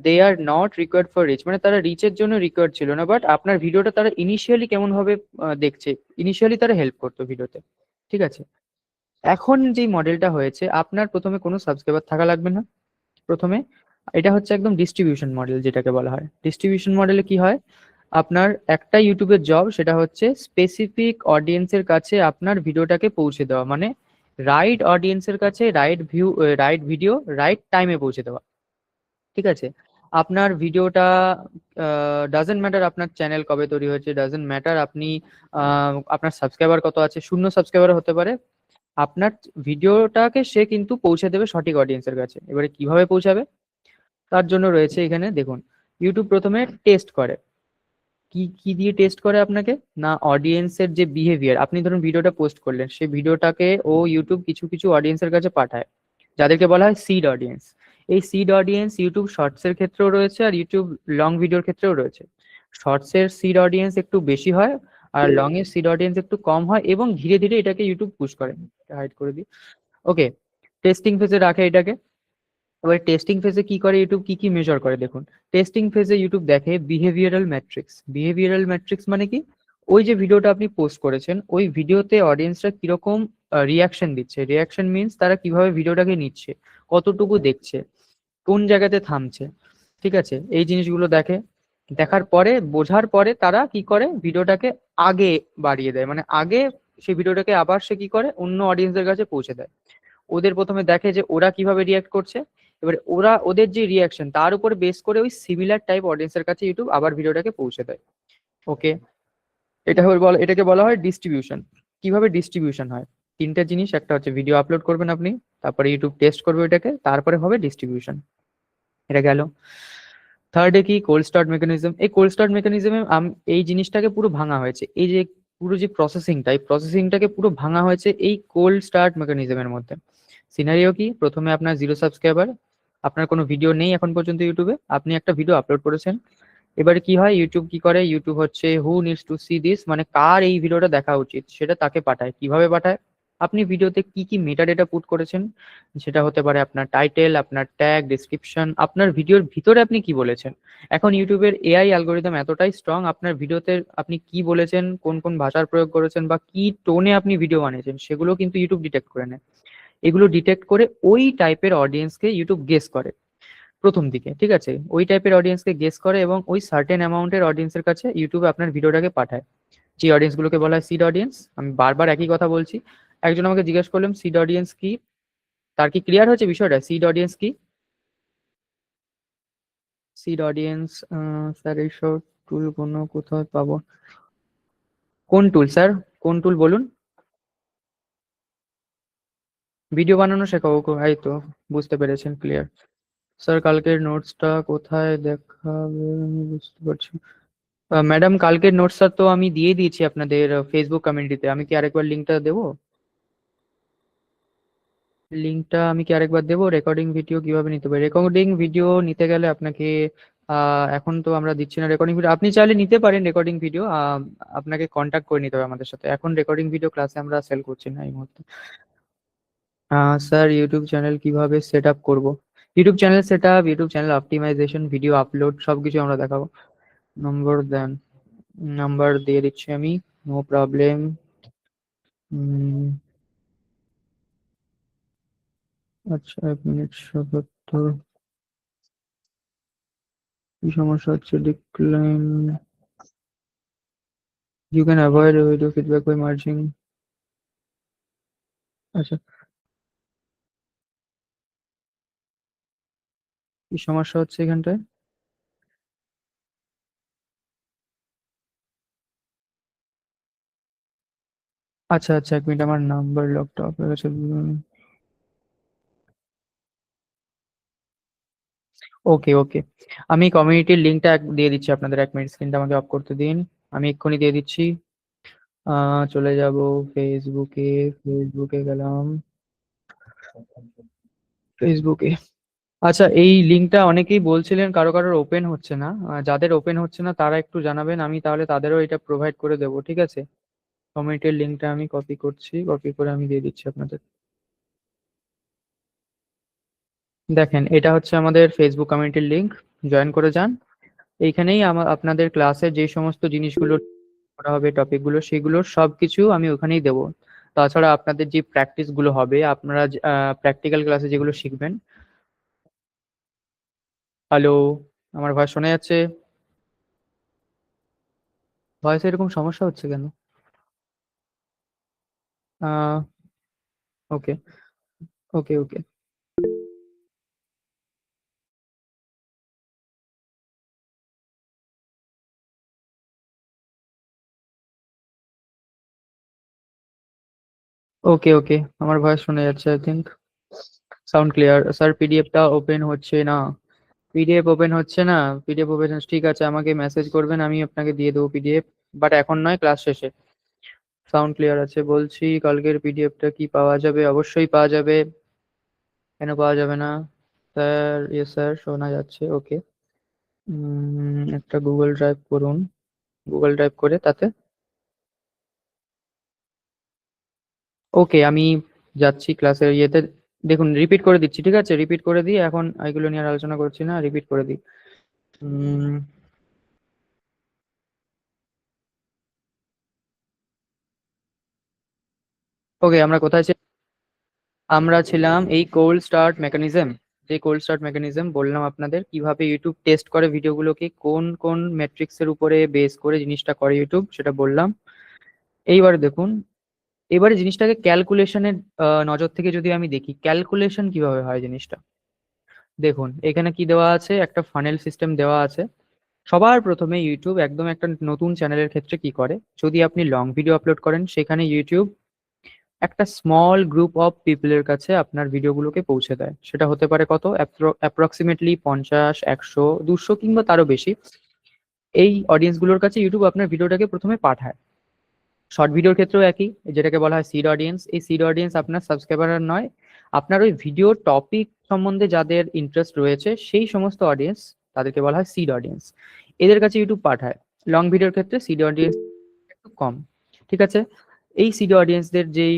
They are not required for rich, মানে তারা রিচের জন্য রিকোয়ার্ড ছিল না, বাট আপনার ভিডিওটা তারা ইনিশিয়ালি কেমন ভাবে দেখছে, ইনিশিয়ালি তারা হেল্প করতো ভিডিওতে। ঠিক আছে, এখন যে মডেলটা হয়েছে, আপনার প্রথমে কোনো সাবস্ক্রাইবার থাকা লাগবে না প্রথমে। এটা হচ্ছে একদম ডিস্ট্রিবিউশন মডেল, যেটাকে বলা হয় ডিস্ট্রিবিউশন মডেলে কি হয়, আপনার একটা ইউটিউবের জব সেটা হচ্ছে স্পেসিফিক অডিয়েন্সের কাছে আপনার ভিডিওটাকে পৌঁছে দেওয়া, মানে রাইট অডিয়েন্সের কাছে right view, right video right টাইমে পৌঁছে দেওয়া। ঠিক আছে, আপনার ভিডিওটা ডাজেন্ট ম্যাটার আপনার চ্যানেল কবে তৈরি হয়েছে, ডাজেন্ট ম্যাটার আপনি আপনার সাবস্ক্রাইবার কত আছে, শূন্য সাবস্ক্রাইবার হতে পারে, আপনার ভিডিওটাকে সে কিন্তু পৌঁছে দেবে সঠিক অডিয়েন্সের কাছে। এবারে কিভাবে পৌঁছাবে, তার জন্য রয়েছে এখানে দেখুন, ইউটিউব প্রথমে টেস্ট করে। কি কি দিয়ে টেস্ট করে আপনাকে, না অডিয়েন্সের যে বিহেভিয়ার, আপনি ধরুন ভিডিওটা পোস্ট করলেন, সেই ভিডিওটাকে ও ইউটিউব কিছু কিছু অডিয়েন্সের কাছে পাঠায়, যাদেরকে বলা হয় সিড অডিয়েন্স। এই সিড অডিয়েন্স ইউটিউব শর্টস এর ক্ষেত্রেও রয়েছে আর ইউটিউব লং ভিডিওর ক্ষেত্রেও রয়েছে। শর্টস এর সিড অডিয়েন্স একটু বেশি হয়, আর লং এর সিড অডিয়েন্স একটু কম হয়, এবং ধীরে ধীরে এটাকে ইউটিউব পুশ করে। হাইড করে দিই। ওকে, টেস্টিং ফেজে রাখে এটাকে। এবার টেস্টিং ফেজে কি করে ইউটিউব, কি কি মেজার করে দেখুন। টেস্টিং ফেজে ইউটিউব দেখে বিহেভিয়ারাল ম্যাট্রিক্স। বিহেভিয়ারাল ম্যাট্রিক্স মানে কি, ওই যে ভিডিওটা আপনি পোস্ট করেছেন, ওই ভিডিওতে অডিয়েন্সরা কিরকম রিয়াকশন দিচ্ছে। রিয়াকশন মিন্স তারা কিভাবে ভিডিওটাকে নিচ্ছে, কতটুকু দেখছে, কোন জায়গাতে থামছে। ঠিক আছে, এই জিনিসগুলো দেখে। দেখার পরে, বোঝার পরে তারা কি করে, ভিডিওটাকে আগে বাড়িয়ে দেয়, মানে আগে সেই ভিডিওটাকে আবার সে কি করে অন্য অডিয়েন্সের কাছে পৌঁছে দেয়। ওদের প্রথমে দেখে যে ওরা কিভাবে রিয়াক্ট করছে, এবারে ওরা ওদের যে রিয়াকশন তার উপর বেস করে ওই সিমিলার টাইপ অডিয়েন্সের কাছে ইউটিউব আবার ভিডিওটাকে পৌঁছে দেয়। ওকে, এটাকে বলা হয় ডিস্ট্রিবিউশন। কিভাবে ডিস্ট্রিবিউশন হয়, তিনটা জিনিস, একটা হচ্ছে ভিডিও আপলোড করবেন আপনি, তারপরে ইউটিউব টেস্ট করবে ওটাকে, তারপরে হবে ডিস্ট্রিবিউশন। এটা গেল। থার্ডে কি, কোল্ড স্টার্ট মেকানিজম। এই কোল্ড স্টার্ট মেকানিজমে এই জিনিসটাকে পুরো ভাঙা হয়েছে, এই যে পুরো যে প্রসেসিংটা, এই প্রসেসিংটাকে পুরো ভাঙা হয়েছে এই কোল্ড স্টার্ট মেকানিজমের মধ্যে। সিনারিও কি, প্রথমে আপনার 0 সাবস্ক্রাইবার, আপনার কোনো ভিডিও নেই এখন পর্যন্ত ইউটিউবে, আপনি একটা ভিডিও আপলোড করেছেন। এবারে কি হয়, ইউটিউব কি করে, ইউটিউব হচ্ছে who needs to C this, মানে কার এই ভিডিওটা দেখা উচিত সেটা তাকে পাঠায়। কিভাবে পাঠায়, আপনি ভিডিওতে কি কি মেটা ডেটা পুট করেছেন, সেটা হতে পারে আপনার টাইটেল, আপনার ট্যাগ, ডিসক্রিপশন, আপনার ভিডিওর ভিতরে আপনি কি বলেছেন। এখন ইউটিউবের এআই অ্যালগোরিদম এতটাই স্ট্রং, আপনার ভিডিওতে আপনি কি বলেছেন, কোন কোন ভাষার প্রয়োগ করেছেন, বা কি টোনে আপনি ভিডিও বানিয়েছেন, সেগুলো কিন্তু ইউটিউব ডিটেক্ট করে নেয়। এগুলো ডিটেক্ট করে ওই টাইপের অডিয়েন্সকে ইউটিউব গেস করে প্রথম দিকে। ঠিক আছে, ওই টাইপের অডিয়েন্সকে গেস করে এবং ওই সার্টেন অ্যামাউন্টের অডিয়েন্সের কাছে ইউটিউবে আপনার ভিডিওটাকে পাঠায়, যে অডিয়েন্সগুলোকে বলা হয় সিড অডিয়েন্স। আমি বারবার একই কথা বলছি। একজন আমাকে জিজ্ঞেস করলাম সিড অডিয়েন্স কি, তার কি ক্লিয়ার হয়েছে বিষয়টা, সিড অডিয়েন্স কি? সিড অডিয়েন্স, স্যার এইসব টুল কোনো কোথাও পাবো? কোন টুল স্যার, কোন টুল বলুন? ভিডিও বানানো শেখাবো এই তো, বুঝতে পেরেছেন, ক্লিয়ার। স্যার কালকের নোটসটা কোথায় দেখাবে, আমি বুঝতে পারছি। ম্যাডাম কালকের নোটসটা তো আমি দিয়ে দিয়েছি আপনাদের ফেসবুক কমিউনিটিতে, আমি কি আরেকবার লিঙ্কটা দেবো? লিঙ্কটা আমি কি আরেকবার দেবো? রেকর্ডিং ভিডিও কিভাবে নিতে পারি, রেকর্ডিং ভিডিও নিতে গেলে আপনাকে এখন তো আমরা দিচ্ছি না রেকর্ডিং ভিডিও, আপনি চাইলে নিতে পারেন রেকর্ডিং ভিডিও, আপনাকে কন্ট্যাক্ট করে নিতে হবে আমাদের সাথে। এখন রেকর্ডিং ভিডিও ক্লাসে আমরা সেল করছি না এই মুহূর্তে। স্যার ইউটিউব চ্যানেল কিভাবে সেট আপ করবো? YouTube channel set up, YouTube channel optimization, video upload সবকিছু আমরা দেখাবো। নম্বর দেন, নাম্বার দিয়ে দিচ্ছি আমি, নো প্রবলেম। আচ্ছা 1 মিনিট, 77। কি সমস্যা হচ্ছে, decline, you can avoid video feedback by merging. আচ্ছা, কি সমস্যা হচ্ছে এখানটায়? আচ্ছা আচ্ছা, 1 মিনিট, আমার নাম্বার লকটা অফ হয়ে গেছে। ওকে ওকে, আমি কমিউনিটির লিঙ্কটা দিয়ে দিচ্ছি আপনাদের, 1 মিনিট, স্ক্রিনটা আমাকে অফ করতে দিন, আমি এক্ষুনি দিয়ে দিচ্ছি। চলে যাব ফেসবুকে, ফেসবুকে গেলাম, ফেসবুকে। আচ্ছা, এই লিঙ্কটা অনেকেই বলছিলেন কারো কারোর ওপেন হচ্ছে না, যাদের ওপেন হচ্ছে না তারা একটু জানাবেন, আমি তাহলে তাদেরও এটা প্রোভাইড করে দেবো। ঠিক আছে, কমিউনিটির লিঙ্কটা আমি কপি করছি, কপি করে আমি দিয়ে দিচ্ছি আপনাদের। দেখেন, এটা হচ্ছে আমাদের ফেসবুক কমিউনিটির লিংক, জয়েন করে যান। এইখানেই আপনাদের ক্লাসের যে সমস্ত জিনিসগুলো করা হবে, টপিকগুলো, সেগুলোর সবকিছু আমি ওখানেই দেবো। তাছাড়া আপনাদের যে প্র্যাকটিস গুলো হবে, আপনারা প্র্যাকটিক্যাল ক্লাসে যেগুলো শিখবেন। হ্যালো, আমার ভয়েস শোনা যাচ্ছে? ভয়েস এরকম সমস্যা হচ্ছে কেন? আহ ওকে, ওকে, ওকে। ওকে, ওকে, আমার ভয়েস শোনা যাচ্ছে, I think. Sound clear sir. পিডিএফটা ওপেন হচ্ছে না। পিডিএফ ওপেন হচ্ছে না। পিডিএফ ওপেন, ঠিক আছে, আমাকে মেসেজ করবেন, আমি আপনাকে দিয়ে দেবো পিডিএফ। বাট এখন নয়, ক্লাস শেষে। সাউন্ড ক্লিয়ার আছে বলছি। কালকের পিডিএফটা কি পাওয়া যাবে? অবশ্যই পাওয়া যাবে। কেন পাওয়া যাবে না? স্যার, ইয়েস স্যার, শোনা যাচ্ছে, ওকে। একটা গুগল ড্রাইভ করুন। গুগল ড্রাইভ করে তাতে, ওকে, আমি যাচ্ছি ক্লাসের ইয়েতে। দেখুন, রিপিট করে দিচ্ছি, ঠিক আছে? রিপিট করে দিই, এখন এগুলো নিয়ে আর আলোচনা করছি না, রিপিট করে দিই। উম, ওকে, আমরা কোথায় ছিলাম? আমরা ছিলাম এই কোল্ড স্টার্ট মেকানিজম। যে কোল্ড স্টার্ট মেকানিজম বললাম আপনাদের, কিভাবে ইউটিউব টেস্ট করে ভিডিওগুলোকে, কোন কোন মেট্রিক্স এর উপরে বেস করে জিনিসটা করে ইউটিউব, সেটা বললাম। এইবারে দেখুন, এবারে জিনিসটাকে ক্যালকুলেশনের নজর থেকে যদি আমি দেখি, ক্যালকুলেশন কিভাবে হয় জিনিসটা। দেখুন, এখানে কি দেওয়া আছে, একটা ফানেল সিস্টেম দেওয়া আছে। সবার প্রথমে ইউটিউব একদম একটা নতুন চ্যানেলের ক্ষেত্রে কি করে, যদি আপনি লং ভিডিও আপলোড করেন, সেখানে ইউটিউব একটা স্মল গ্রুপ অফ পিপলের কাছে আপনার ভিডিওগুলোকে পৌঁছে দেয়। সেটা হতে পারে কত, অ্যাপ্রক্সিমেটলি 50, 100, 200 কিংবা তারও বেশি। এই অডিয়েন্স গুলোর কাছে ইউটিউব আপনার ভিডিওটাকে প্রথমে পাঠায়। শর্ট ভিডিওর ক্ষেত্রেও একই, যেটাকে বলা হয় সিড অডিয়েন্স। এই সিড অডিয়েন্স আপনার সাবস্ক্রাইবার নয়, আপনার ওই ভিডিও টপিক সম্বন্ধে যাদের ইন্টারেস্ট রয়েছে, সেই সমস্ত অডিয়েন্স, তাদেরকে বলা হয় সিড অডিয়েন্স। এদের কাছে ইউটিউব পাঠায়। লং ভিডিওর ক্ষেত্রে সিড অডিয়েন্স একটু কম, ঠিক আছে? এই সিডি অডিয়েন্সদের যেই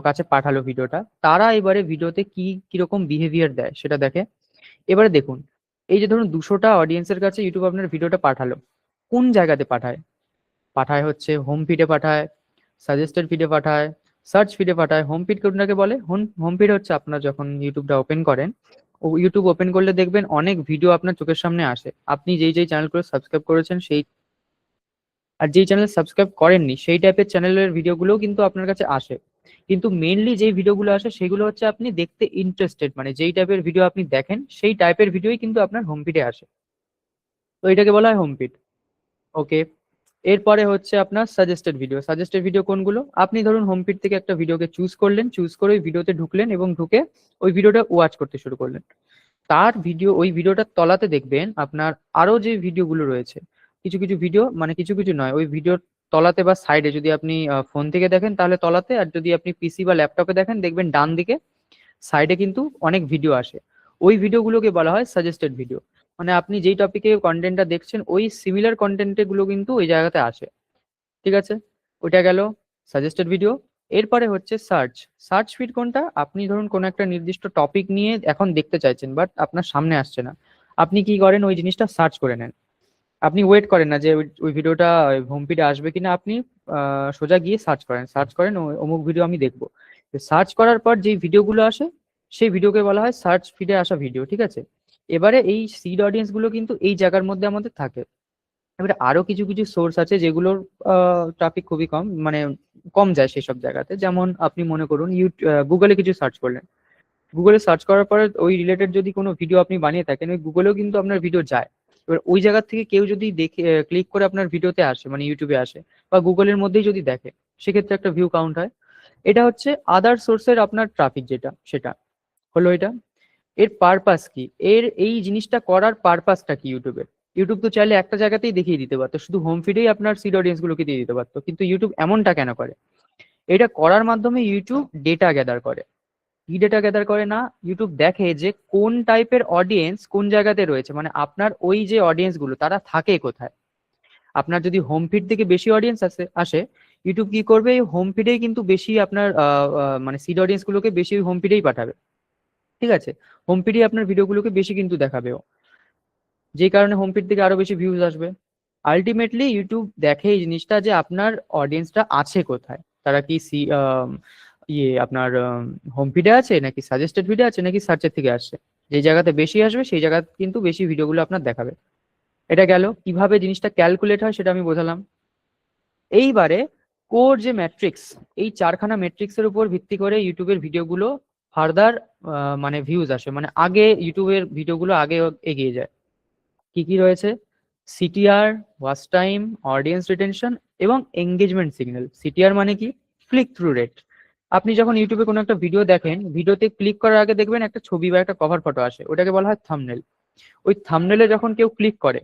কাছে পাঠালো ভিডিওটা, তারা এবারে ভিডিওতে কি কিরকম বিহেভিয়ার দেয় সেটা দেখে। এবারে দেখুন, এই যে ধরুন 200টা অডিয়েন্সের কাছে ইউটিউব আপনার ভিডিওটা পাঠালো, কোন জায়গাতে পাঠায়? পাঠায় হচ্ছে হোম ফিডে পাঠায়, সাজেস্টেড ফিডে পাঠায়, সার্চ ফিডে পাঠায়। হোম ফিড কোনটাকে বলে? হোম ফিড হচ্ছে আপনার যখন ইউটিউবটা ওপেন করেন, ও ইউটিউব ওপেন করলে দেখবেন অনেক ভিডিও আপনার চোখের সামনে আসে। আপনি যেই যেই চ্যানেলগুলো সাবস্ক্রাইব করেছেন, সেই আর যেই চ্যানেল সাবস্ক্রাইব করেননি, সেই টাইপের চ্যানেলের ভিডিওগুলোও কিন্তু আপনার কাছে আসে। কিন্তু মেইনলি যেই ভিডিওগুলো আসে, সেগুলো হচ্ছে আপনি দেখতে ইন্টারেস্টেড, মানে যেই টাইপের ভিডিও আপনি দেখেন, সেই টাইপের ভিডিওই কিন্তু আপনার হোম ফিডে আসে। তো এটাকে বলা হয় হোম ফিড। ওকে। এরপরে হচ্ছে আপনার সাজেস্টেড ভিডিও। সাজেস্টেড ভিডিও কোনগুলো? আপনি ধরুন হোম ফিড থেকে একটা ভিডিওকে চুজ করলেন, চুজ করে ওই ভিডিওতে ঢুকলেন এবং ঢুকে ওই ভিডিওটা ওয়াচ করতে শুরু করলেন। তার ভিডিও, ওই ভিডিওটার তলাতে দেখবেন আপনার আরো যে ভিডিওগুলো রয়েছে, কিছু কিছু ভিডিও, মানে কিছু কিছু নয়, ওই ভিডিওর তলাতে বা সাইডে, যদি আপনি ফোন থেকে দেখেন তাহলে তলাতে, আর যদি আপনি পিসি বা ল্যাপটপে দেখেন, দেখবেন ডান দিকে সাইডে কিন্তু অনেক ভিডিও আসে। ওই ভিডিওগুলোকে বলা হয় সাজেস্টেড ভিডিও। মানে আপনি যেই টপিকে কন্টেন্টটা দেখছেন, ওই সিমিলার কন্টেন্ট গুলো কিন্তু ওই জায়গাতে আসে, ঠিক আছে? ওইটা গেল সাজেস্টেড ভিডিও। এরপরে হচ্ছে সার্চ। সার্চ ফিড কোনটা? আপনি ধরুন কোনো একটা নির্দিষ্ট টপিক নিয়ে এখন দেখতে চাইছেন, বাট আপনার সামনে আসছে না। আপনি কি করেন? ওই জিনিসটা সার্চ করে নেন। আপনি ওয়েট করেন না যে ওই ভিডিওটা হোম ফিডে আসবে কিনা, আপনি সোজা গিয়ে সার্চ করেন, সার্চ করেন অমুক ভিডিও আমি দেখবো। সার্চ করার পর যেই ভিডিওগুলো আসে, সেই ভিডিওকে বলা হয় সার্চ ফিডে আসা ভিডিও, ঠিক আছে? এবারে এই সিড অডিয়েন্স গুলো কিন্তু এই জায়গার মধ্যে আমাদের থাকে। এবারে আরো কিছু কিছু সোর্স আছে যেগুলোর ট্রাফিক খুবই কম, মানে কম যায় সেসব জায়গাতে। যেমন আপনি মনে করুন গুগলে কিছু সার্চ করলেন। গুগলে সার্চ করার পরে ওই রিলেটেড যদি কোনো ভিডিও আপনি বানিয়ে থাকেন, ওই গুগলেও কিন্তু আপনার ভিডিও যায়। এবার ওই জায়গা থেকে কেউ যদি দেখে, ক্লিক করে আপনার ভিডিওতে আসে, মানে ইউটিউবে আসে, বা গুগলের মধ্যেই যদি দেখে, সেক্ষেত্রে একটা ভিউ কাউন্ট হয়। এটা হচ্ছে আদার সোর্সের আপনার ট্রাফিক, যেটা সেটা হলো এটা। এর পারপাস কি? এর এই জিনিসটা করার পারপাসটা কি ইউটিউবের? ইউটিউব তো চাইলে একটা জায়গাতেই দেখিয়ে দিতে পারতো, শুধু হোম ফিডেই আপনার সিড অডিয়েন্স গুলোকে দিয়ে দিতে পারতো, কিন্তু ইউটিউব এমনটা কেন করে? এটা করার মাধ্যমে ইউটিউব ডেটা গ্যাদার করে। কি ডেটা গ্যাদার করে না, ইউটিউব দেখে যে কোন টাইপের অডিয়েন্স কোন জায়গাতে রয়েছে, মানে আপনার ওই যে অডিয়েন্স গুলো তারা থাকে কোথায়। আপনার যদি হোম ফিড থেকে বেশি অডিয়েন্স আসে, ইউটিউব কি করবে? হোম ফিডেই কিন্তু বেশি আপনার মানে সিড অডিয়েন্স গুলোকে বেশি হোম ফিডেই পাঠাবে। ঠিক আছে? হোম ফিডে আপনার ভিডিওগুলোকে বেশি কিন্তু দেখাবেও, যেই কারণে হোম ফিড থেকে আরো বেশি ভিউজ আসবে। আলটিমেটলি ইউটিউব দেখে এই জিনিসটা যে আপনার অডিয়েন্সটা আছে কোথায়, তারা কি আপনার হোম ফিডে আছে নাকি সাজেস্টেড ভিডিও আছে নাকি সার্চের থেকে আসছে। যে জায়গাতে বেশি আসবে সেই জায়গা কিন্তু বেশি ভিডিওগুলো আপনার দেখাবে। এটা গেল কিভাবে জিনিসটা ক্যালকুলেট হয় সেটা আমি বোঝালাম। এইবারে কোর যে ম্যাট্রিক্স, এই চারখানা ম্যাট্রিক্সের উপর ভিত্তি করে ইউটিউবের ভিডিওগুলো ফার্দার মানে ভিউজ আসে, মানে আগে ইউটিউবের ভিডিওগুলো আগে এগিয়ে যায়। কি কি রয়েছে? CTR, watch time, audience retention এবং এঙ্গেজমেন্ট সিগন্যাল। সিটিআর মানে কি? Click through rate. আপনি যখন ইউটিউবে কোনো একটা ভিডিও দেখেন, ভিডিওতে ক্লিক করার আগে দেখবেন একটা ছবি বা একটা কভার ফটো আসে, ওটাকে বলা হয় থাম্বনেল। ওই থাম্বনেলে যখন কেউ ক্লিক করে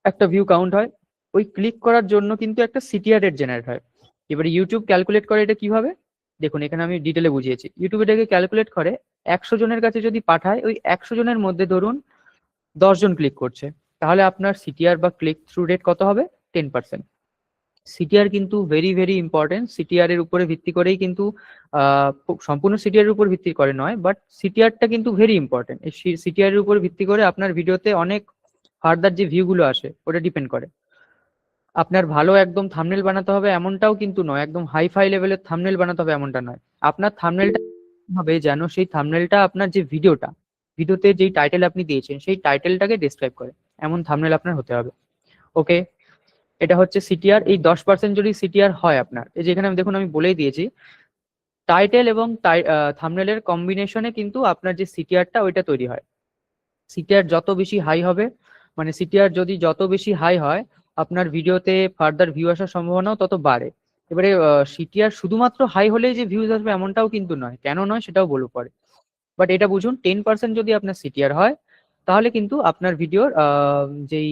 একটা ভিউ কাউন্ট হয়। ওই ক্লিক করার জন্য কিন্তু একটা সিটিআর রেট জেনারেট হয়। এবারে ইউটিউব ক্যালকুলেট করে এটা কিভাবে, দেখুন এখানে আমি ডিটেলে বুঝিয়েছি। ইউটিউব এটাকে ক্যালকুলেট করে 100 জনের কাছে যদি পাঠায়, ওই 100 জনের মধ্যে ধরুন 10 জন ক্লিক করছে, তাহলে আপনার সিটিআর বা ক্লিক থ্রু রেট কত হবে? 10%। সিটিআর কিন্তু ভেরি ভেরি ইম্পর্টেন্ট। সিটিআর এর উপরে ভিত্তি করেই কিন্তু সম্পূর্ণ সিটিআর এর উপর ভিত্তি করে নয়, বাট সিটিআরটা কিন্তু ভেরি ইম্পর্টেন্ট। এই সিটিআর এর উপর ভিত্তি করে আপনার ভিডিওতে অনেক ফার্দার যে ভিউ গুলো আসে ওটা ডিপেন্ড করে। আপনার ভালো একদম থাম্বনেল বানাতে হবে এমনটাও কিন্তু নয়, একদম হাই ফাই লেভেলের থাম্বনেল বানাতে হবে এমনটা নয়। আপনার থাম্বনেলটা হবে যেন সেই থাম্বনেলটা আপনার যে ভিডিওতে যেই টাইটেল আপনি দিয়েছেন সেই টাইটেলটাকে ডিসক্রাইব করে, এমন থাম্বনেল আপনার হতে হবে। ওকে, এটা হচ্ছে সিটিআর। এই 10% যদি সিটিআর হয় আপনার, এই যেখানে আমি দেখুন আমি বলেই দিয়েছি, টাইটেল এবং থাম্বনেলের কম্বিনেশনে কিন্তু আপনার যে সিটিআরটা ওইটা তৈরি হয়। সিটিআর যত বেশি হাই হবে, মানে সিটিআর যদি যত বেশি হাই হয়, আপনার ভিডিওতে ফার্দার ভিউ আসার সম্ভাবনাও তত বাড়ে। এবারে সিটিআর শুধুমাত্র হাই হলেই যে ভিউজ আসবে এমনটাও কিন্তু নয়, কেন নয় সেটাও বলবো পরে। বাট এটা বুঝুন, 10% যদি আপনার সিটিআর হয় তাহলে কিন্তু আপনার ভিডিওর যেই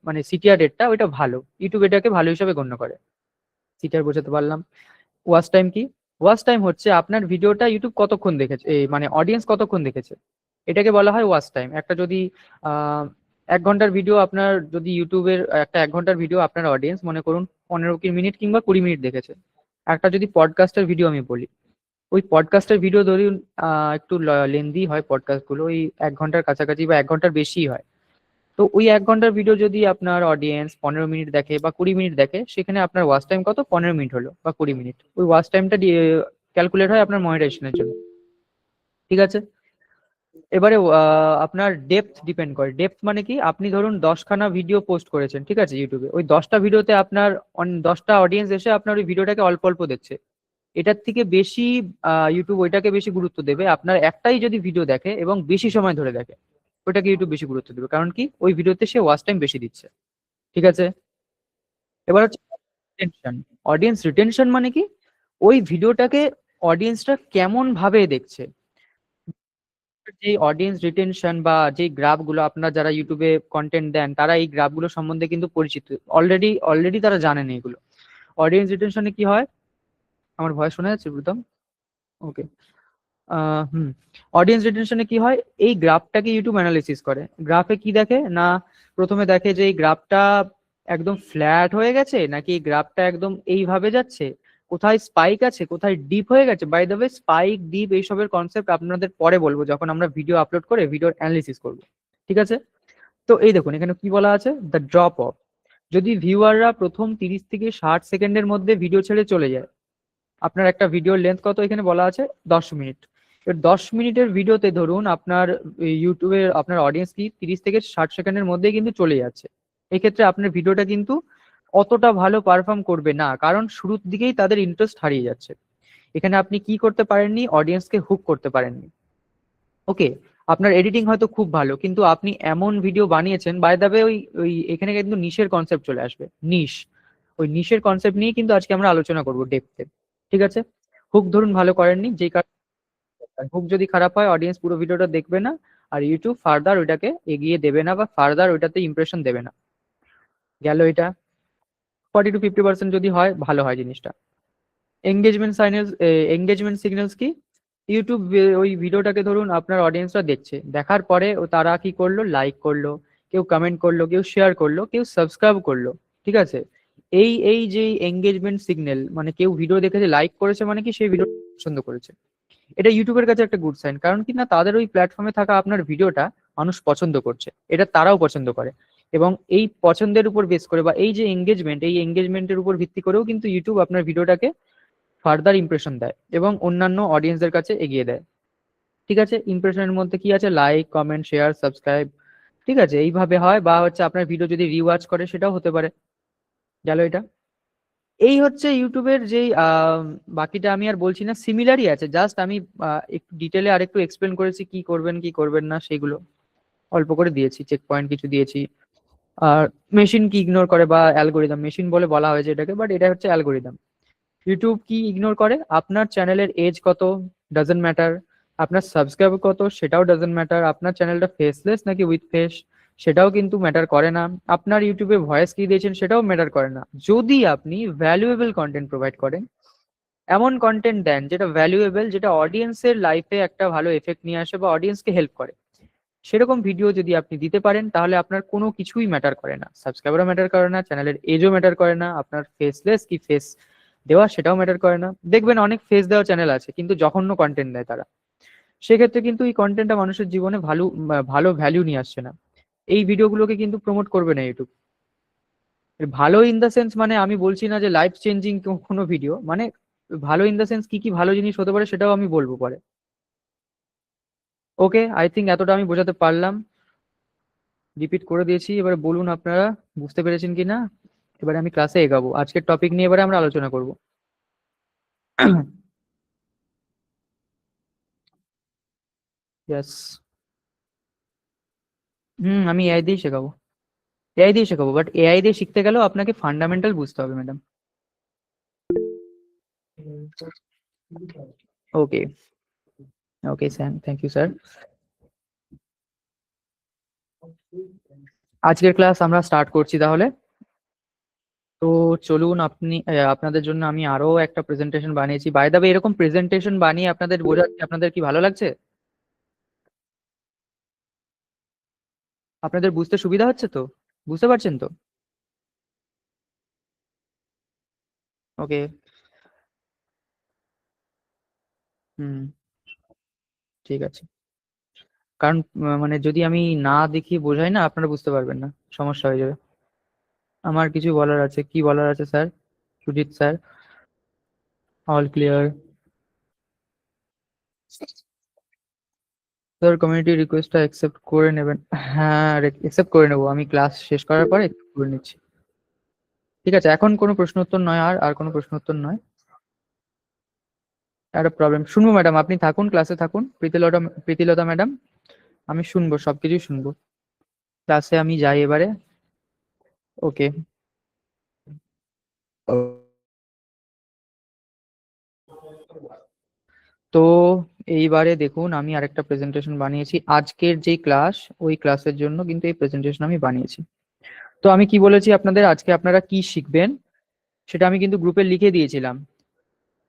মানে সিটিআর রেটটা ওইটা ভালো, ইউটিউব এটাকে ভালো হিসাবে গণ্য করে। সিটিআর বোঝাতে পারলাম। ওয়াচ টাইম কি? ওয়াচ টাইম হচ্ছে আপনার ভিডিওটা ইউটিউব কতক্ষণ দেখেছে, মানে অডিয়েন্স কতক্ষণ দেখেছে, এটাকে বলা হয় ওয়াচ টাইম। একটা যদি 1 ঘন্টার ভিডিও আপনার, যদি ইউটিউবের একটা 1 ঘন্টার ভিডিও আপনার অডিয়েন্স মনে করুন 15 মিনিট কিংবা 20 মিনিট দেখেছে। একটা যদি পডকাস্টের ভিডিও আমি বলি, ওই পডকাস্টের ভিডিও ধরুন একটু লেন্দি হয় পডকাস্ট গুলো, ওই 1 ঘন্টার কাছাকাছি বা 1 ঘন্টার বেশি হয়। তো ওই 1 ঘন্টার ভিডিও যদি আপনার অডিয়েন্স 15 মিনিট দেখে বা 20 মিনিট দেখে, সেখানে আপনার ওয়াচ টাইম কত? 15 মিনিট হলো বা 20 মিনিট। ওই ওয়াচ টাইমটা ক্যালকুলেট হয় আপনার মনিটাইজেশনের জন্য। ঠিক আছে? এবারে আপনার ডেপথ ডিপেন্ড করে। ডেপথ মানে কি? আপনি ধরুন 10খানা ভিডিও পোস্ট করেছেন, ঠিক আছে, ইউটিউবে। ওই 10টা ভিডিওতে আপনার 10টা অডিয়েন্স এসে আপনার ওই ভিডিওটাকে অল্প অল্প দেখছে। এটার থেকে বেশি ইউটিউব ওইটাকে বেশি গুরুত্ব দেবে আপনার একটাই যদি ভিডিও দেখে এবং বেশি সময় ধরে দেখে, ওইটাকে ইউটিউব বেশি গুরুত্ব দেবে। কারণ কি? ওই ভিডিওতে সে ওয়াচ টাইম বেশি দিচ্ছে। ঠিক আছে? এবার হচ্ছে রিটেনশন। অডিয়েন্স রিটেনশন মানে কি? ওই ভিডিওটাকে অডিয়েন্সটা কেমন ভাবে দেখছে। যে অডিয়েন্স রিটেনশন বা যে গ্রাফগুলো, আপনারা যারা ইউটিউবে কন্টেন্ট দেন তারা এই গ্রাফগুলো সম্বন্ধে কিন্তু পরিচিত, অলরেডি তারা জানেন এগুলো। অডিয়েন্স রিটেনশনে কি হয়? আমার ভয়েস শোনা যাচ্ছে প্রীতম? ওকে। হুম। অডিয়েন্স রিটেনশনে কি হয়? এই গ্রাফটাকে ইউটিউব অ্যানালিসিস করে। গ্রাফে কি দেখে না, প্রথমে দেখে যে এই গ্রাফটা একদম ফ্ল্যাট হয়ে গেছে নাকি এই গ্রাফটা একদম এইভাবে যাচ্ছে, কোথায় স্পাইক আছে কোথায় ডিপ হয়ে গেছে। By the way, spike dip এইসবের কনসেপ্ট আপনাদের পরে বলবো যখন আমরা ভিডিও আপলোড করে ভিডিওর অ্যানালিসিস করব। ঠিক আছে? তো এই দেখুন এখানে কি বলা আছে, দ্য ড্রপ অফ। যদি ভিউয়াররা প্রথম 30 থেকে 60 সেকেন্ডের মধ্যে ভিডিও ছেড়ে চলে যায়, আপনার একটা ভিডিওর লেন্থ কত এখানে বলা আছে? 10 মিনিট। এবার 10 মিনিটের ভিডিওতে ধরুন আপনার ইউটিউবে আপনার অডিয়েন্স কি 30 থেকে 60 সেকেন্ডের মধ্যেই কিন্তু চলে যাচ্ছে, এক্ষেত্রে আপনার ভিডিওটা কিন্তু অতটা ভালো পারফর্ম করবে না, কারণ শুরুর দিকেই তাদের ইন্টারেস্ট হারিয়ে যাচ্ছে। এখানে আপনি কি করতে পারেননি? অডিয়েন্সকে হুক করতে পারেননি। ওকে, আপনার এডিটিং হয়তো খুব ভালো কিন্তু আপনি এমন ভিডিও বানিয়েছেন, বাই দ্য ওয়ে ওই ওই এখানে কিন্তু নিশের কনসেপ্ট চলে আসবে। নিশ, ওই নিশের কনসেপ্ট নিয়ে কিন্তু আজকে আমরা আলোচনা করবো ডেপথে। ঠিক আছে? হুক ধরুন ভালো করেননি, যে কারণে হুক যদি খারাপ হয় অডিয়েন্স পুরো ভিডিওটা দেখবে না, আর ইউটিউব ফার্দার ওইটাকে এগিয়ে দেবে না বা ফার্দার ওইটাতে ইমপ্রেশন দেবে না। গেল এটা। 40 to 50% যদি হয় ভালো হয় জিনিসটা। এঙ্গেজমেন্ট সিগন্যালস কি? ইউটিউব ওই ভিডিওটাকে ধরুন আপনার অডিয়েন্সরা দেখছে, দেখার পরে তারা কি করলো? লাইক করলো, কেউ কমেন্ট করলো, কেউ শেয়ার করলো, কেউ সাবস্ক্রাইব করলো। ঠিক আছে? এই এই যে এঙ্গেজমেন্ট সিগন্যাল, মানে কেউ ভিডিও দেখেছে লাইক করেছে মানে কি সেই ভিডিও পছন্দ করেছে। এটা ইউটিউবের কাছে একটা গুড সাইন, কারণ কি না তাদের ওই প্ল্যাটফর্মে থাকা আপনার ভিডিওটা মানুষ পছন্দ করছে, এটা তারাও পছন্দ করে। এবং এই পছন্দের উপর বেস করে বা এই যে এঙ্গেজমেন্ট, এই এঙ্গেজমেন্টের উপর ভিত্তি করেও কিন্তু ইউটিউব আপনার ভিডিওটাকে ফার্দার ইমপ্রেশন দেয় এবং অন্যান্য অডিয়েন্সদের কাছে এগিয়ে দেয়। ঠিক আছে, ইমপ্রেশনের মধ্যে কি আছে, লাইক, কমেন্ট, শেয়ার, সাবস্ক্রাইব, ঠিক আছে, এইভাবে হয়। বা হচ্ছে আপনার ভিডিও যদি রিওয়াচ করে সেটাও হতে পারে। গেল এটা। এই হচ্ছে ইউটিউবের যেই বাকিটা আমি আর বলছি না, সিমিলারই আছে, জাস্ট আমি একটু ডিটেলে আর একটু এক্সপ্লেন করেছি কি করবেন কি করবেন না সেগুলো অল্প করে দিয়েছি, চেক পয়েন্ট কিছু দিয়েছি। আর মেশিন কি ইগনোর করে বা অ্যালগোরিদম, মেশিন বলে বলা হয়েছে এটাকে, বাট এটা হচ্ছে অ্যালগোরিদম। ইউটিউব কি ইগনোর করে, আপনার চ্যানেলের এজ কত ডাজেন্ট ম্যাটার, আপনার সাবস্ক্রাইবার কত সেটাও ডাজেন্ট ম্যাটার, আপনার চ্যানেলটা ফেসলেস নাকি উইথ ফেস সেটাও কিন্তু ম্যাটার করে না, আপনার ইউটিউবে ভয়েস কি দিয়েছেন সেটাও ম্যাটার করে না। যদি আপনি ভ্যালুয়েবল কন্টেন্ট প্রোভাইড করেন, এমন কন্টেন্ট দেন যেটা ভ্যালুয়েবল, যেটা অডিয়েন্সের লাইফে একটা ভালো এফেক্ট নিয়ে আসে বা অডিয়েন্সকে হেল্প করে, সেরকম ভিডিও যদি আপনি দিতে পারেন তাহলে আপনার কোনো কিছুই ম্যাটার করে না, সাবস্ক্রাইবারও ম্যাটার করে না, চ্যানেলের এজও ম্যাটার করে না, আপনার ফেসলেস কি ফেস দেওয়া সেটাও ম্যাটার করে না। দেখবেন অনেক ফেস দেওয়া চ্যানেল আছে কিন্তু জঘন্য কন্টেন্ট দেয় তারা, সেক্ষেত্রে কিন্তু এই কন্টেন্টটা মানুষের জীবনে ভালো ভ্যালু নিয়ে আসছে না, এই ভিডিওগুলোকে কিন্তু প্রমোট করবে না ইউটিউব। ভালো ইন দ্য সেন্স মানে আমি বলছি না যে লাইফ চেঞ্জিং কোনো ভিডিও, মানে ভালো ইন দ্য সেন্স কি কি ভালো জিনিস হতে পারে সেটাও আমি বলবো পরে। ওকে, আই থিঙ্ক এতটা আমি বোঝাতে পারলাম, রিপিট করে দিয়েছি, এবারে বলুন আপনারা বুঝতে পেরেছেন কি না। এবারে আমি ক্লাসে এগাবো, আজকের টপিক নিয়ে এবারে আমরা আলোচনা করব। ইয়েস। আমি এআই দিয়ে শেখাবো, এআই দিয়ে শেখাবো, বাট এআই দিয়ে শিখতে গেলেও আপনাকে ফান্ডামেন্টাল বুঝতে হবে madam. Okay. Okay sir, thank you sir. আজকের ক্লাস আমরা স্টার্ট করছি তাহলে। তো চলুন, আপনাদের জন্য আমি আরো একটা প্রেজেন্টেশন বানিয়েছি, বাই দ্য ওয়ে এরকম প্রেজেন্টেশন বানিয়ে আপনাদের বোঝাচ্ছি, আপনাদের কি ভালো লাগছে? আপনাদের বুঝতে সুবিধা হচ্ছে তো? বুঝতে পারছেন তো? ওকে। হুম। ঠিক আছে। কারণ মানে যদি আমি না দেখিয়ে বোঝাই না আপনারা বুঝতে পারবেন না, সমস্যা হয়ে যাবে। আমার কিছু বলার আছে, কি বলার আছে sir? Sujit sir, all clear. Sir community রিকোয়েস্টটা অ্যাকসেপ্ট করে নেবেন? হ্যাঁ, অ্যাকসেপ্ট করে নেবো, আমি ক্লাস শেষ করার পরে accept করে নিচ্ছি। ঠিক আছে, এখন কোনো প্রশ্ন উত্তর নয়, আর আর কোনো প্রশ্ন উত্তর নয়। একটা প্রবলেম শুনবো ম্যাডাম, আপনি থাকুন, ক্লাসে থাকুন, প্রীতিলতা ম্যাডাম, আমি শুনবো, সবকিছুই শুনবো। ক্লাসে আমি যাই এবারে। ওকে। তো এইবারে দেখুন, আমি আরেকটা প্রেজেন্টেশন বানিয়েছি আজকের যেই ক্লাস, ওই ক্লাসের জন্য কিন্তু এই প্রেজেন্টেশন আমি বানিয়েছি। তো আমি কি বলেছি আপনাদের, আজকে আপনারা কি শিখবেন সেটা আমি কিন্তু গ্রুপে লিখে দিয়েছিলাম।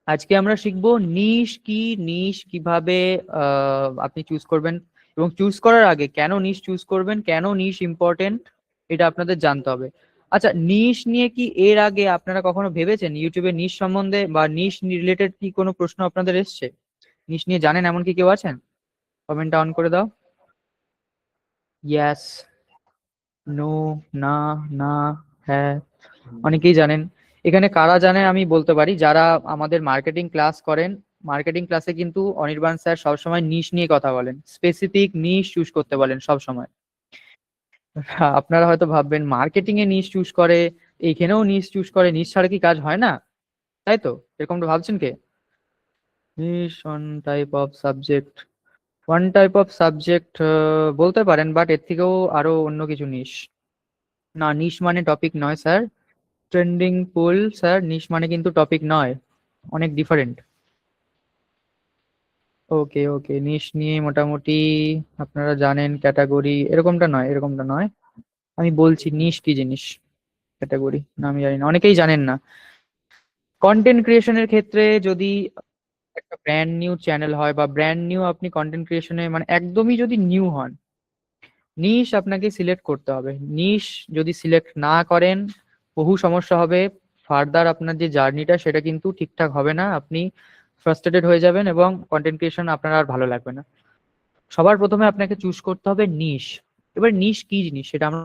আজকে আমরা শিখবো নিশ কি, নিশ কিভাবে আপনি চুজ করবেন, এবং চুজ করার আগে কেন নিশ চুজ করবেন, কেন নিশ ইম্পর্টেন্ট, এটা আপনাদের জানতে হবে। আচ্ছা, নিশ নিয়ে কি এর আগে আপনারা কখনো ভেবেছেন, ইউটিউবে নিশ সম্বন্ধে বা নিশ রিলেটেড কি কোনো প্রশ্ন আপনাদের এসছে? নিশ নিয়ে জানেন এমন কি কেউ আছেন? কমেন্টটা অন করে দাও। ইয়েস, নো, না, না, হ্যাঁ, অনেকেই জানেন। এখানে কারা জানে আমি বলতে পারি, যারা আমাদের মার্কেটিং ক্লাস করেন, মার্কেটিং ক্লাসে কিন্তু অনির্বাণ স্যার সবসময় নিশ নিয়ে কথা বলেন, স্পেসিফিক নিশ চুজ করতে বলেন সবসময়। আপনারা হয়তো ভাববেন মার্কেটিং এ নিশ চুজ করে, এইখানেও নিশ চুজ করে, নিশ ছাড়া কি কাজ হয় না, তাই তো? এরকমটা ভাবছেন কে? Niche one type of subject, one type of subject বলতে পারেন, বাট এর থেকেও আরো অন্য কিছু নিশ। না, নিশ মানে টপিক নয় স্যার। ট্রেন্ডিং পুল স্যার, নিশ মানে কিন্তু টপিক নয়, অনেক ডিফারেন্ট। ওকে ওকে, নিশ নিয়ে মোটামুটি আপনারা জানেন, ক্যাটাগরি এরকমটা নয়, এরকমটা নয়। আমি বলছি নিশ কি জিনিস, ক্যাটাগরি না আমি জানি না, অনেকেই জানেন না। কন্টেন্ট ক্রিয়েশনের ক্ষেত্রে যদি একটা ব্র্যান্ড নিউ চ্যানেল হয় বা ব্র্যান্ড নিউ আপনি কন্টেন্ট ক্রিয়েশনে মানে একদমই যদি নিউ হন, নিশ আপনাকে সিলেক্ট করতে হবে। নিশ যদি সিলেক্ট না করেন বহু সমস্যা হবে, ফার্দার আপনার যে জার্নিটা সেটা কিন্তু ঠিকঠাক হবে না। আপনি ফ্রাস্ট্রেটেড হয়ে যাবেন এবং কন্টেন্ট ক্রিয়েশন আপনার আর ভালো লাগবে না। সবার প্রথমে আপনাকে চুজ করতে হবে নিশ। এবার নিশ কি জিনিস সেটা আমরা,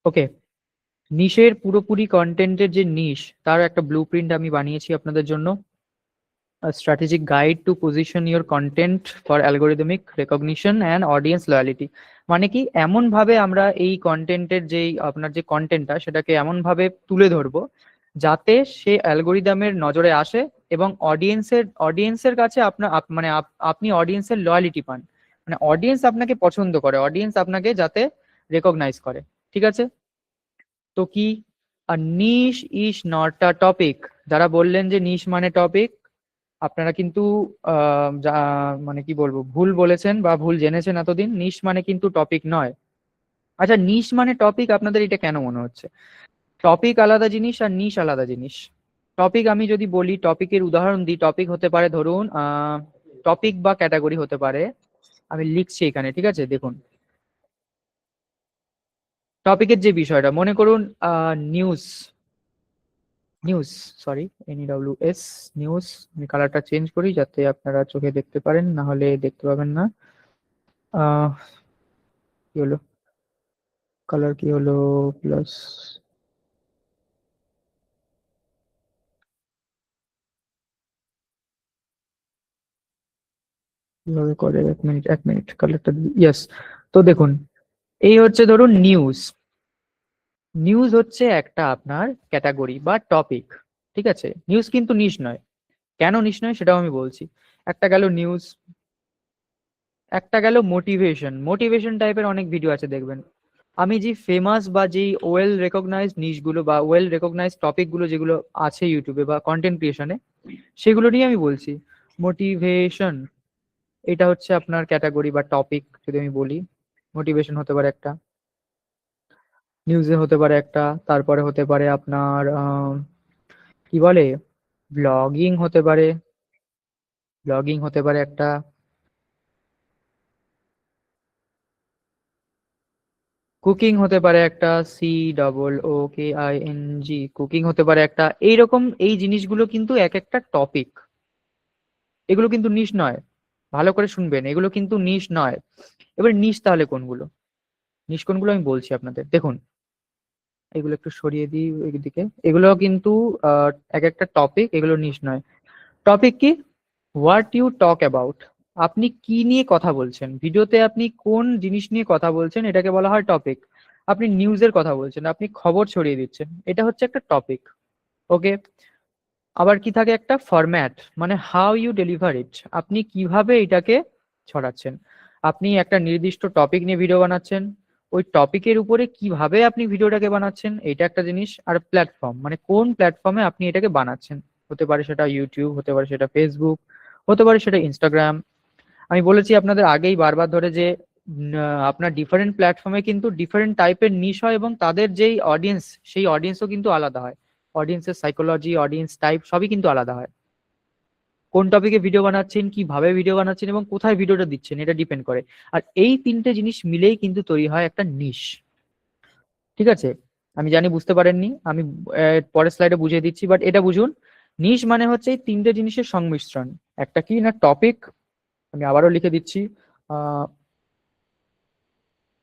ওকে, নিশের পুরোপুরি কন্টেন্টের যে নিশ, তার একটা ব্লু প্রিন্ট আমি বানিয়েছি আপনাদের জন্য। Strategic guide to position your content for algorithmic recognition and audience loyalty. মানে কি, এমন ভাবে আমরা এই কন্টেন্টের যেই আপনার যে কন্টেন্টটা সেটাকে এমন ভাবে তুলে ধরবো যাতে সে অ্যালগোরিদমের নজরে আসে এবং অডিয়েন্সের কাছে আপনার মানে আপনি অডিয়েন্সের লয়ালিটি পান, মানে অডিয়েন্স আপনাকে পছন্দ করে, অডিয়েন্স আপনাকে যাতে রেকগনাইজ করে। ঠিক আছে? তো কি, আর নিশ ইজ নট আ টপিক। যারা বললেন যে নিশ মানে টপিক, আপনারা কিন্তু মানে কি বলবো, ভুল বলেছেন বা ভুল জেনেছেন এতদিন। নিশ মানে কিন্তু টপিক নয়। আচ্ছা, নিশ মানে টপিক, আপনাদের এটা কেন মনে হচ্ছে? টপিক আলাদা জিনিস আর নিশ আলাদা জিনিস। টপিক আমি যদি বলি, টপিকের উদাহরণ দিই, টপিক হতে পারে ধরুন টপিক বা ক্যাটাগরি হতে পারে, আমি লিখছি এখানে, ঠিক আছে? দেখুন, টপিকের যে বিষয়টা, মনে করুন news, news, sorry, NEWS, news. আমি কালারটা চেঞ্জ করি যাতে আপনারা চোখে দেখতে পারেন, না হলে দেখতে পাবেন না। আহ কি হলো, কালার কি হলো, প্লাস, কিভাবে করে, এক মিনিট এক মিনিট, কালারটা, ইয়েস। তো দেখুন, এই হচ্ছে ধরুন নিউজ। নিউজ হচ্ছে একটা আপনার ক্যাটাগরি বা টপিক। ঠিক আছে? নিউজ কিন্তু নিশ নয়। কেন নিশ নয় সেটাও আমি বলছি। একটা গেল নিউজ, একটা গেল মোটিভেশন। মোটিভেশন টাইপের অনেক ভিডিও আছে, দেখবেন। আমি যে ফেমাস বা যেই ওয়েল রেকগনাইজ নিশগুলো বা ওয়েল রেকগনাইজ টপিক গুলো যেগুলো আছে ইউটিউবে বা কন্টেন্ট ক্রিয়েশনে, সেগুলো নিয়ে আমি বলছি। মোটিভেশন, এটা হচ্ছে আপনার ক্যাটাগরি বা টপিক যদি আমি বলি। মোটিভেশন হতে পারে একটা, নিউজে হতে পারে একটা, তারপরে হতে পারে আপনার কি বলে, ব্লগিং হতে পারে, ব্লগিং হতে পারে একটা, কুকিং হতে পারে একটা, COOKING, কুকিং হতে পারে একটা। এইরকম এই জিনিসগুলো কিন্তু এক একটা টপিক। এগুলো কিন্তু নিশ নয়, ভালো করে শুনবেন, এগুলো কিন্তু নিশ নয়। এবার নিশ তাহলে কোনগুলো, নিশ কোনগুলো আমি বলছি আপনাদের, দেখুন। এগুলো একটু সরিয়ে দিই এইদিকে। এগুলো কিন্তু এক একটা টপিক, এগুলো নিশ নয়। টপিক কি, হোয়াট ইউ টক অ্যাবাউট, আপনি কি নিয়ে কথা বলছেন ভিডিওতে, আপনি কোন জিনিস নিয়ে কথা বলছেন, এটাকে বলা হয় টপিক। আপনি নিউজের কথা বলছেন, আপনি খবর ছড়িয়ে দিচ্ছেন, এটা হচ্ছে একটা টপিক। ওকে। আবার কি থাকে, একটা ফরম্যাট, মানে হাউ ইউ ডেলিভার ইট, আপনি কিভাবে এটাকে ছড়াচ্ছেন। আপনি একটা নির্দিষ্ট টপিক নিয়ে ভিডিও বানাচ্ছেন, ওই টপিকের উপরে কিভাবে আপনি ভিডিওটাকে বানাচ্ছেন, এটা একটা জিনিস। আর প্ল্যাটফর্ম, মানে কোন প্ল্যাটফর্মে আপনি এটাকে বানাচ্ছেন, হতে পারে সেটা ইউটিউব, হতে পারে সেটা ফেসবুক, হতে পারে সেটা ইনস্টাগ্রাম। আমি বলেছি আপনাদের আগেই বারবার ধরে যে আপনার ডিফারেন্ট প্ল্যাটফর্মে কিন্তু ডিফারেন্ট টাইপের নিশ হয় এবং তাদের যেই অডিয়েন্স, সেই অডিয়েন্সও কিন্তু আলাদা হয়। অডিয়েন্সের সাইকোলজি, অডিয়েন্স টাইপ সবই কিন্তু আলাদা হয়। কোন টপিকে ভিডিও বানাচ্ছেন, কিভাবে ভিডিও বানাচ্ছেন এবং কোথায় ভিডিওটা দিচ্ছেন, এটা ডিপেন্ড করে। আর এই তিনটে জিনিস মিলেই কিন্তু তৈরি হয় একটা নিশ। ঠিক আছে? আমি জানি বুঝতে পারেননি, আমি পরের স্লাইডে বুঝিয়ে দিচ্ছি, বাট এটা বুঝুন। নিশ মানে হচ্ছে এই তিনটে জিনিসের সংমিশ্রণ। একটা কি না টপিক, আমি আবারও লিখে দিচ্ছি। আহ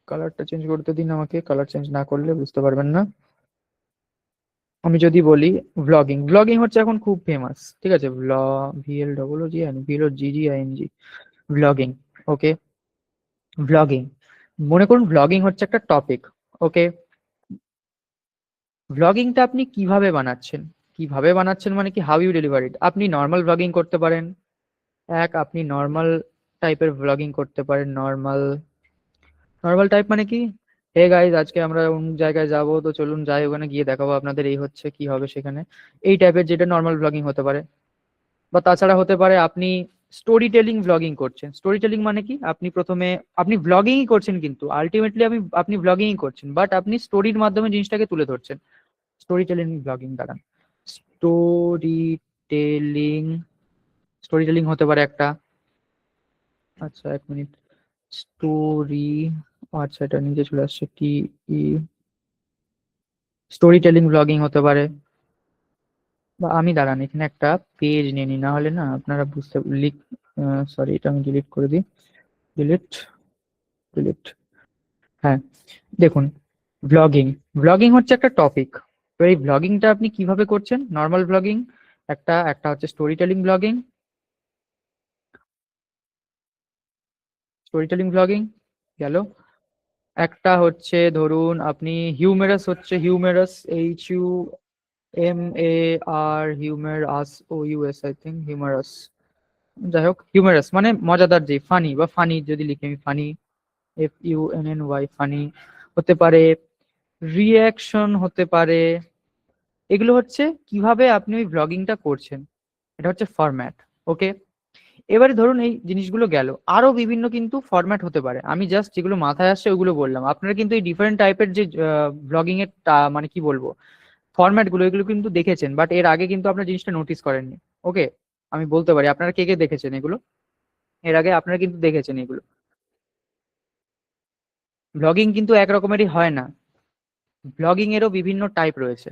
কালারটা চেঞ্জ করতে দিন আমাকে, কালার চেঞ্জ না করলে বুঝতে পারবেন না। আমি যদি বলি ব্লগিং, ব্লগিং হচ্ছে এখন খুব ফেমাস। ঠিক আছে? VLOOGING, blogging. ওকে, ব্লগিং, মনে করুন ব্লগিং হচ্ছে একটা টপিক। ওকে, ব্লগিংটা আপনি কিভাবে বানাচ্ছেন, কিভাবে বানাচ্ছেন মানে কি, হাউ ইউ ডেলিভার ইট। আপনি নর্মাল ব্লগিং করতে পারেন, আপনি নর্মাল টাইপের ব্লগিং করতে পারেন। নর্মাল, নর্মাল টাইপ মানে কি, হে গাইজ আজকে আমরা অমুক জায়গায় যাবো, তো চলুন যাই, ওখানে গিয়ে দেখাবো আপনাদের এই হচ্ছে কি হবে সেখানে, এই টাইপের, যেটা নর্মাল ব্লগিং হতে পারে। বা তাছাড়া হতে পারে আপনি স্টোরি টেলিং ব্লগিং করছেন। স্টোরি টেলিং মানে কি, আপনি প্রথমে, আপনি ব্লগিংই করছেন কিন্তু আলটিমেটলি আপনি ব্লগিংই করছেন, বাট আপনি স্টোরির মাধ্যমে জিনিসটাকে তুলে ধরছেন। স্টোরি টেলিং ব্লগিং দ্বারা, স্টোরি টেলিং, স্টোরি টেলিং হতে পারে একটা। আচ্ছা এক মিনিট, স্টোরি, আচ্ছা এটা নিচে চলে আসছে, ই, স্টোরি টেলিং ব্লগিং হতে পারে। বা আমি দাঁড়ান এখানে একটা পেজ নিয়ে নিই, না হলে না আপনারা বুঝতে সরি, এটা আমি ডিলিট করে দিই। Delete, delete. হ্যাঁ, দেখুন, ব্লগিং, ব্লগিং হচ্ছে একটা টপিক। তো এই ব্লগিংটা আপনি কিভাবে করছেন? নর্মাল ব্লগিং একটা, একটা হচ্ছে story telling blogging, story telling blogging গেল। একটা হচ্ছে ধরুন আপনি হিউমেরাস, হচ্ছে humerus, HUMAR, humerus, OUS I think, humorous. যাই হোক, হিউমেরাস মানে মজাদার, যে ফানি বা ফানি যদি লিখি আমি, ফানি, FUNNY, ফানি হতে পারে, রিয়াকশন হতে পারে। এগুলো হচ্ছে কিভাবে আপনি ওই ব্লগিংটা করছেন, এটা হচ্ছে ফরম্যাট। ওকে, এবারে ধরুন এই জিনিসগুলো গেল, আরো বিভিন্ন কিন্তু ফরম্যাট হতে পারে, আমি জাস্ট যেগুলো মাথায় আসছে ওইগুলো বললাম। আপনারা কিন্তু এই ডিফারেন্ট টাইপের যে ব্লগিং এর মানে কি বলবো, ফরম্যাট গুলো, এগুলো কিন্তু দেখেছেন, বাট এর আগে কিন্তু আপনার জিনিসটা নোটিস করেননি। ওকে, আমি বলতে পারি আপনারা কে কে দেখেছেন এগুলো, এর আগে আপনারা কিন্তু দেখেছেন এগুলো। ব্লগিং কিন্তু এক রকমেরই হয় না, ব্লগিং এরও বিভিন্ন টাইপ রয়েছে।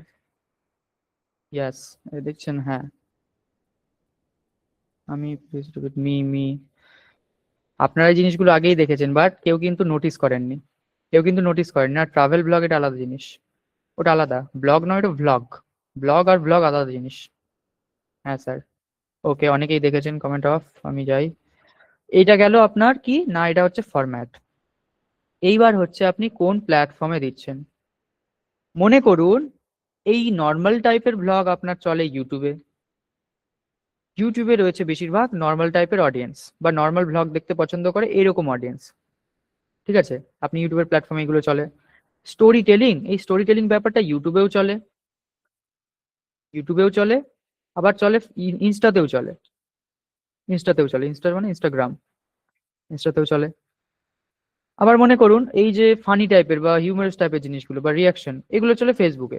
ইয়াস, দেখছেন, হ্যাঁ। আমি মি মি আপনারা এই জিনিসগুলো আগেই দেখেছেন, বাট কেউ কিন্তু নোটিস করেননি, কেউ কিন্তু নোটিস করেননি। আর ট্রাভেল ব্লগ এটা আলাদা জিনিস, ওটা আলাদা, ব্লগ নয়, ওটা ভ্লগ। ব্লগ আর ব্লগ আলাদা জিনিস। হ্যাঁ স্যার। ওকে, অনেকেই দেখেছেন, কমেন্ট অফ, আমি যাই। এইটা গেল আপনার কি না, এটা হচ্ছে ফরম্যাট। এইবার হচ্ছে আপনি কোন প্ল্যাটফর্মে দিচ্ছেন। মনে করুন এই নর্মাল টাইপের ব্লগ আপনার চলে ইউটিউবে, ইউটিউবে রয়েছে বেশিরভাগ নর্মাল টাইপের অডিয়েন্স, বা নর্মাল ব্লগ দেখতে পছন্দ করে এরকম অডিয়েন্স। ঠিক আছে, আপনি ইউটিউবের প্ল্যাটফর্মে এগুলো চলে। স্টোরি টেলিং, এই স্টোরি টেলিং ব্যাপারটা ইউটিউবেও চলে, ইউটিউবেও চলে, আবার চলে ইনস্টাতেও চলে, ইনস্টাতেও চলে, ইনস্টা মানে ইনস্টাগ্রাম, ইনস্টাতেও চলে। আবার মনে করুন এই যে ফানি টাইপের বা হিউমারাস টাইপের জিনিসগুলো বা রিয়াকশন, এগুলো চলে ফেসবুকে।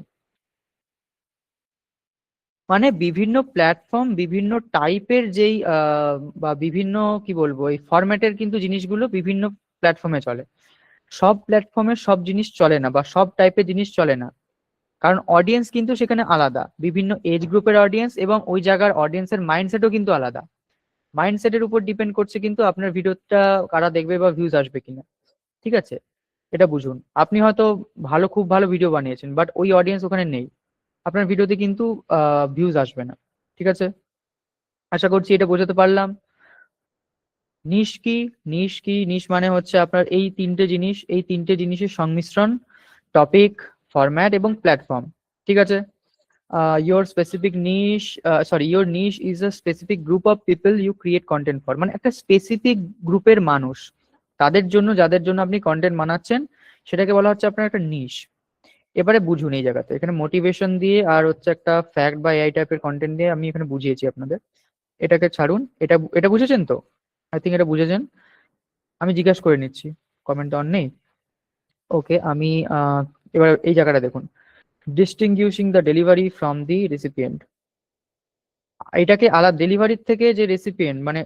মানে বিভিন্ন প্ল্যাটফর্ম, বিভিন্ন টাইপের যেই বা বিভিন্ন কি বলবো এই ফরম্যাটের কিন্তু জিনিসগুলো বিভিন্ন প্ল্যাটফর্মে চলে। সব প্ল্যাটফর্মে সব জিনিস চলে না, বা সব টাইপের জিনিস চলে না, কারণ অডিয়েন্স কিন্তু সেখানে আলাদা, বিভিন্ন এজ গ্রুপের অডিয়েন্স, এবং ওই জায়গার অডিয়েন্সের মাইন্ডসেটও কিন্তু আলাদা। মাইন্ডসেটের উপর ডিপেন্ড করছে কিন্তু আপনার ভিডিওটা কারা দেখবে বা ভিউজ আসবে কিনা। ঠিক আছে, এটা বুঝুন। আপনি হয়তো ভালো, খুব ভালো ভিডিও বানিয়েছেন, বাট ওই অডিয়েন্স ওখানে নেই, আপনার ভিডিওতে কিন্তু ভিউজ আসবে না। ঠিক আছে, আশা করছি এটা বোঝাতে পারলাম। নিশ কি, নিশ কি, নিশ মানে হচ্ছে আপনার এই তিনটে জিনিস, এই তিনটে জিনিসের সংমিশ্রণ, টপিক, ফরম্যাট এবং প্ল্যাটফর্ম। ঠিক আছে, your specific niche, sorry, your niche is a specific group of people you create content for, মানে একটা স্পেসিফিক গ্রুপের মানুষ, তাদের জন্য, যাদের জন্য আপনি কন্টেন্ট বানাচ্ছেন, সেটাকে বলা হচ্ছে আপনার একটা নিশ। এবারে বুঝুন এই জায়গাতে, এখানে মোটিভেশন দিয়ে আর হচ্ছে একটা ফ্যাক্ট বা এই টাইপের কন্টেন্ট দিয়ে আমি এখানে বুঝিয়েছি আপনাদের। এটাকে ছাড়ুন, এটা এটা বুঝেছেন তো? আই থিঙ্ক এটা বুঝেছেন। আমি জিজ্ঞাসা করে নিচ্ছি, কমেন্ট অন নেই। ওকে, আমি এবার এই জায়গাটা দেখুন, distinguishing the delivery from the recipient. এটাকে আলাদা, ডেলিভারির থেকে যে রেসিপিয়েন্ট মানে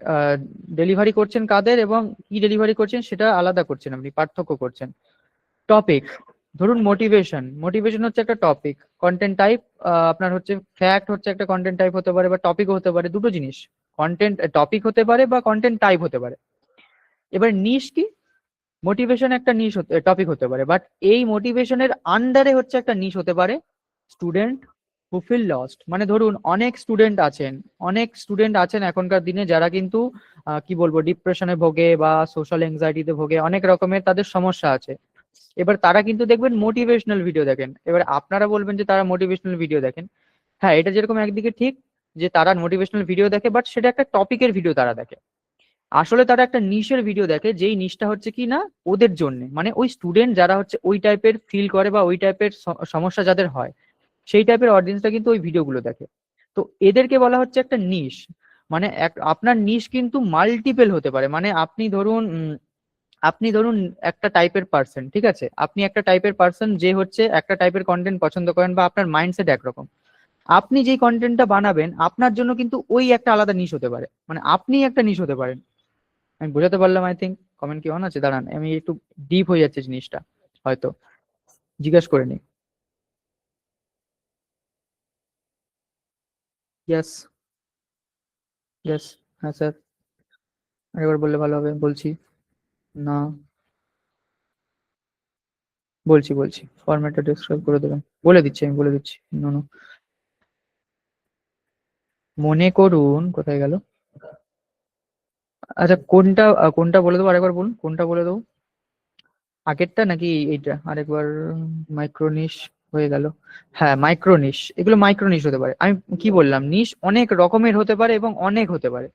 ডেলিভারি করছেন কাদের এবং কি ডেলিভারি করছেন সেটা আলাদা করছেন, আপনি পার্থক্য করছেন। টপিক, ধরুন মোটিভেশন, মোটিভেশন হচ্ছে একটা টপিক। কন্টেন্ট টাইপ, আপনার হচ্ছে ফ্যাক্ট হচ্ছে একটা কন্টেন্ট টাইপ হতে পারে, বা টপিকও হতে পারে, দুটো জিনিস। কন্টেন্ট টপিক হতে পারে বা কন্টেন্ট টাইপ হতে পারে। এবার নিশ কি, মোটিভেশন একটা নিশ হতে, টপিক হতে পারে, বাট এই মোটিভেশনের আন্ডারে হচ্ছে একটা নিশ হতে পারে স্টুডেন্ট হু ফিল লস্ট। মানে ধরুন অনেক স্টুডেন্ট আছেন, অনেক স্টুডেন্ট আছেন এখনকার দিনে যারা কিন্তু কি বলবো ডিপ্রেশনে ভোগে বা সোশ্যাল এংজাইটিতে ভোগে, অনেক রকমের তাদের সমস্যা আছে। এবার তারা কিন্তু দেখবেন মোটিভেশনাল ভিডিও দেখেন, এবার আপনারা বলবেন যে তারা মোটিভেশনাল ভিডিও দেখেন। হ্যাঁ, এটা যেরকম একদিকে ঠিক যে তারা মোটিভেশনাল ভিডিও দেখে, বাট সেটা একটা টপিকের ভিডিও তারা দেখে। আসলে তারা একটা নিশের ভিডিও দেখে, যেই নিশটা হচ্ছে কি না ওদের জন্য, মানে ওই স্টুডেন্ট যারা হচ্ছে ওই টাইপের ফিল করে বা ওই টাইপের সমস্যা যাদের হয়, সেই টাইপের অডিয়েন্সটা কিন্তু ওই ভিডিওগুলো দেখে। তো এদেরকে বলা হচ্ছে একটা নিশ। মানে আপনার নিশ কিন্তু মাল্টিপল হতে পারে, মানে আপনি ধরুন একটা টাইপের পার্সন, ঠিক আছে, আপনি একটা টাইপের পার্সন যে হচ্ছে একটা টাইপের কন্টেন্ট পছন্দ করেন, বা আপনার মাইন্ডসেট একরকম, আপনি যেই কন্টেন্টটা বানাবেন আপনার জন্য কিন্তু ওই একটা আলাদা নিশ হতে পারে, মানে আপনি একটা নিশ হতে পারেন। আমি বোঝাতে পারলাম আই থিঙ্ক। কমেন্ট কি অন আছে? দাঁড়ান, আমি একটু ডিপ হয়ে যাচ্ছে জিনিসটা, হয়তো জিজ্ঞাসা করে নিই। Yes, yes. হ্যাঁ স্যার, আরেকবার বললে ভালো হবে। বলছি। না, বলছি ফরম্যাটটা ডেসক্রাইব করে দেবেন। বলে দিচ্ছি, আমি বলে দিচ্ছি। নো নো, মনে করুন কোথায় গেল। আচ্ছা, কোনটা কোনটা বলে দেবো, আরেকবার বলুন কোনটা বলে দেবো। আগেরটা নাকি এইটা আরেকবার? মাইক্রোনিশ হয়ে গেল। হ্যাঁ, মাইক্রোনিশ, এগুলো মাইক্রোনিশ হতে পারে। আমি কি বললাম, নিশ অনেক রকমের হতে পারে এবং অনেক হতে পারে।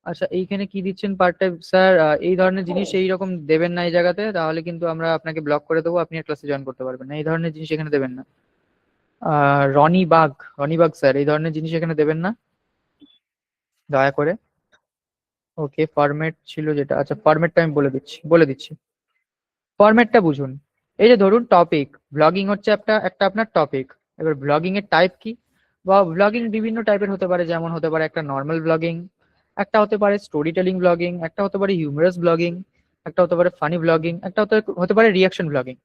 আচ্ছা, এইখানে কি দিচ্ছেন পার্ট টাইম স্যার? এই ধরনের জিনিস এই রকম দেবেন না এই জায়গাতে, তাহলে কিন্তু আমরা আপনাকে ব্লক করে দেবো, আপনি আর ক্লাসে জয়েন করতে পারবেন না। এই ধরনের জিনিস এখানে দেবেন না। রনি বাগ, রনি বাগ স্যার, এই ধরনের জিনিস এখানে দেবেন না দয়া করে। ওকে, ফরম্যাট ছিল যেটা, আচ্ছা ফরম্যাটটা আমি বলে দিচ্ছি। ফরম্যাটটা বুঝুন। এই যে ধরুন টপিক, ব্লগিং হচ্ছে একটা একটা আপনার টপিক। এবার ব্লগিং এর টাইপ কি, বা ব্লগিং বিভিন্ন টাইপের হতে পারে, যেমন হতে পারে একটা নর্মাল ব্লগিং, একটা হতে পারে স্টোরি টেলিং ব্লগিং, একটা হতে পারে হিউমারাস ব্লগিং, একটা হতে পারে ফানি ব্লগিং, একটা হতে পারে রিয়াকশন ব্লগিং।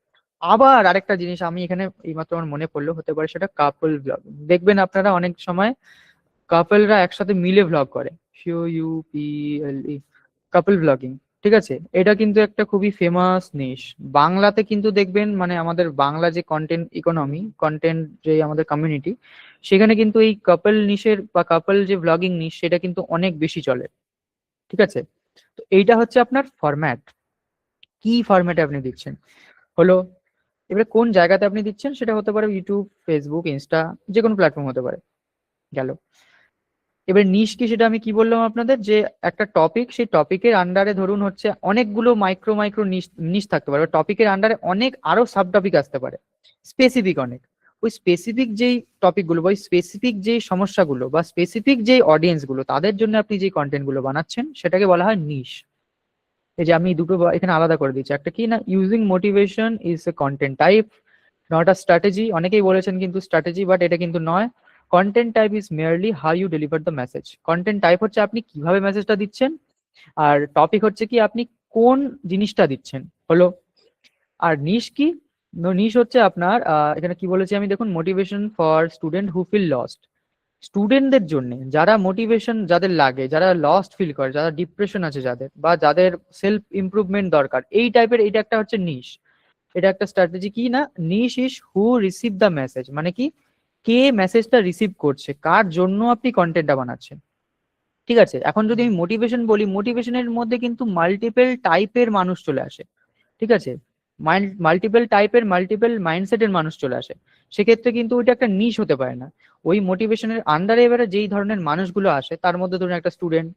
আবার আরেকটা জিনিস আমি এখানে এইমাত্র আমার মনে পড়লো, হতে পারে সেটা কাপল ব্লগিং। দেখবেন আপনারা অনেক সময় কাপলরা একসাথে মিলে ভ্লগ করে, COUPLE, কাপল ব্লগিং। ঠিক আছে, এটা কিন্তু একটা খুবই ফেমাস নিশ। বাংলাতে কিন্তু দেখবেন, মানে আমাদের বাংলা যে কন্টেন্ট ইকোনমি, কন্টেন্ট যে আমাদের কমিউনিটি, সেখানে কিন্তু এই কাপল নিশের বা কাপল যে ব্লগিং নিশ, সেটা কিন্তু অনেক বেশি চলে। ঠিক আছে, তো এইটা হচ্ছে আপনার ফরম্যাট। কি ফরম্যাটে আপনি দিচ্ছেন হলো। এবারে কোন জায়গাতে আপনি দিচ্ছেন সেটা হতে পারে ইউটিউব, ফেসবুক, ইনস্টা, যে কোনো প্ল্যাটফর্ম হতে পারে। গেল। এবার নিশ কি, সেটা আমি কি বললাম আপনাদের, যে একটা টপিক, সেই টপিকের আন্ডারে ধরুন হচ্ছে অনেকগুলো মাইক্রো মাইক্রো নিশ নিশ থাকতে পারে, টপিকের আন্ডারে অনেক আরো সাব টপিক আসতে পারে, স্পেসিফিক অনেক। ওই স্পেসিফিক যেই টপিকগুলো বা ওই স্পেসিফিক যেই সমস্যাগুলো বা স্পেসিফিক যেই অডিয়েন্স গুলো, তাদের জন্য আপনি যে কন্টেন্ট গুলো বানাচ্ছেন, সেটাকে বলা হয় নিশ। এই যে আমি দুটো এখানে আলাদা করে দিচ্ছি, একটা কি না, using motivation is a content type, not a strategy. অনেকেই বলেছেন কিন্তু স্ট্র্যাটেজি, বাট এটা কিন্তু নয়। Content type is merely how you deliver the message. Content type হচ্ছে আপনি কিভাবে মেসেজটা দিচ্ছেন, আর টপিক হচ্ছে কি আপনি কোন জিনিসটা দিচ্ছেন, হলো। আর নিশ কি, নিশ হচ্ছে আপনার এখানে কি বলেছি আমি, দেখুন, motivation for student who feel lost. স্টুডেন্টদের জন্য যারা মোটিভেশন, যাদের লাগে, যারা লস্ট ফিল করে, যারা ডিপ্রেশন আছে যাদের, বা যাদের সেলফ ইমপ্রুভমেন্ট দরকার, এই টাইপের, এইটা একটা হচ্ছে নিশ। এটা একটা স্ট্র্যাটেজি কি না, নিশ ইস হু রিসিভ দ্য মেসেজ, মানে কি, কে মেসেজটা রিসিভ করছে, কার জন্য আপনি কন্টেন্টটা বানাচ্ছেন। ঠিক আছে, এখন যদি আমি মোটিভেশন বলি, মোটিভেশনের মধ্যে কিন্তু মাল্টিপল টাইপের মানুষ চলে আসে। ঠিক আছে, মাল্টিপল টাইপের, মাল্টিপল মাইন্ডসেটের মানুষ চলে আসে। সেক্ষেত্রে কিন্তু ওইটা একটা নিশ হতে পারে না। ওই মোটিভেশনের আন্ডারে এবারে যেই ধরনের মানুষগুলো আসে, তার মধ্যে ধরুন একটা স্টুডেন্ট,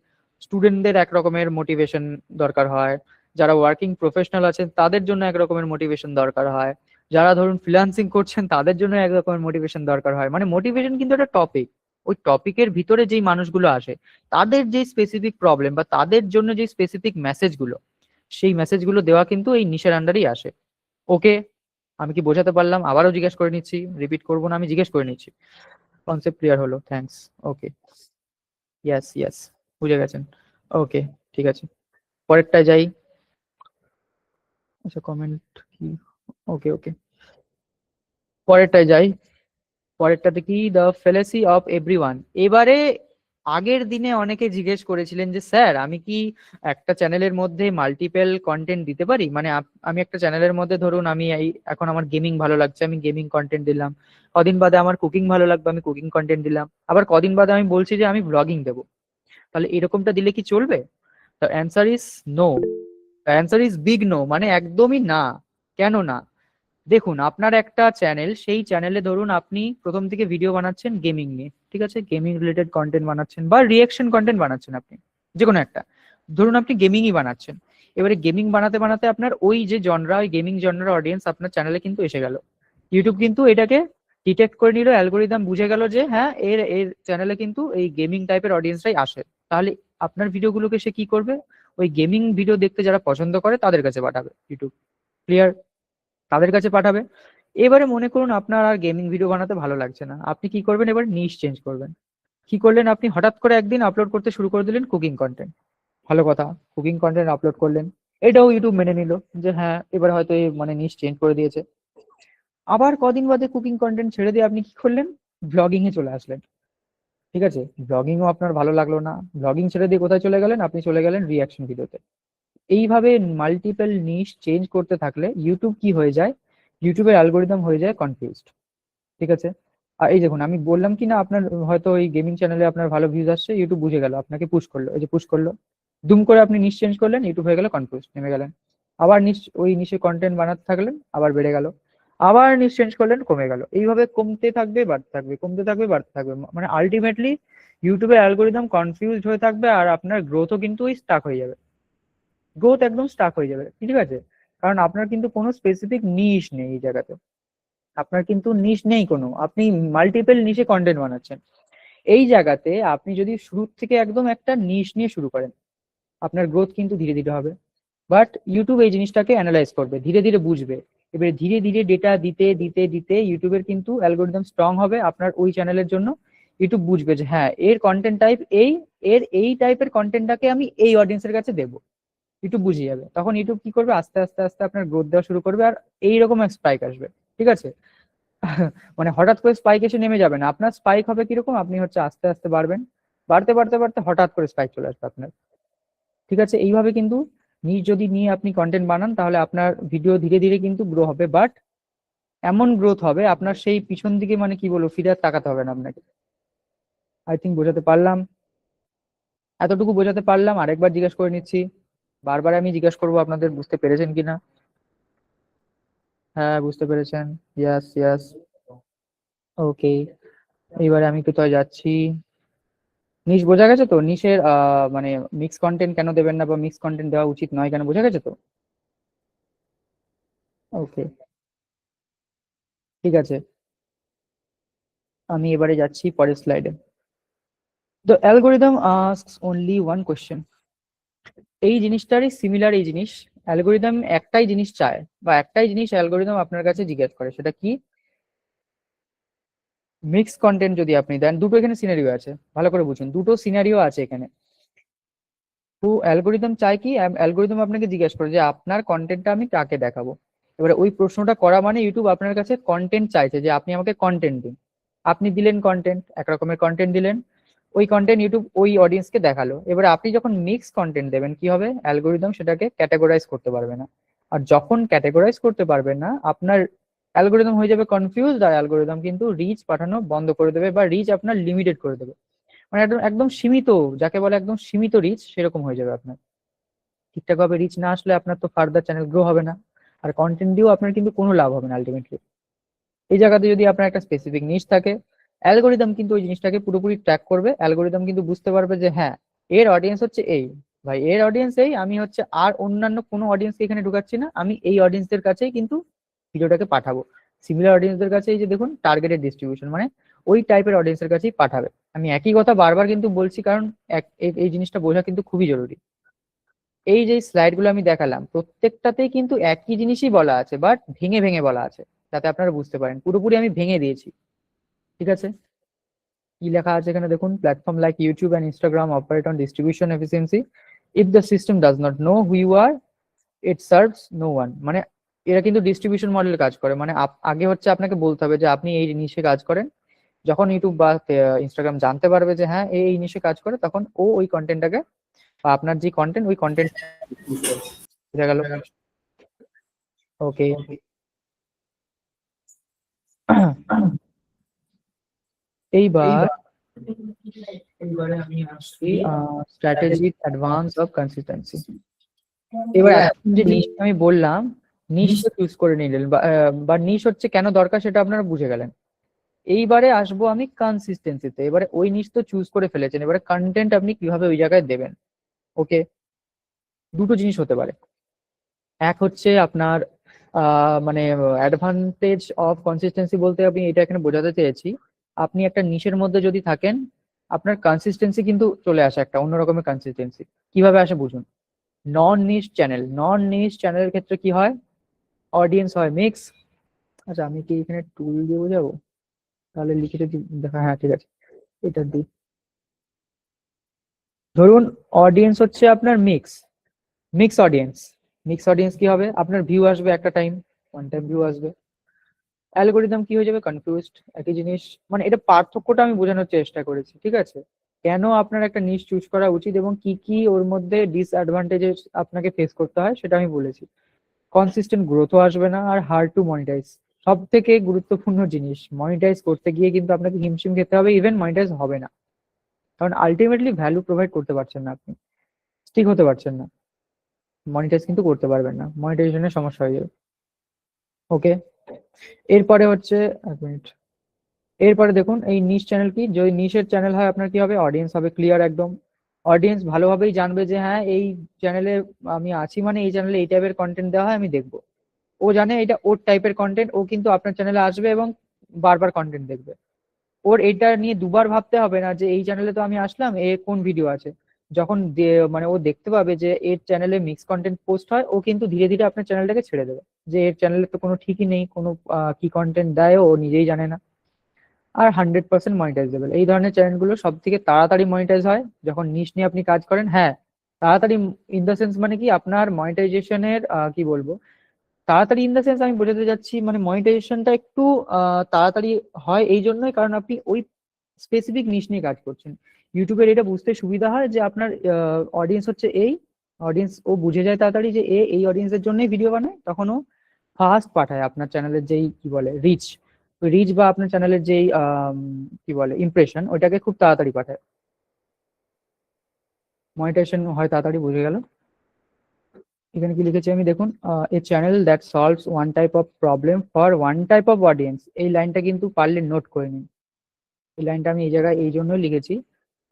স্টুডেন্টদের এক রকমের মোটিভেশন দরকার হয়। যারা ওয়ার্কিং প্রফেশনাল আছেন তাদের জন্য এক রকমের মোটিভেশন দরকার হয়। যারা ধরুন ফ্রিল্যান্সিং করছেন তাদের জন্য এক রকমের মোটিভেশন দরকার হয়। মানে মোটিভেশন কিন্তু একটা টপিক, ওই টপিকের ভিতরে যেই মানুষগুলো আসে, তাদের যে স্পেসিফিক প্রবলেম বা তাদের জন্য যে স্পেসিফিক মেসেজগুলো, সেই মেসেজগুলো দেওয়া কিন্তু এই নিশের আন্ডারেই আসে। ওকে, আমি কি বোঝাতে পারলাম? আবারও জিজ্ঞেস করে নিচ্ছি, রিপিট করবো না, আমি জিজ্ঞেস করে নিচ্ছি। কনসেপ্ট ক্লিয়ার হলো? থ্যাঙ্কস। ওকে, ইয়েস ইয়েস, বুঝে গেছেন। ওকে, ঠিক আছে, পরেরটায় যাই। আচ্ছা, কমেন্ট কি, ওকে ওকে, পরেরটায় যাই। পরেরটাতে কি, দ্য ফেলেসি অফ এভরিওয়ান। এবারে আগের দিনে অনেকে জিজ্ঞেস করেছিলেন যে স্যার, আমি কি একটা চ্যানেলের মধ্যে মাল্টিপল কন্টেন্ট দিতে পারি? মানে আমি একটা চ্যানেলের মধ্যে ধরুন আমি এই এখন আমার গেমিং ভালো লাগছে, আমি গেমিং কন্টেন্ট দিলাম। কদিন বাদে আমার কুকিং ভালো লাগবে, আমি কুকিং কন্টেন্ট দিলাম। আবার কদিন বাদে আমি বলছি যে আমি ব্লগিং দেবো। তাহলে এরকমটা দিলে কি চলবে? The answer is no. The answer is big no, মানে একদমই না। কেন না? দেখুন, আপনার একটা চ্যানেল, সেই চ্যানেলে ধরুন আপনি প্রথম থেকে ভিডিও বানাচ্ছেন গেমিং নিয়ে, ঠিক আছে, গেমিং রিলেটেড কন্টেন্ট বানাচ্ছেন বা রিয়েকশন কন্টেন্ট বানাচ্ছেন আপনি, যে কোনো একটা। ধরুন আপনি গেমিংই বানাচ্ছেন। এবারে গেমিং বানাতে বানাতে আপনার ওই যে জনরা, ওই গেমিং জনরা অডিয়েন্স আপনার চ্যানেলে কিন্তু এসে গেল। ইউটিউব কিন্তু এটাকে ডিটেক্ট করে নিল, অ্যালগোরিদম বুঝে গেল যে হ্যাঁ, এর এর চ্যানেলে কিন্তু এই গেমিং টাইপের অডিয়েন্সরাই আসে। তাহলে আপনার ভিডিওগুলোকে সে কি করবে, ওই গেমিং ভিডিও দেখতে যারা পছন্দ করে তাদের কাছে পাঠাবে ইউটিউব। ক্লিয়ার? তাদের কাছে পাঠাবে। এবারে মনে করুন আপনার আর গেমিং ভিডিও বানাতে ভালো লাগছে না, আপনি কি করবেন, এবার নিশ চেঞ্জ করবেন। কি করলেন, আপনি হঠাৎ করে একদিন আপলোড করতে শুরু করে দিলেন কুকিং কন্টেন্ট। ভালো কথা, কুকিং কন্টেন্ট আপলোড করলেন। এটাও ইউটিউব মেনে নিল যে হ্যাঁ, এবার হয়তো এই মানে নিশ চেঞ্জ করে দিয়েছে। আবার কদিন বাদে কুকিং কন্টেন্ট ছেড়ে দিয়ে আপনি কি করলেন, ব্লগিং এ চলে আসলেন। ঠিক আছে, ব্লগিংও আপনার ভালো লাগলো না, ব্লগিং ছেড়ে দিয়ে কোথায় চলে গেলেন, আপনি চলে গেলেন রিয়াকশন ভিডিওতে। এইভাবে মাল্টিপল নিশ চেঞ্জ করতে থাকলে ইউটিউব কি হয়ে যায়, ইউটিউবের অ্যালগোরিদম হয়ে যায় কনফিউজড। ঠিক আছে, আর এই দেখুন আমি বললাম কি না, আপনার হয়তো ওই গেমিং চ্যানেলে আপনার ভালো ভিউজ আসছে, ইউটিউব বুঝে গেল, আপনাকে পুশ করলো, এই যে পুশ করলো, দুম করে আপনি নিশ চেঞ্জ করলেন, ইউটিউব হয়ে গেল কনফিউজ, নেমে গেলেন। আবার নিশ, ওই নিশে কন্টেন্ট বানাতে থাকলেন, আবার বেড়ে গেল। আবার নিশ চেঞ্জ করলেন, কমে গেল। এইভাবে কমতে থাকবে, বাড়তে থাকবে, কমতে থাকবে, বাড়তে থাকবে, মানে আলটিমেটলি ইউটিউবের অ্যালগোরিদম কনফিউজড হয়ে থাকবে, আর আপনার গ্রোথও কিন্তু স্টাক হয়ে যাবে, গ্রোথ একদম স্টাক হয়ে যাবে। ঠিক আছে, কারণ আপনার কিন্তু কোনো স্পেসিফিক নিশ নেই এই জায়গাতে, আপনার কিন্তু নিশ নেই কোনো, আপনি মাল্টিপল নিশে কন্টেন্ট বানাচ্ছেন। এই জায়গাতে আপনি যদি শুরু থেকে একদম একটা নিশ নিয়ে শুরু করেন, আপনার গ্রোথ কিন্তু ধীরে ধীরে হবে। বাট ইউটিউব এই জিনিসটাকে অ্যানালাইজ করবে, ধীরে ধীরে বুঝবে। এবারে ধীরে ধীরে ডেটা দিতে দিতে দিতে ইউটিউবের কিন্তু অ্যালগোরিদম স্ট্রং হবে আপনার ওই চ্যানেলের জন্য। ইউটিউব বুঝবে যে হ্যাঁ, এর কন্টেন্ট টাইপ এই, এর এই টাইপের কন্টেন্টটাকে আমি এই অডিয়েন্সের কাছে দেবো। ইউটিউব বুঝে যাবে, তখন ইউটিউব কি করবে, আস্তে আস্তে আস্তে আপনার গ্রোথ দেওয়া শুরু করবে, আর এইরকম এক স্পাইক আসবে। ঠিক আছে, মানে হঠাৎ করে স্পাইক এসে নেমে যাবে না, আপনার স্পাইক হবে কিরকম, আপনি হচ্ছে আস্তে আস্তে বাড়বেন, বাড়তে বাড়তে বাড়তে হঠাৎ করে স্পাইক চলে আসবে আপনার। ঠিক আছে, এইভাবে কিন্তু নিজ যদি নিয়ে আপনি কন্টেন্ট বানান, তাহলে আপনার ভিডিও ধীরে ধীরে কিন্তু গ্রো হবে, বাট এমন গ্রোথ হবে আপনার সেই পিছন দিকে, মানে কি বলবো, ফিরে আর তাকাতে হবে না আপনাকে। আই থিঙ্ক বোঝাতে পারলাম, এতটুকু বোঝাতে পারলাম। আরেকবার জিজ্ঞেস করে নিচ্ছি, বারবার আমি জিজ্ঞেস করবো আপনাদের, বুঝতে পেরেছেন কিনা? হ্যাঁ, বুঝতে পেরেছেন, ইয়াস ইয়াস, ওকে। এইবারে আমি কোথায় যাচ্ছি, নিশ বোঝা গেছে তো, নিশের মানে মিক্স কন্টেন্ট কেন দেবেন না, বা মিক্স কন্টেন্ট দেওয়া উচিত নয় কেন, বোঝা গেছে তো? ওকে, ঠিক আছে, আমি এবারে যাচ্ছি পরের স্লাইডে। The algorithm asks only one question. এই জিনিসটারই সিমিলার এই জিনিস, অ্যালগোরিদম একটাই জিনিস চায়, বা একটাই জিনিস অ্যালগোরিদম আপনার কাছে জিজ্ঞেস করে, সেটা কি, মিক্স কন্টেন্ট যদি আপনি দেন। দুটো এখানে সিনারিও আছে, ভালো করে বুঝুন, দুটো সিনারিও আছে এখানে। তো অ্যালগোরিদম চায় কি, অ্যালগোরিদম আপনাকে জিজ্ঞেস করে যে আপনার কন্টেন্টটা আমি কাকে দেখাবো। এবারে ওই প্রশ্নটা করা মানে ইউটিউব আপনার কাছে কন্টেন্ট চাইছে, যে আপনি আমাকে কন্টেন্ট দিন। আপনি দিলেন কন্টেন্ট, এক রকমের কন্টেন্ট দিলেন, ওই কন্টেন্ট ইউটিউব ওই অডিয়েন্সকে দেখালো। এবারে আপনি যখন মিক্স কন্টেন্ট দেবেন, কি হবে, অ্যালগোরিদম সেটাকে ক্যাটাগরাইজ করতে পারবে না। আর যখন ক্যাটাগরাইজ করতে পারবে না, আপনার অ্যালগোরিদম হয়ে যাবে কনফিউজড, আর অ্যালগোরিদম কিন্তু রিচ পাঠানো বন্ধ করে দেবে, বা রিচ আপনার লিমিটেড করে দেবে, মানে একদম একদম সীমিত, যাকে বলে একদম সীমিত রিচ, সেরকম হয়ে যাবে আপনার। ঠিকঠাক ভাবে রিচ না আসলে আপনার তো ফার্দার চ্যানেল গ্রো হবে না, আর কন্টেন্ট দিয়েও আপনার কিন্তু কোনো লাভ হবে না আলটিমেটলি। এই জায়গাতে যদি আপনার একটা স্পেসিফিক নিশ থাকে, অ্যালগোরিদম কিন্তু ওই জিনিসটাকে পুরোপুরি ট্র্যাক করবে, অ্যালগোরিদম কিন্তু বুঝতে পারবে যে হ্যাঁ, এর অডিয়েন্স হচ্ছে এই, ভাই এর অডিয়েন্স এই, আমি হচ্ছে আর অন্যান্য কোনো অডিয়েন্সকে এখানে ঢুকাচ্ছি না, আমি এই অডিয়েন্সদের কাছেই কিন্তু ভিডিওটাকে পাঠাবো। সিমিলার অডিয়েন্সদের কাছে, এই যে দেখুন টার্গেটেড ডিস্ট্রিবিউশন, মানে ওই টাইপের অডিয়েন্সের কাছেই পাঠাবে। আমি একই কথা বারবার কিন্তু বলছি, কারণ এই জিনিসটা বোঝা কিন্তু খুবই জরুরি। এই যে স্লাইড গুলো আমি দেখালাম, প্রত্যেকটাতেই কিন্তু একই জিনিসই বলা আছে, বাট ভেঙে ভেঙে বলা আছে, যাতে আপনারা বুঝতে পারেন, পুরোপুরি আমি ভেঙে দিয়েছি। ঠিক আছে, কি লেখা আছে এখানে দেখুন, platform like YouTube and Instagram operate on distribution efficiency, if the system does not know who you are, it serves no one. মানে এরা কিন্তু ডিস্ট্রিবিউশন মডেল কাজ করে, মানে আগে হচ্ছে আপনাকে বলতে হবে যে আপনি এই নিশে কাজ করেন। যখন ইউটিউব বা ইনস্টাগ্রাম জানতে পারবে যে হ্যাঁ এই নিশে কাজ করে, তখন ও ওই কন্টেন্টটাকে, বা আপনার যে কন্টেন্ট, ওই কন্টেন্ট বোঝা গেল। ওকে, এইবার এইবারে আমি আসছি স্ট্র্যাটেজি অ্যাডভান্স অফ কনসিস্টেন্সি। এবার এখন যে নিশ আমি বললাম, নিশ তো চুজ করে নিলেন, বা নিশ হচ্ছে কেন দরকার সেটা আপনারা বুঝে গেলেন। এইবারে আসবো আমি কনসিস্টেন্সিতে। এবারে ওই নিশ তো চুজ করে ফেলেছেন, এবারে কন্টেন্ট আপনি কিভাবে ওই জায়গায় দেবেন। ওকে, দুটো জিনিস হতে পারে। এক হচ্ছে আপনার মানে অ্যাডভান্টেজ অফ কনসিস্টেন্সি বলতে আমি এটা এখানে বোঝাতে চেয়েছি, আপনি একটা নিশের মধ্যে যদি থাকেন, আপনার কনসিস্টেন্সি কিন্তু চলে আসে, একটা অন্য রকমের কনসিস্টেন্সি। কিভাবে আসে বুঝুন, নন নিশ চ্যানেলের ক্ষেত্রে কি হয়, অডিয়েন্স হয় মিক্স। আচ্ছা, আমি কি এখানে টুল দিয়ে বোঝাবো, তাহলে লিখে যদি দেখা, হ্যাঁ ঠিক আছে, এটা দিই। ধরুন অডিয়েন্স হচ্ছে আপনার মিক্স অডিয়েন্স কি হবে, আপনার ভিউ আসবে একটা টাইম, ওয়ান টাইম ভিউ আসবে। অ্যালগোরিদম কি হয়ে যাবে, কনফিউজড, একই জিনিস। মানে এটা পার্থক্যটা আমি বোঝানোর চেষ্টা করেছি, ঠিক আছে? কেন আপনার একটা নিশ চুজ করা উচিত এবং কি কি ওর মধ্যে ডিসঅ্যাডভান্টেজেস আপনাকে ফেস করতে হয় সেটা আমি বলেছি। কনসিস্টেন্ট গ্রোথও আসবে না, আর হার্ড টু মনিটাইজ, সব থেকে গুরুত্বপূর্ণ জিনিস। মনিটাইজ করতে গিয়ে কিন্তু আপনাকে হিমশিম খেতে হবে, ইভেন মনিটাইজ হবে না, কারণ আলটিমেটলি ভ্যালু প্রোভাইড করতে পারছেন না আপনি, ঠিক হতে পারছেন না, মনিটাইজ কিন্তু করতে পারবেন না, মনিটাইজেশনের সমস্যা হয়ে যাবে। ওকে, এরপরে হচ্ছে, এক মিনিট, এরপরে দেখুন এই নিশ চ্যানেল কি, যদি নিশের চ্যানেল হয় আপনার কি হবে, অডিয়েন্স হবে ক্লিয়ার একদম। অডিয়েন্স ভালোভাবেই জানবে যে হ্যাঁ এই চ্যানেলে আমি আছি, মানে এই চ্যানেলে এই টাইপের কন্টেন্ট দেওয়া হয় আমি দেখবো। ও জানে এটা ওর টাইপের কন্টেন্ট, ও কিন্তু আপনার চ্যানেলে আসবে এবং বারবার কন্টেন্ট দেখবে। ওর এটা নিয়ে দুবার ভাবতে হবে না যে এই চ্যানেলে তো আমি আসলাম, এ কোন ভিডিও আছে। যখন মানে ও দেখতে পাবে যে এর চ্যানেলে মিক্স কন্টেন্ট পোস্ট হয়, ও কিন্তু ধীরে ধীরে আপনার চ্যানেলটাকে ছেড়ে দেবে, যে এর চ্যানেলে তো কোনো ঠিকই নেই, কোনো কি কন্টেন্ট দেয় ও নিজেই জানে না। আর 100% মনিটাইজেবল, এই ধরনের চ্যানেলগুলো সব থেকে তাড়াতাড়ি মনিটাইজ হয় যখন নিশ নিয়ে আপনি কাজ করেন। হ্যাঁ, তাড়াতাড়ি ইন দ্য সেন্স মানে কি, আপনার মনিটাইজেশনের কি বলবো, তাড়াতাড়ি ইন দ্য সেন্স আমি বোঝাতে যাচ্ছি মানে মনিটাইজেশনটা একটু তাড়াতাড়ি হয় এই জন্যই কারণ আপনি ওই স্পেসিফিক নিশ নিয়ে কাজ করছেন। ইউটিউবের এটা বুঝতে সুবিধা হয় যে আপনার অডিয়েন্স হচ্ছে এই অডিয়েন্স, ও বুঝে যায় তাড়াতাড়ি যে এই অডিয়েন্সের জন্যই ভিডিও বানায়, তখন ও ফাস্ট পাঠায় আপনার চ্যানেলের যেই কি বলে রিচ, রিচ বা আপনার চ্যানেলের যেই কি বলে ইমপ্রেশন, ওইটাকে খুব তাড়াতাড়ি পাঠায়। মনিটাইজেশন হয় তাড়াতাড়ি, বুঝে গেল। এখানে কি লিখেছি আমি দেখুন, a channel that solves one type of problem for one type of audience, এই লাইনটা কিন্তু পারলে নোট করে নিন। এই লাইনটা আমি এই জায়গায় এই জন্যই লিখেছি,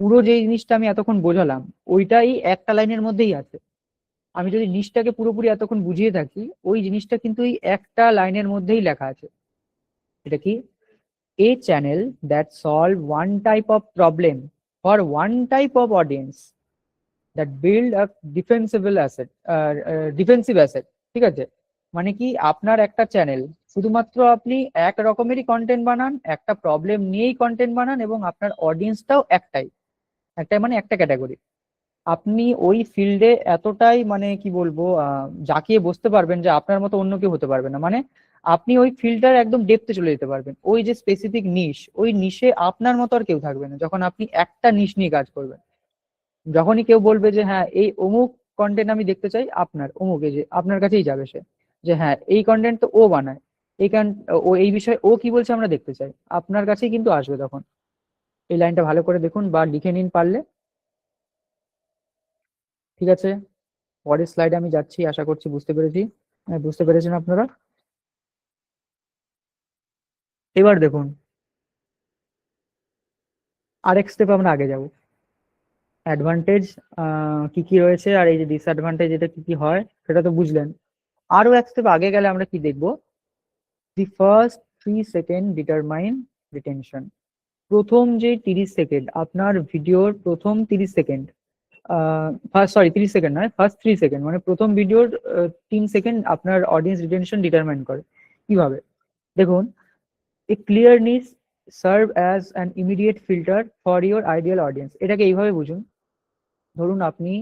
পুরো যে জিনিসটা আমি এতক্ষণ বোঝালাম ওইটাই একটা লাইনের মধ্যেই আছে। আমি যদি নিচটাকে পুরোপুরি এতক্ষণ বুঝিয়ে থাকি, ওই জিনিসটা কিন্তু এই একটা লাইনের মধ্যেই লেখা আছে। এটা কি, a channel that solve one type of problem for one type of audience that build a defensible asset, defensive asset, ঠিক আছে? মানে কি, আপনার একটা চ্যানেল শুধুমাত্র আপনি এক রকমেরই কন্টেন্ট বানান, একটা প্রবলেম নিয়েই কন্টেন্ট বানান, এবং আপনার অডিয়েন্সটাও একটাই, একটাই মানে একটা ক্যাটাগরি। আপনি ওই ফিল্ডে এতটাই মানে কি বলবো জাঁকিয়ে বসতে পারবেন যে আপনার মতো অন্য কেউ হতে পারবে না। মানে আপনি ওই ফিল্ডটার একদম ডেপথে চলে যেতে পারবেন, ওই যে স্পেসিফিক নিশ, ওই নিশে আপনার মতো আর কেউ থাকবে না যখন আপনি একটা নিশ নিয়ে কাজ করবেন। যখনই কেউ বলবে যে হ্যাঁ এই অমুক কন্টেন্ট আমি দেখতে চাই, আপনার অমুক, এই যে আপনার কাছেই যাবে সে, যে হ্যাঁ এই কন্টেন্ট তো ও বানায়, এই ও এই বিষয়ে ও কি বলছে আমরা দেখতে চাই, আপনার কাছেই কিন্তু আসবে তখন। এই লাইনটা ভালো করে দেখুন বা লিখে নিন পারলে, ঠিক আছে? পরের স্লাইডে আমি যাচ্ছি, আশা করছি বুঝতে পেরেছি, বুঝতে পেরেছেন আপনারা। এবার দেখুন আরেক স্টেপ আমরা আগে যাব, অ্যাডভান্টেজ কি কি রয়েছে আর এই যে ডিসঅ্যাডভান্টেজ এটা কি কি হয় সেটা তো বুঝলেন। আরো এক স্টেপ আগে গেলে আমরা কি দেখবো, the first 3 second determine retention. প্রথম যে 30 সেকেন্ড, আপনার ভিডিওর প্রথম 30 সেকেন্ড, ফার্স্ট সরি 30 সেকেন্ড নয়, ফার্স্ট 3 সেকেন্ড, মানে প্রথম ভিডিওর 3 সেকেন্ড আপনার অডিয়েন্স রিটেনশন ডিটারমাইন করে। কিভাবে দেখুন, এ ক্লিয়ার নিস serve as an immediate filter for your ideal audience. এটাকে এইভাবে বুঝুন, ধরুন আপনি,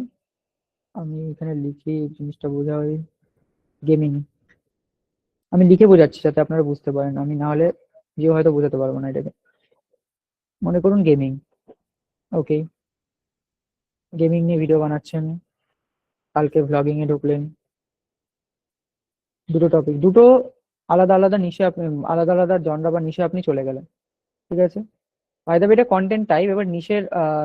আমি এখানে লিখি জিনিসটা বোঝা হয়, গেমিং, আমি লিখে বোঝাচ্ছি যাতে আপনারা বুঝতে পারেন, আমি না হলে যে হয়তো বোঝাতে পারবো না এটাকে। মনে করুন গেমিং, ওকে, গেমিং নিয়ে ভিডিও বানাচ্ছেন, কালকে ভ্লগিং এ ঢুকলেন, দুটো টপিক, দুটো আলাদা আলাদা নিশে আপনি, আলাদা আলাদা জনরা বা নিশে আপনি চলে গেলেন, ঠিক আছে? বাই দ্য ওয়ে এটা কন্টেন্ট টাইপ, এবার নিশের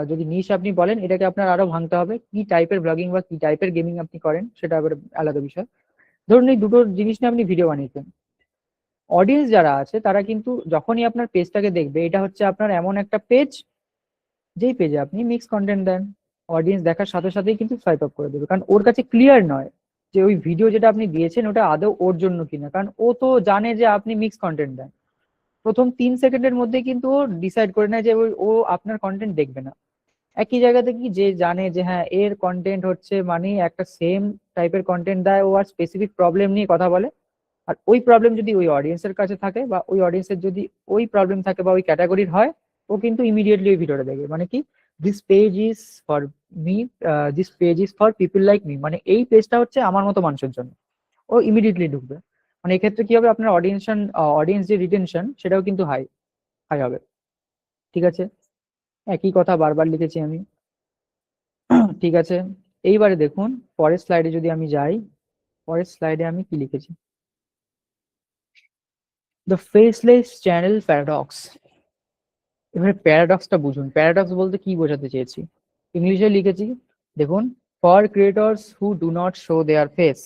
যদি নিশ আপনি বলেন, এটাকে আপনার আরো ভাঙতে হবে, কি টাইপের ব্লগিং বা কি টাইপের গেমিং আপনি করেন সেটা আবার আলাদা বিষয়। ধরুন এই দুটো জিনিস নিয়ে আপনি ভিডিও বানিয়েছেন, অডিয়েন্স যারা আছে তারা কিন্তু যখনই আপনার পেজটাকে দেখবে, এটা হচ্ছে আপনার এমন একটা পেজ যেই পেজে আপনি মিক্স কন্টেন্ট দেন, অডিয়েন্স দেখার সাথে সাথেই কিন্তু সোয়াইপ আপ করে দেবে, কারণ ওর কাছে ক্লিয়ার নয় যে ওই ভিডিও যেটা আপনি দিয়েছেন ওটা আদৌ ওর জন্য কিনা, কারণ ও তো জানে যে আপনি মিক্স কন্টেন্ট দেন। প্রথম 3 সেকেন্ডের মধ্যে কিন্তু ও ডিসাইড করে নেয় যে ও আপনার কন্টেন্ট দেখবে না। একই জায়গাতে কি, যে জানে যে হ্যাঁ এর কন্টেন্ট হচ্ছে মানে একটা সেম টাইপের কন্টেন্ট দেয়, ও আর স্পেসিফিক প্রবলেম নিয়ে কথা বলে, আর ওই প্রবলেম যদি ওই অডিয়েন্সের কাছে থাকে বা ওই অডিয়েন্সের যদি ওই প্রবলেম থাকে বা ওই ক্যাটাগরির হয়, ও কিন্তু ইমিডিয়েটলি ওই ভিডিওটা দেখবে। মানে কি, this page is for me, this page is for people like me, মানে এই পেজটা হচ্ছে আমার মতো মানুষের জন্য, ও ইমিডিয়েটলি ঢুকবে। মানে এক্ষেত্রে কি হবে, আপনার অডিয়েন্স যে রিটেনশন সেটাও কিন্তু হাই হাই হবে। ঠিক আছে, একই কথা বারবার লিখেছি আমি। ঠিক আছে, এইবারে দেখুন পরের স্লাইডে যদি আমি যাই, পরের স্লাইডে আমি কি লিখেছি, দ্য ফেসলেস চ্যানেল প্যারাডক্স। এবারে প্যারাডক্সটা বুঝুন, প্যারাডক্স বলতে কি বোঝাতে চেয়েছি। ইংলিশে লিখেছি, দেখুন, for creators who do not show their face,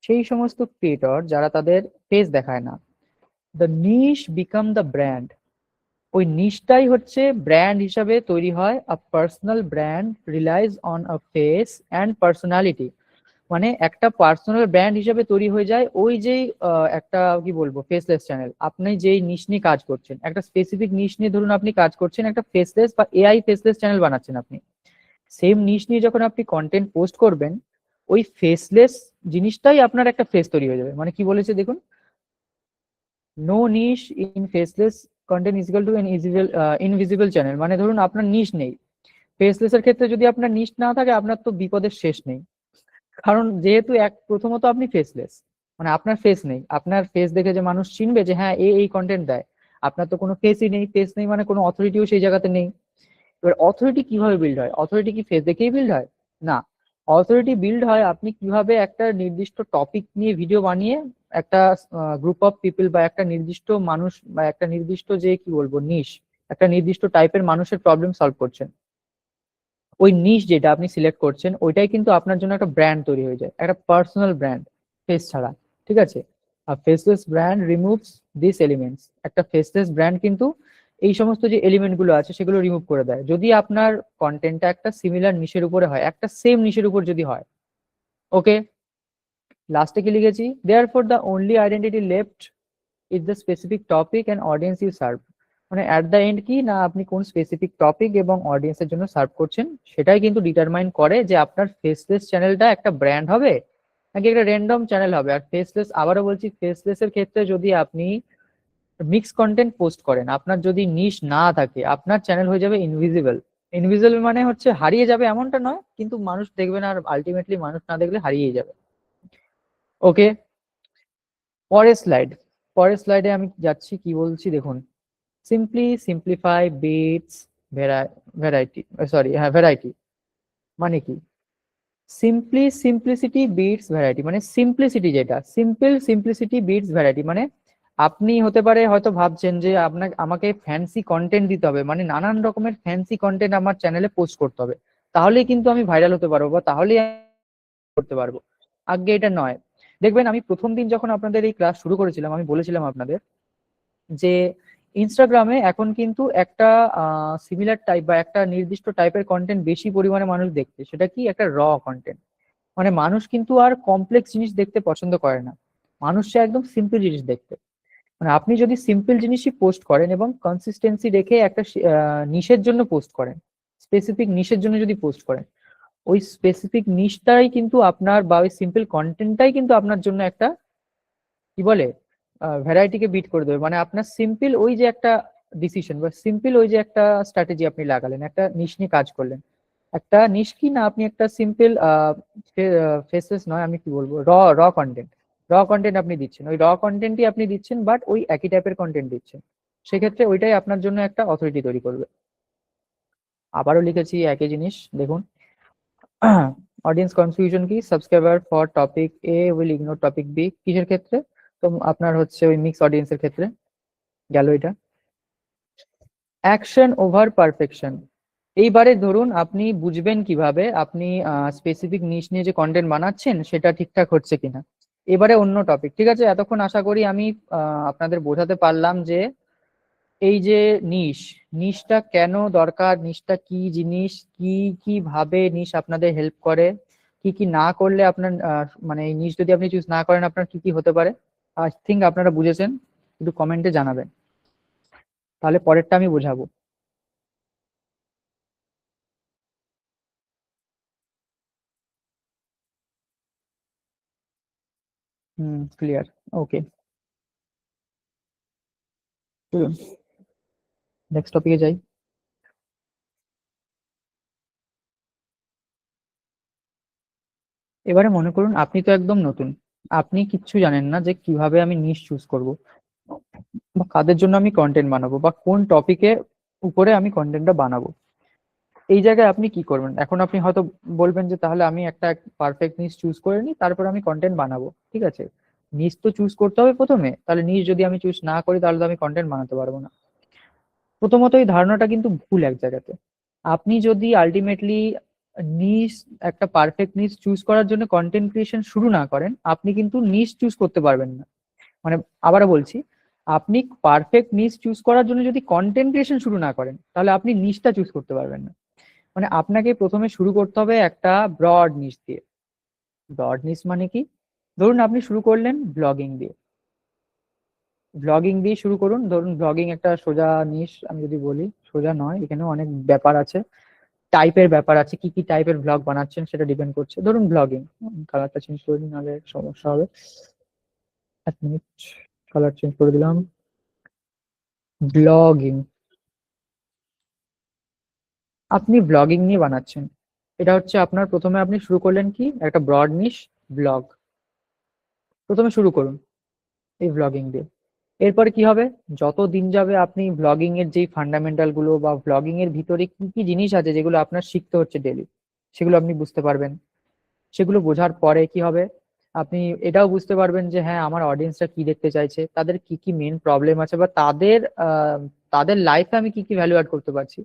সেই সমস্ত ক্রিয়েটর যারা তাদের ফেস দেখায় না, the niche become the brand, ওই নিশটাই হচ্ছে ব্র্যান্ড হিসাবে তৈরি হয়। A personal brand relies on a face and personality, মানে একটা পার্সোনাল ব্র্যান্ড হিসাবে তৈরি হয়ে যায় ওই যে একটা কি বলবো ফেসলেস চ্যানেল। আপনি যেই নিশ নিয়ে কাজ করছেন, একটা স্পেসিফিক নিশ নিয়ে ধরুন আপনি কাজ করছেন, একটা ফেসলেস বা এআই ফেসলেস চ্যানেল বানাচ্ছেন আপনি, সেম নিশ নিয়ে যখন আপনি কন্টেন্ট পোস্ট করবেন, ওই ফেসলেস জিনিসটাই আপনার একটা ফেস তৈরি হয়ে যাবে। মানে কি বলেছে দেখুন, no niche in faceless content is equal to an invisible channel. মানে ধরুন আপনার নিশ নেই, ফেসলেস এর ক্ষেত্রে যদি আপনার নিশ না থাকে আপনার তো বিপদের শেষ নেই। কারণ যেহেতু প্রথমত আপনি ফেসলেস, মানে আপনার ফেস নেই, আপনার ফেস দেখে যে মানুষ চিনবে যে হ্যাঁ এই কন্টেন্ট দেয়, আপনার তো কোনো ফেসই নেই, ফেস নেই মানে কোনো অথরিটিও সেই জায়গাতে নেই। এবার অথরিটি কিভাবে বিল্ড হয়, অথরিটি কি ফেস দেখেই বিল্ড হয়? না, অথরিটি বিল্ড হয় আপনি কিভাবে একটা নির্দিষ্ট টপিক নিয়ে ভিডিও বানিয়ে একটা গ্রুপ অফ পিপল বা একটা নির্দিষ্ট মানুষ বা একটা নির্দিষ্ট যে কি বলবো নিশ, একটা নির্দিষ্ট টাইপের মানুষের প্রবলেম সলভ করছেন, ওই নিশ যেটা আপনি সিলেক্ট করছেন ওইটাই কিন্তু আপনার জন্য একটা ব্র্যান্ড তৈরি হয়ে যায়, একটা পার্সোনাল ব্র্যান্ড, ফেস ছাড়া। ঠিক আছে, আর faceless brand removes this elements, একটা ফেসলেস ব্র্যান্ড কিন্তু এই সমস্ত যে এলিমেন্ট গুলো আছে সেগুলো রিমুভ করে দেয়। যদি আপনার কন্টেন্টটা একটা সিমিলার নিশের উপরে হয়, একটা সেম নিশের উপর যদি হয়, ওকে। লাস্টে কি লিখেছি, therefore the only identity left is the specific topic and audience you serve. মানে অ্যাট দ্য এন্ড কি না, আপনি কোন স্পেসিফিক টপিক এবং অডিয়েন্সের জন্য সার্ভ করছেন সেটাই কিন্তু ডিটারমাইন করে যে আপনার ফেসলেস চ্যানেলটা একটা ব্র্যান্ড হবে নাকি একটা র্যান্ডম চ্যানেল হবে। আর ফেসলেস, আবারও বলছি, ফেসলেস এর ক্ষেত্রে যদি আপনি মিক্স কন্টেন্ট পোস্ট করেন, আপনার যদি নিশ না থাকে, আপনার চ্যানেল হয়ে যাবে ইনভিজিবল। ইনভিজিবল মানে হচ্ছে হারিয়ে যাবে এমনটা নয়, কিন্তু মানুষ দেখবে না, আর আলটিমেটলি মানুষ না দেখলে হারিয়ে যাবে। ওকে, পরের স্লাইড, পরের স্লাইডে আমি যাচ্ছি, কি বলছি দেখুন, simply simplify beats variety, sorry হ্যাঁ ভ্যারাইটি। মানে কি, সিম্পলিসিটি বিটস ভ্যারাইটি, মানে সিম্পলিসিটি যেটা সিম্পল, সিম্পলিসিটি বিটস ভ্যারাইটি। মানে আপনি হতে পারে হয়তো ভাবছেন যে আপনাকে আমাকে ফ্যান্সি কন্টেন্ট দিতে হবে, মানে নানান রকমের ফ্যান্সি কন্টেন্ট আমার চ্যানেলে পোস্ট করতে হবে, তাহলেই কিন্তু আমি ভাইরাল হতে পারবো বা তাহলেই আমি করতে পারবো। আগে এটা নয়। দেখবেন আমি প্রথম দিন যখন আপনাদের এই ক্লাস শুরু করেছিলাম আমি বলেছিলাম আপনাদের যে ইনস্টাগ্রামে এখন কিন্তু একটা সিমিলার টাইপ বা একটা নির্দিষ্ট টাইপের কন্টেন্ট বেশি পরিমাণে মানুষ দেখছে, সেটা কি, একটা র কন্টেন্ট। মানে মানুষ কিন্তু আর কমপ্লেক্স জিনিস দেখতে পছন্দ করে না, মানুষ চায় একদম সিম্পল জিনিস দেখতে। মানে আপনি যদি সিম্পল জিনিসই পোস্ট করেন এবং কনসিস্টেন্সি রেখে একটা নিশের জন্য পোস্ট করেন, স্পেসিফিক নিশের জন্য যদি পোস্ট করেন, ওই স্পেসিফিক নিশটাই কিন্তু আপনার বা ওই সিম্পল কন্টেন্টটাই কিন্তু আপনার জন্য একটা কি বলে ভ্যারাইটিকে বিট করে দেবে। মানে আপনার সিম্পল ওই যে একটা ডিসিশন বা সিম্পল ওই যে একটা স্ট্র্যাটেজি আপনি লাগালেন, একটা নিশ নিয়ে কাজ করলেন, একটা নিশ কি না, আপনি একটা সিম্পল ফেসেস নয়, আমি কি বলবো, র কন্টেন্ট, র কন্টেন্ট আপনি দিচ্ছেন, ওই র কন্টেন্টই আপনি দিচ্ছেন, বাট ওই একই টাইপের কন্টেন্ট দিচ্ছেন, সেক্ষেত্রে ওইটাই আপনার জন্য একটা অথরিটি তৈরি করবে। আবারও লিখেছি একই জিনিস দেখুন, অডিয়েন্স কনফিউশন কি, subscriber for topic A will ignore topic B, কিসের ক্ষেত্রে, তো আপনার হচ্ছে ওই মিক্স অডিয়েন্সের ক্ষেত্রে গেল এটা। অ্যাকশন ওভার পারফেকশন, এইবারে ধরুন আপনি বুঝবেন কিভাবে আপনি স্পেসিফিক নিশ নিয়ে যে কন্টেন্ট বানাচ্ছেন সেটা ঠিকঠাক হচ্ছে কিনা। এবারে অন্য টপিক, ঠিক আছে, এতক্ষণ আশা করি আমি আপনাদের বোঝাতে পারলাম যে এই যে নিশ, নিশটা কেন দরকার, নিশটা কি জিনিস, কি কি ভাবে নিশ আপনাদের হেল্প করে, কি কি না করলে আপনার মানে এই নিশ যদি আপনি চুজ না করেন আপনার কি কি হতে পারে। আই থিঙ্ক আপনারা বুঝেছেন, একটু কমেন্টে জানাবেন, তাহলে পরেরটা আমি বোঝাবো। হুম, ক্লিয়ার। ওকে, চলুন নেক্সট টপিকে যাই। এবারে মনে করুন আপনি তো একদম নতুন, আপনি কিচ্ছু জানেন না যে কিভাবে আমি নিশ চুজ করব, বা কাদের জন্য আমি কন্টেন্ট বানাবো, বা কোন টপিকের উপরে আমি কন্টেন্টটা বানাবো। এই জায়গায় আপনি কি করবেন? এখন আপনি হয়তো বলবেন যে তাহলে আমি একটা পারফেক্ট নিশ চুজ করে নিই, তারপর আমি কন্টেন্ট বানাবো। ঠিক আছে, নিশ তো চুজ করতে হবে প্রথমে, তাহলে নিশ যদি আমি চুজ না করি তাহলে তো আমি কন্টেন্ট বানাতে পারবো না। প্রথমত এই ধারণাটা কিন্তু ভুল এক জায়গাতে। আপনি যদি আলটিমেটলি নিশ, একটা পারফেক্ট নিশ চুজ করার জন্য কন্টেন্ট ক্রিয়েশন শুরু না করেন, আপনি কিন্তু নিশ চুজ করতে পারবেন না। মানে আবারও বলছি, আপনি পারফেক্ট নিশ চুজ করার জন্য যদি কন্টেন্ট ক্রিয়েশন শুরু না করেন, তাহলে আপনি নিশটা চুজ করতে পারবেন না। মানে আপনাকে প্রথমে শুরু করতে হবে একটা ব্রড নিশ দিয়ে। ব্রড নিশ মানে কি? ধরুন আপনি শুরু করলেন ব্লগিং দিয়ে। ব্লগিং দিয়ে শুরু করুন। ধরুন ব্লগিং একটা সোজা নিশ, আমি যদি বলি, সোজা নয়, এখানে অনেক ব্যাপার আছে, টাইপের ব্যাপার আছে, কি কি টাইপের ব্লগ বানাচ্ছেন সেটা ডিপেন্ড করছে। ধরুন ব্লগিং, কালারটা চেঞ্জ করে দিন নাহলে সমস্যা হবে। 1 মিনিট, কালার চেঞ্জ করে দিলাম। ব্লগিং, আপনি ব্লগিং নিয়ে বানাচ্ছেন, এটা হচ্ছে আপনার, প্রথমে আপনি শুরু করলেন কি একটা ব্রড নিশ, ব্লগ। প্রথমে শুরু করুন এই ব্লগিং দিয়ে। এরপরে কি হবে, যত দিন যাবে আপনি ব্লগিং এর যেই ফান্ডামেন্টাল গুলো, বা ব্লগিং এর ভিতরে কি কি জিনিস আছে যেগুলো আপনার শিখতে হচ্ছে ডেলি, সেগুলো আপনি বুঝতে পারবেন। সেগুলো বোঝার পরে কি হবে, আপনি এটাও বুঝতে পারবেন যে হ্যাঁ আমার অডিয়েন্সরা কি দেখতে চাইছে, তাদের কি কি মেন প্রবলেম আছে, বা তাদের লাইফে আমি কি কি ভ্যালু অ্যাড করতে পারছি।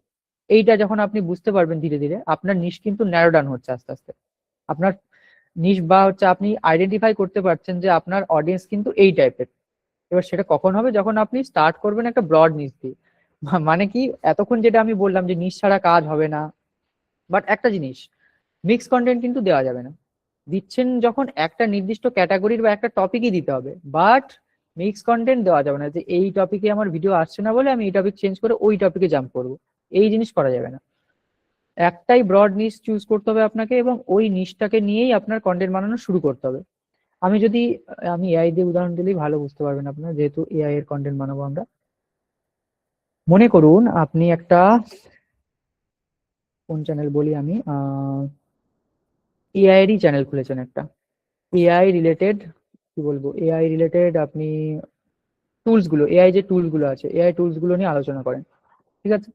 এইটা যখন আপনি বুঝতে পারবেন ধীরে ধীরে, আপনার নিশ কিন্তু ন্যারো ডাউন হচ্ছে আস্তে আস্তে। আপনার নিশ বা হচ্ছে আপনি আইডেন্টিফাই করতে পারছেন যে আপনার অডিয়েন্স কিন্তু এই টাইপের। এবার সেটা কখন হবে, যখন আপনি স্টার্ট করবেন একটা ব্রড নিশ দিয়ে। মানে কি, এতক্ষণ যেটা আমি বললাম যে নিশ ছাড়া কাজ হবে না, বাট একটা জিনিস, মিক্স কন্টেন্ট কিন্তু দেওয়া যাবে না। দিচ্ছেন যখন একটা নির্দিষ্ট ক্যাটাগরির বা একটা টপিকই দিতে হবে, বাট মিক্স কন্টেন্ট দেওয়া যাবে না যে এই টপিকে আমার ভিডিও আসছে না বলে আমি এই টপিক চেঞ্জ করে ওই টপিকে জাম্প করবো। এই জিনিস করা যাবে না। একটাই ব্রড নিশ চুজ করতে হবে আপনাকে, এবং ওই নিশটাকে নিয়েই আপনার কন্টেন্ট বানানো শুরু করতে হবে। আমি যদি, আমি এআই দিয়ে উদাহরণ দিলেই ভালো বুঝতে পারবেন আপনারা, যেহেতু এআই এর কন্টেন্ট বানাবো আমরা। মনে করুন আপনি একটা, কোন চ্যানেল বলি আমি, এআই এরই চ্যানেল খুলেছেন একটা, এআই রিলেটেড, কি বলবো, এআই রিলেটেড আপনি টুলস গুলো, এআই যে টুলস গুলো আছে, এআই টুলস গুলো নিয়ে আলোচনা করেন। ঠিক আছে,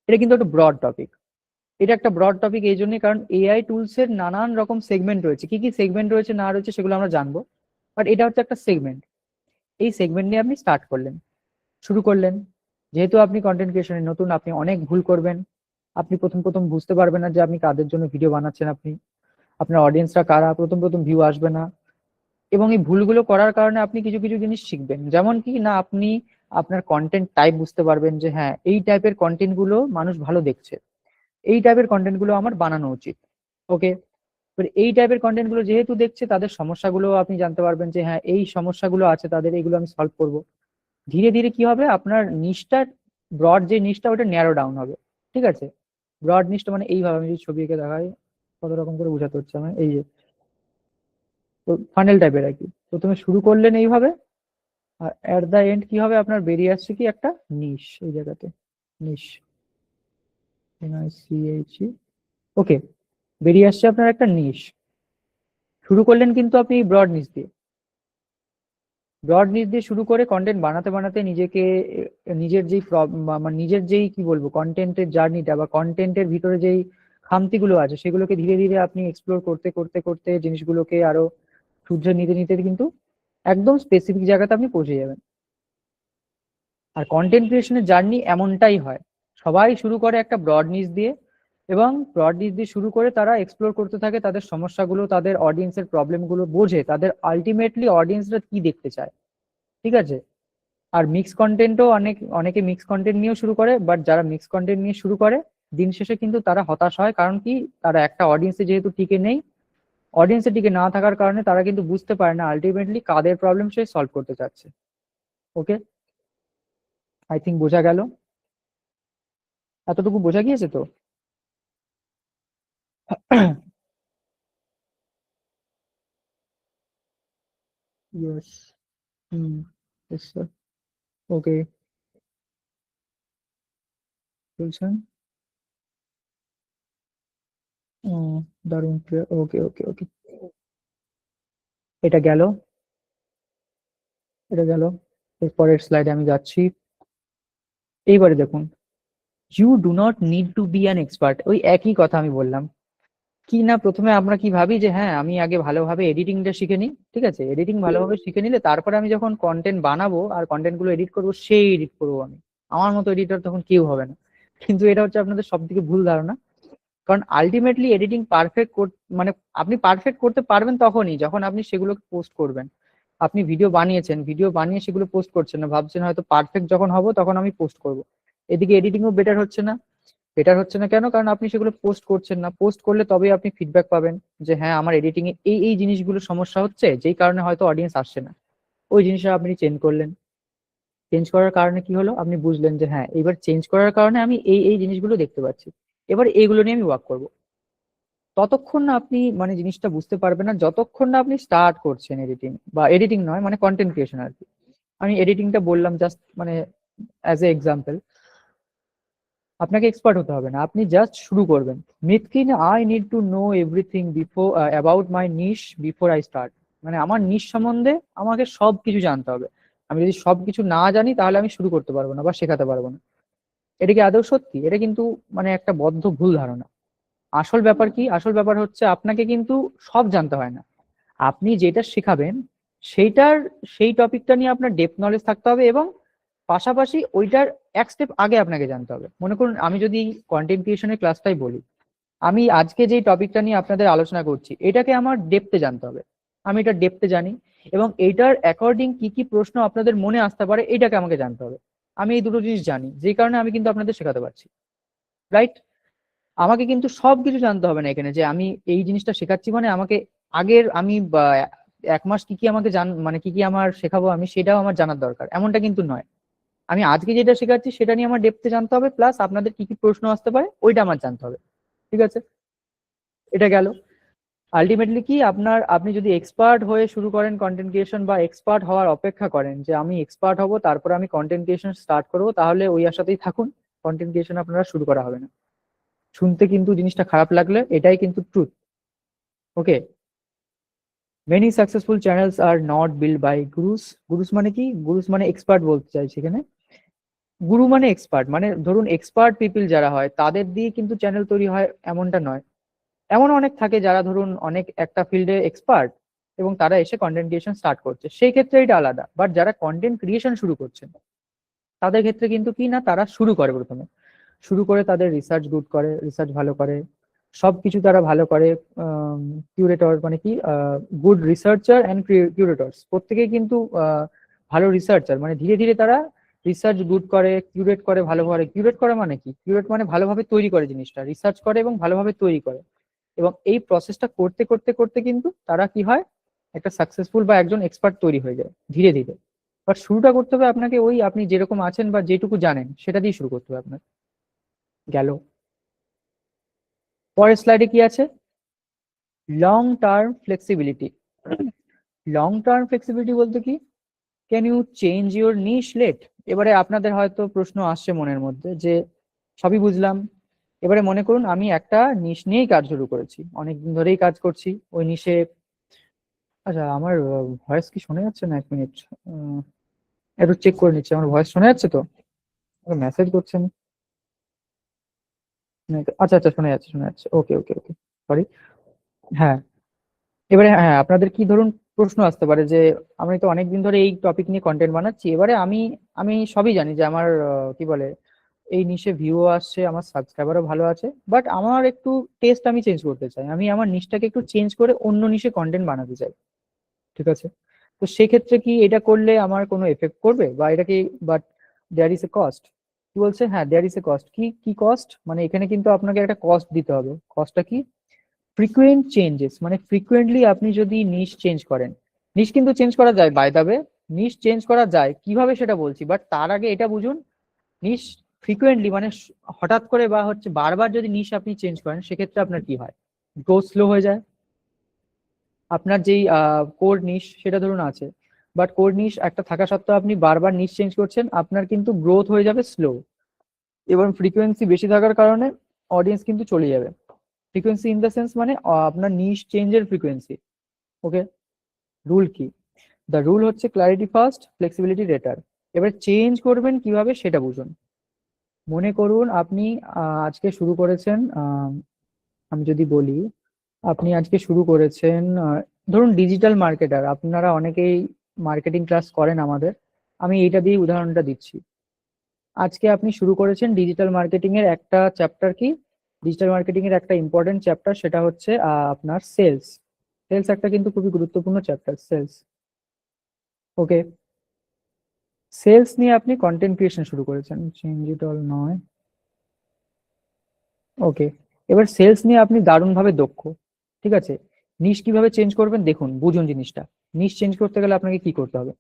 এটা কিন্তু একটা ব্রড টপিক। এটা একটা ব্রড টপিক এই জন্যই কারণ এআই টুলস এর নানান রকম সেগমেন্ট রয়েছে, কি কি সেগমেন্ট রয়েছে না রয়েছে সেগুলো আমরা জানবো। বাট এটা হচ্ছে একটা সেগমেন্ট। এই সেগমেন্ট নিয়ে আপনি স্টার্ট করলেন, শুরু করলেন। যেহেতু আপনি কন্টেন্ট ক্রিয়েশনে নতুন, আপনি অনেক ভুল করবেন। আপনি প্রথম প্রথম বুঝতে পারবেন না যে আপনি কাদের জন্য ভিডিও বানাচ্ছেন, আপনি, আপনার অডিয়েন্সরা কারা, প্রথম প্রথম ভিউ আসবে না। এবং এই ভুলগুলো করার কারণে আপনি কিছু কিছু জিনিস শিখবেন, যেমন কি না, আপনি আপনার কন্টেন্ট টাইপ বুঝতে পারবেন যে হ্যাঁ এই টাইপের কন্টেন্ট গুলো মানুষ ভালো দেখছে, এই টাইপের কন্টেন্ট গুলো আমার বানানো উচিত। ওকে, এবার এই টাইপের কন্টেন্ট গুলো যেহেতু দেখছে, তাদের সমস্যাগুলো আপনি জানতে পারবেন যে হ্যাঁ এই সমস্যাগুলো আছে তাদের, এগুলো আমি সলভ করব। ধীরে ধীরে কি হবে, আপনার নিশটা, ব্রড যে নিশটা ওটা ন্যারো ডাউন হবে। ঠিক আছে, ব্রড নিশটা মানে এইভাবে, আমি যদি ছবি এঁকে দেখাই কত রকম করে বোঝাতে হচ্ছে আমার, এই যে, তো ফানেল টাইপের আর কি। প্রথমে শুরু করলেন এইভাবে, আর এট দা এন্ড কি হবে, আপনার বেরিয়ে আসছে কি একটা নিশ, এই জায়গাতে নিশ, NICHE, ওকে, বেরিয়ে আসছে আপনার একটা নিশ। শুরু করলেন কিন্তু আপনি ব্রড নিশ দিয়ে। ব্রড নিশ দিয়ে শুরু করে কন্টেন্ট বানাতে বানাতে নিজেকে, নিজের যেই মানে নিজের যেই কি বলবো কন্টেন্টের জার্নিটা, বা কন্টেন্টের ভিতরে যেই খামতিগুলো আছে সেগুলোকে ধীরে ধীরে আপনি এক্সপ্লোর করতে করতে করতে জিনিসগুলোকে আরো শুধরে নিতে নিতে কিন্তু একদম স্পেসিফিক জায়গাতে আপনি পৌঁছে যাবেন। আর কন্টেন্ট ক্রিয়েশনের জার্নি এমনটাই হয়, সবাই শুরু করে একটা ব্রড নিচ দিয়ে, এবং ব্রড নিচ দিয়ে শুরু করে তারা এক্সপ্লোর করতে থাকে তাদের সমস্যাগুলো, তাদের অডিয়েন্সের প্রবলেমগুলো বোঝে, তাদের আলটিমেটলি অডিয়েন্সরা কি দেখতে চায়। ঠিক আছে, আর মিক্স কন্টেন্টও অনেকে মিক্স কন্টেন্ট নিয়েও শুরু করে, বাট যারা মিক্স কন্টেন্ট নিয়ে শুরু করে দিন শেষে কিন্তু তারা হতাশ হয়, কারণ কি, তারা একটা অডিয়েন্সে যেহেতু টিকে নেই, অডিয়েন্সে টিকে না থাকার কারণে তারা কিন্তু বুঝতে পারে না আলটিমেটলি কাদের প্রবলেম সে সলভ করতে চাচ্ছে। ওকে, আই থিঙ্ক বোঝা গেল, এতটুকু বোঝা গিয়েছে তো? ইয়েস, হুম, ইয়েস স্যার, ওকে, বলছেন, ও, দারুণ ক্লিয়ার, ওকে ওকে ওকে। এটা গেল, এটা গেল। এরপরের স্লাইডে আমি যাচ্ছি। এইবারে দেখুন, you do not need to be an expert. ওই একই কথা আমি বললাম কি না, প্রথমে আমরা কি ভাবি যে হ্যাঁ আমি আগে ভালোভাবে এডিটিংটা শিখে নিই, ঠিক আছে, এডিটিং ভালোভাবে শিখে নিলে তারপরে আমি যখন কন্টেন্ট বানাবো আর কন্টেন্ট গুলো এডিট করবো, সেই এডিট করবো আমি, আমার মতো এডিটর তখন কেউ হবে না। কিন্তু এটা হচ্ছে আপনাদের সব থেকে ভুল ধারণা। কারণ আলটিমেটলি এডিটিং পারফেক্ট মানে আপনি পারফেক্ট করতে পারবেন তখনই যখন আপনি সেগুলো পোস্ট করবেন। আপনি ভিডিও বানিয়েছেন, ভিডিও বানিয়ে সেগুলো পোস্ট করছেন না, ভাবছেন হয়তো পারফেক্ট যখন হবো তখন আমি পোস্ট করব, এদিকে এডিটিংও বেটার হচ্ছে না। বেটার হচ্ছে না কেন? কারণ আপনি সেগুলো পোস্ট করছেন না, পোস্ট করলে তবেই আপনি ফিডব্যাক পাবেন যে হ্যাঁ আমার এডিটিং এ এই এই জিনিসগুলো সমস্যা হচ্ছে, যেই কারণে হয়তো অডিয়েন্স আসছে না। ওই জিনিসটা আপনি চেঞ্জ করলেন, চেঞ্জ করার কারণে কি হলো, আপনি বুঝলেন যে হ্যাঁ এবার চেঞ্জ করার কারণে আমি এই এই জিনিসগুলো দেখতে পাচ্ছি, এবার এইগুলো নিয়ে আমি ওয়ার্ক করবো। ততক্ষণ না আপনি মানে জিনিসটা বুঝতে পারবেন না যতক্ষণ না আপনি স্টার্ট করছেন এডিটিং, বা এডিটিং নয় মানে কন্টেন্ট ক্রিয়েশন আর কি। আমি এডিটিংটা বললাম জাস্ট মানে অ্যাজ এ এক্সাম্পল। আপনাকে এক্সপার্ট হতে হবে না, আপনি জাস্ট শুরু করবেন। মিথ কি না, I need to know everything before about my niche before I start. মানে আমার নিশ সম্বন্ধে আমাকে সবকিছু জানতে হবে। আমি যদি সবকিছু না জানি তাহলে আমি শুরু করতে পারবো না বা শেখাতে পারবো না। এটা কি আদৌ সত্যি? এটা কিন্তু মানে একটা বদ্ধ ভুল ধারণা। আসল ব্যাপার কি, আসল ব্যাপার হচ্ছে আপনাকে কিন্তু সব জানতে হয় না। আপনি যেটা শেখাবেন সেইটার, সেই টপিকটা নিয়ে আপনার ডেপথ নলেজ থাকতে হবে, এবং পাশাপাশি ওইটার এক স্টেপ আগে আপনাকে জানতে হবে। মনে করুন আমি যদি কন্টেন্ট ক্রিয়েশনের ক্লাসটাই বলি, আমি আজকে যে টপিকটা নিয়ে আপনাদের আলোচনা করছি এটাকে আমার ডেপথে জানতে হবে। আমি এটা ডেপথে জানি, এবং এইটার অ্যাকর্ডিং কি কি প্রশ্ন আপনাদের মনে আসতে পারে এটাকে আমাকে জানতে হবে। আমি এই দুটো জিনিস জানি, যেই কারণে আমি কিন্তু আপনাদের শেখাতে পারছি, রাইট? আমাকে কিন্তু সবকিছু জানতে হবে না এখানে, যে আমি এই জিনিসটা শেখাচ্ছি মানে আমাকে আগের আমি এক মাস কি কি আমাকে মানে কি কি আমার শেখাবো আমি সেটাও আমার জানার দরকার, এমনটা কিন্তু নয়। আমি আজকে যেটা শেখাচ্ছি সেটা নিয়ে আমার ডেপথে জানতে হবে, প্লাস আপনাদের কি কি প্রশ্ন আসতে পারে ওইটা আমার জানতে হবে, ঠিক আছে? এটা গেল। আলটিমেটলি কি, আপনি যদি এক্সপার্ট হয়ে শুরু করেন কন্টেন্ট ক্রিয়েশন, বা এক্সপার্ট হওয়ার অপেক্ষা করেন যে আমি এক্সপার্ট হব তারপর আমি কন্টেন্ট ক্রিয়েশন স্টার্ট করবো, তাহলে ওই আশাতেই থাকুন, কন্টেন্ট ক্রিয়েশন আপনারা শুরু করা হবে না। শুনতে কিন্তু জিনিসটা খারাপ লাগলে এটাই কিন্তু truth. Okay, many successful channels are not build by gurus. Gurus মানে কি? গুরুস মানে এক্সপার্ট বলতে চাইছি এখানে। গুরু মানে এক্সপার্ট, মানে ধরুন এক্সপার্ট পিপল যারা হয় তাদের দিয়ে কিন্তু চ্যানেল তৈরি হয় এমনটা নয়। এমন অনেক থাকে যারা ধরুন অনেক একটা ফিল্ডে এক্সপার্ট এবং তারা এসে কন্টেন্ট ক্রিয়েশন স্টার্ট করছে, সেই ক্ষেত্রে এটা আলাদা। বাট যারা কন্টেন্ট ক্রিয়েশন শুরু করছেন তাদের ক্ষেত্রে কিন্তু কি না, তারা শুরু করে প্রথমে, শুরু করে তাদের রিসার্চ গুড করে, রিসার্চ ভালো করে, সবকিছু তারা ভালো করে। কিউরেটর মানে কি, গুড রিসার্চার অ্যান্ড কিউরেটর্স প্রত্যেকেই কিন্তু ভালো রিসার্চার, মানে ধীরে ধীরে তারা রিসার্চ গুড করে, কিউরেট করে ভালোভাবে। কিউরেট করে মানে কি? কিউরেট মানে ভালোভাবে তৈরি করে জিনিসটা, রিসার্চ করে এবং ভালোভাবে তৈরি করে। এবং এই প্রসেসটা করতে করতে করতে কিন্তু তারা কি হয়, একটা সাকসেসফুল বা একজন এক্সপার্ট তৈরি হয়ে যায় ধীরে ধীরে। বাট শুরুটা করতে হবে আপনাকে ওই আপনি যেরকম আছেন বা যেটুকু জানেন সেটা দিয়ে শুরু করতে হবে আপনার। গেল। পরের স্লাইডে কি আছে? Long term flexibility. Long term flexibility বলতে কি, can you change your niche late? এবারে আপনাদের হয়তো প্রশ্ন আসছে মনের মধ্যে যে সবই বুঝলাম, এবারে মনে করুন আমি একটা নিশ নিয়েই কাজ শুরু করেছি, অনেকদিন ধরেই কাজ করছি ওই নিশে। আচ্ছা, আমার ভয়েস কি শোনা যাচ্ছে না? এক মিনিট, একটু চেক করে নিচ্ছি আমার ভয়েস শোনা যাচ্ছে তো। মেসেজ করছেন। আচ্ছা আচ্ছা, শোনা যাচ্ছে শোনা যাচ্ছে, ওকে ওকে ওকে, সরি। হ্যাঁ, এবারে হ্যাঁ আপনাদের কি ধরুন প্রশ্ন আসতে পারে যে আমি তো অনেকদিন ধরে এই টপিক নিয়ে কন্টেন্ট বানাচ্ছি, এবারে আমি আমি সবই জানি যে আমার কি বলে এই নিশে ভিউ আসছে, আমার সাবস্ক্রাইবারও ভালো আছে, বাট আমার একটু টেস্ট আমি চেঞ্জ করতে চাই, আমি আমার নিশটাকে একটু চেঞ্জ করে অন্য নিশে কন্টেন্ট বানাতে চাই, ঠিক আছে? তো সেক্ষেত্রে কি এটা করলে আমার কোনো এফেক্ট করবে বা এটা কি, but there is a cost. কি বলছে? হ্যাঁ, দেয়ার ইজ এ কস্ট। কি কি কস্ট? মানে এখানে কিন্তু আপনাকে একটা কস্ট দিতে হবে। কস্টটা কি? ফ্রিকুয়েন্ট চেঞ্জেস, মানে ফ্রিকুয়েন্টলি আপনি যদি নিশ চেঞ্জ করেন, নিশ কিন্তু চেঞ্জ করা যায় by the way, niche change করা যায় কিভাবে সেটা বলছি, বাট তার আগে এটা বুঝুন, নিশ ফ্রিকুয়েন্টলি মানে হঠাৎ করে বা হচ্ছে বারবার যদি নিশ আপনি চেঞ্জ করেন সেক্ষেত্রে আপনার কি হয়, গ্রোথ স্লো হয়ে যায়। আপনার যেই কোর নিশ সেটা ধরুন আছে, বাট কোর নিশ একটা থাকা সত্ত্বেও আপনি বারবার নিশ চেঞ্জ করছেন, আপনার কিন্তু গ্রোথ হয়ে যাবে স্লো। এবং ফ্রিকোয়েন্সি বেশি থাকার কারণে অডিয়েন্স কিন্তু চলে যাবে। ফ্রিকোয়েন্সি ইন দ্য সেন্স মানে আপনার নিশ চেঞ্জের ফ্রিকোয়েন্সি। ওকে, রুল কি? দ্য রুল হচ্ছে ক্লারিটি ফার্স্ট, ফ্লেক্সিবিলিটি লেটার। এবার চেঞ্জ করবেন কিভাবে সেটা বুঝুন। মনে করুন আপনি আজকে শুরু করেছেন, আমি যদি বলি আপনি আজকে শুরু করেছেন, ধরুন ডিজিটাল মার্কেটার, আপনারা অনেকেই মার্কেটিং ক্লাস করেন আমাদের, আমি এইটা দিয়ে উদাহরণটা দিচ্ছি। আজকে আপনি শুরু করেছেন ডিজিটাল মার্কেটিং এর একটা চ্যাপ্টার কি, ডিজিটাল মার্কেটিং এর একটা ইম্পর্টেন্ট চ্যাপ্টার, সেটা হচ্ছে আপনার সেলস। সেলস একটা কিন্তু খুবই গুরুত্বপূর্ণ চ্যাপ্টার, সেলস। ওকে, সেলস নিয়ে আপনি কন্টেন্ট ক্রিয়েশন শুরু করেছেন, চেঞ্জ ইট অল নয়। ওকে, এবার সেলস নিয়ে আপনি দারুণভাবে দক্ষ, ঠিক আছে। নিশ কিভাবে চেঞ্জ করবেন দেখুন, বুঝুন জিনিসটা। নিশ চেঞ্জ করতে গেলে আপনাকে কি করতে হবে?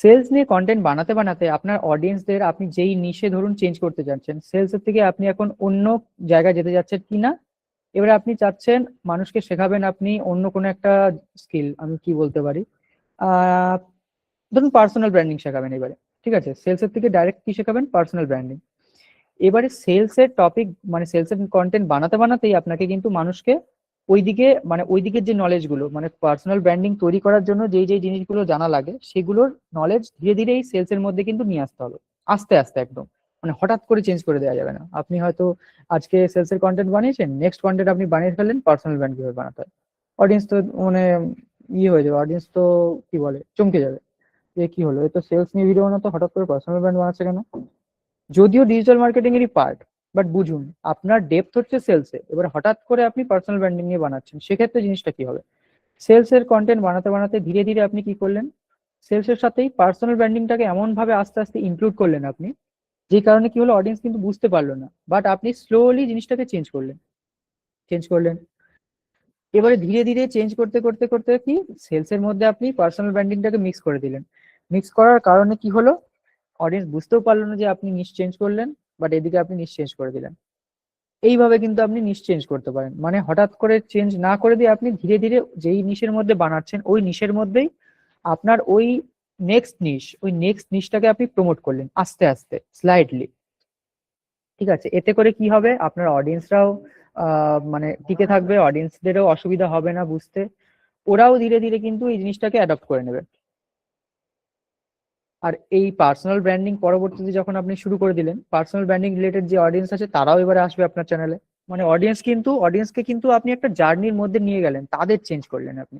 সেলস নিয়ে কন্টেন্ট বানাতে বানাতে আপনার অডিয়েন্সদের, আপনি যেই নিশে ধরুন চেঞ্জ করতে যাচ্ছেন, সেলসের থেকে আপনি এখন অন্য জায়গায় যেতে যাচ্ছেন কিনা, এবারে আপনি চাচ্ছেন মানুষকে শেখাবেন আপনি অন্য কোনো একটা স্কিল, আমি কি বলতে পারি, আহ ধরুন পার্সোনাল ব্র্যান্ডিং শেখাবেন এবারে, ঠিক আছে। সেলসের থেকে ডাইরেক্ট কি শেখাবেন? Personal branding. এবারে সেলস এর টপিক মানে সেলস এর কন্টেন্ট বানাতে বানাতেই আপনাকে কিন্তু মানুষকে ওইদিকে, মানে ওইদিকের যে নলেজ গুলো, মানে পার্সোনাল ব্র্যান্ডিং তৈরি করার জন্য যেই যেই জিনিসগুলো জানা লাগে সেগুলোর নলেজ ধীরে ধীরে এই সেলস এর মধ্যে কিন্তু নিয়ে আসতে হবে, আস্তে আস্তে একদম। মানে হঠাৎ করে চেঞ্জ করে দেওয়া যাবে না। আপনি হয়তো আজকে সেলস এর কন্টেন্ট বানিয়েছেন, নেক্সট কন্টেন্ট আপনি বানিয়ে ফেললেন পার্সোনাল ব্র্যান্ড কিভাবে বানাতে হয়। অডিয়েন্স তো মানে ইয়ে হয়ে যাবে, অডিয়েন্স তো কি বলে চমকে যাবে, যে কি হলো, এ তো সেলস নিয়ে ভিডিও বানাতো, হঠাৎ করে পার্সোনাল ব্র্যান্ড বানাচ্ছে কেন? যদিও ডিজিটাল মার্কেটিং এরই পার্ট, বাট বুঝুন আপনার ডেপথ হচ্ছে সেলসে, এবার হঠাৎ করে আপনি পার্সোনাল ব্র্যান্ডিং নিয়ে বানাচ্ছেন, সেক্ষেত্রে জিনিসটা কি হবে? সেলস এর কন্টেন্ট বানাতে বানাতে ধীরে ধীরে আপনি কি করলেন? সেলস এর সাথেই পার্সোনাল ব্র্যান্ডিংটাকে এমন ভাবে আস্তে আস্তে ইনক্লুড করলেন আপনি, যে কারণে কি হলো, অডিয়েন্স কিন্তু বুঝতে পারলো না, বাট আপনি স্লোলি জিনিসটাকে চেঞ্জ করলেন, চেঞ্জ করলেন। এবারে ধীরে ধীরে চেঞ্জ করতে করতে করতে কি, সেলস এর মধ্যে আপনি পার্সোনাল ব্র্যান্ডিংটাকে মিক্স করে দিলেন। মিক্স করার কারণে কি হলো, অডিয়েন্স বুঝতেও পারলো না যে আপনি নিশ চেঞ্জ করলেন, বাট এদিকে আপনি নিশ চেঞ্জ করে দিলেন। এইভাবে কিন্তু আপনি নিশ চেঞ্জ করতে পারেন, মানে হঠাৎ করে চেঞ্জ না করে দিয়ে আপনি ধীরে ধীরে যেই নিশের মধ্যে বানাচ্ছেন ওই নিশের মধ্যেই আপনার ওই নেক্সট নিশটাকে আপনি প্রমোট করলেন আস্তে আস্তে স্লাইডলি, ঠিক আছে। এতে করে কি হবে, আপনার অডিয়েন্সরাও মানে টিকে থাকবে, অডিয়েন্সদেরও অসুবিধা হবে না বুঝতে, ওরাও ধীরে ধীরে কিন্তু এই জিনিসটাকে অ্যাডপ্ট করে নেবে। আর এই পার্সোনাল ব্র্যান্ডিং পরবর্তীতে যখন আপনি শুরু করে দিলেন, পার্সোনাল ব্র্যান্ডিং রিলেটেড যে অডিয়েন্স আছে তারাও এবারে আসবে আপনার চ্যানেলে। মানে অডিয়েন্সকে কিন্তু আপনি একটা জার্নির মধ্যে নিয়ে গেলেন, তাদের চেঞ্জ করলেন আপনি।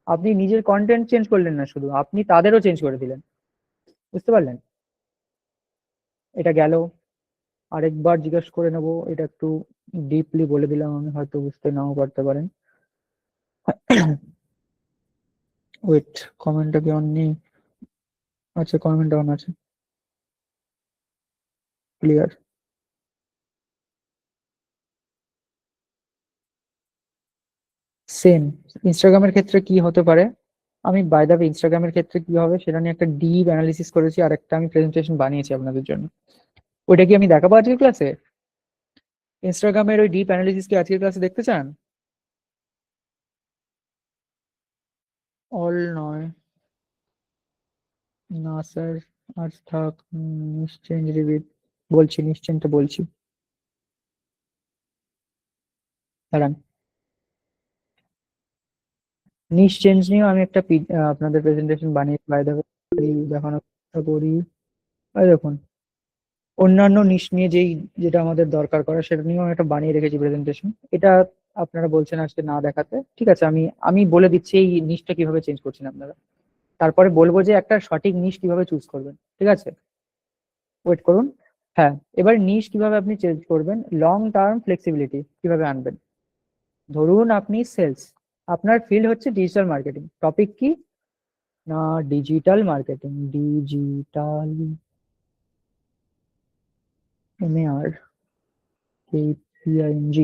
আপনি নিজের কন্টেন্ট চেঞ্জ করলেন না শুধু, আপনি তাদেরও চেঞ্জ করে দিলেন। বুঝতে পারলেন? এটা গেল। আরেকবার জিজ্ঞেস করে নেবো, এটা একটু ডিপলি বলে দিলাম আমি, হয়তো বুঝতে নাও পারতে পারেন। ওয়েট, কমেন্টটা কি অন নেই? আচ্ছা, কমেন্ট অন আছে, ক্লিয়ার। সেম ইনস্টাগ্রামের ক্ষেত্রে কি হতে পারে, আমি বাই দ্য ওয়ে ইনস্টাগ্রামের ক্ষেত্রে কি হবে সেটা নিয়ে একটা ডিপ অ্যানালিসিস করেছি, আর একটা আমি প্রেজেন্টেশন বানিয়েছি আপনাদের জন্য। ওইটা কি আমি দেখাবো আজকের ক্লাসে? ইনস্টাগ্রামের ওই ডিপ অ্যানালিসিস কি আজকের ক্লাসে দেখতে চান? অল নয়, না স্যার, আজ থাক। নিশ্চেঞ্জ রিভিট বলছি, নিশ্চেঞ্জটা বলছি, দাঁড়ান। নিশ্চেঞ্জ নিয়েও আমি একটা আপনাদের প্রেজেন্টেশন বানিয়েছি বাই দ্য ওয়ে, দেখানোর চেষ্টা করি। এই দেখুন, অন্যান্য নিশ নিয়ে যেটা আমাদের দরকার করা সেটা নিয়েও আমি একটা বানিয়ে রেখেছি প্রেজেন্টেশন। এটা আপনারা বলছেন আজকে না দেখাতে, ঠিক আছে, আমি আমি বলে দিচ্ছি এই নিশটা কিভাবে চেঞ্জ করছেন আপনারা, তারপরে বলবো যে একটা সঠিক নিশ কিভাবে চুজ করবেন, ঠিক আছে। ওয়েট করুন। হ্যাঁ, এবার নিশ কিভাবে আপনি চেঞ্জ করবেন, লং টার্ম ফ্লেক্সিবিলিটি কিভাবে আনবেন। ধরুন আপনি সেলস, আপনার ফিল্ড হচ্ছে ডিজিটাল মার্কেটিং, টপিক কি না, digital marketing, digital, MAR KPING,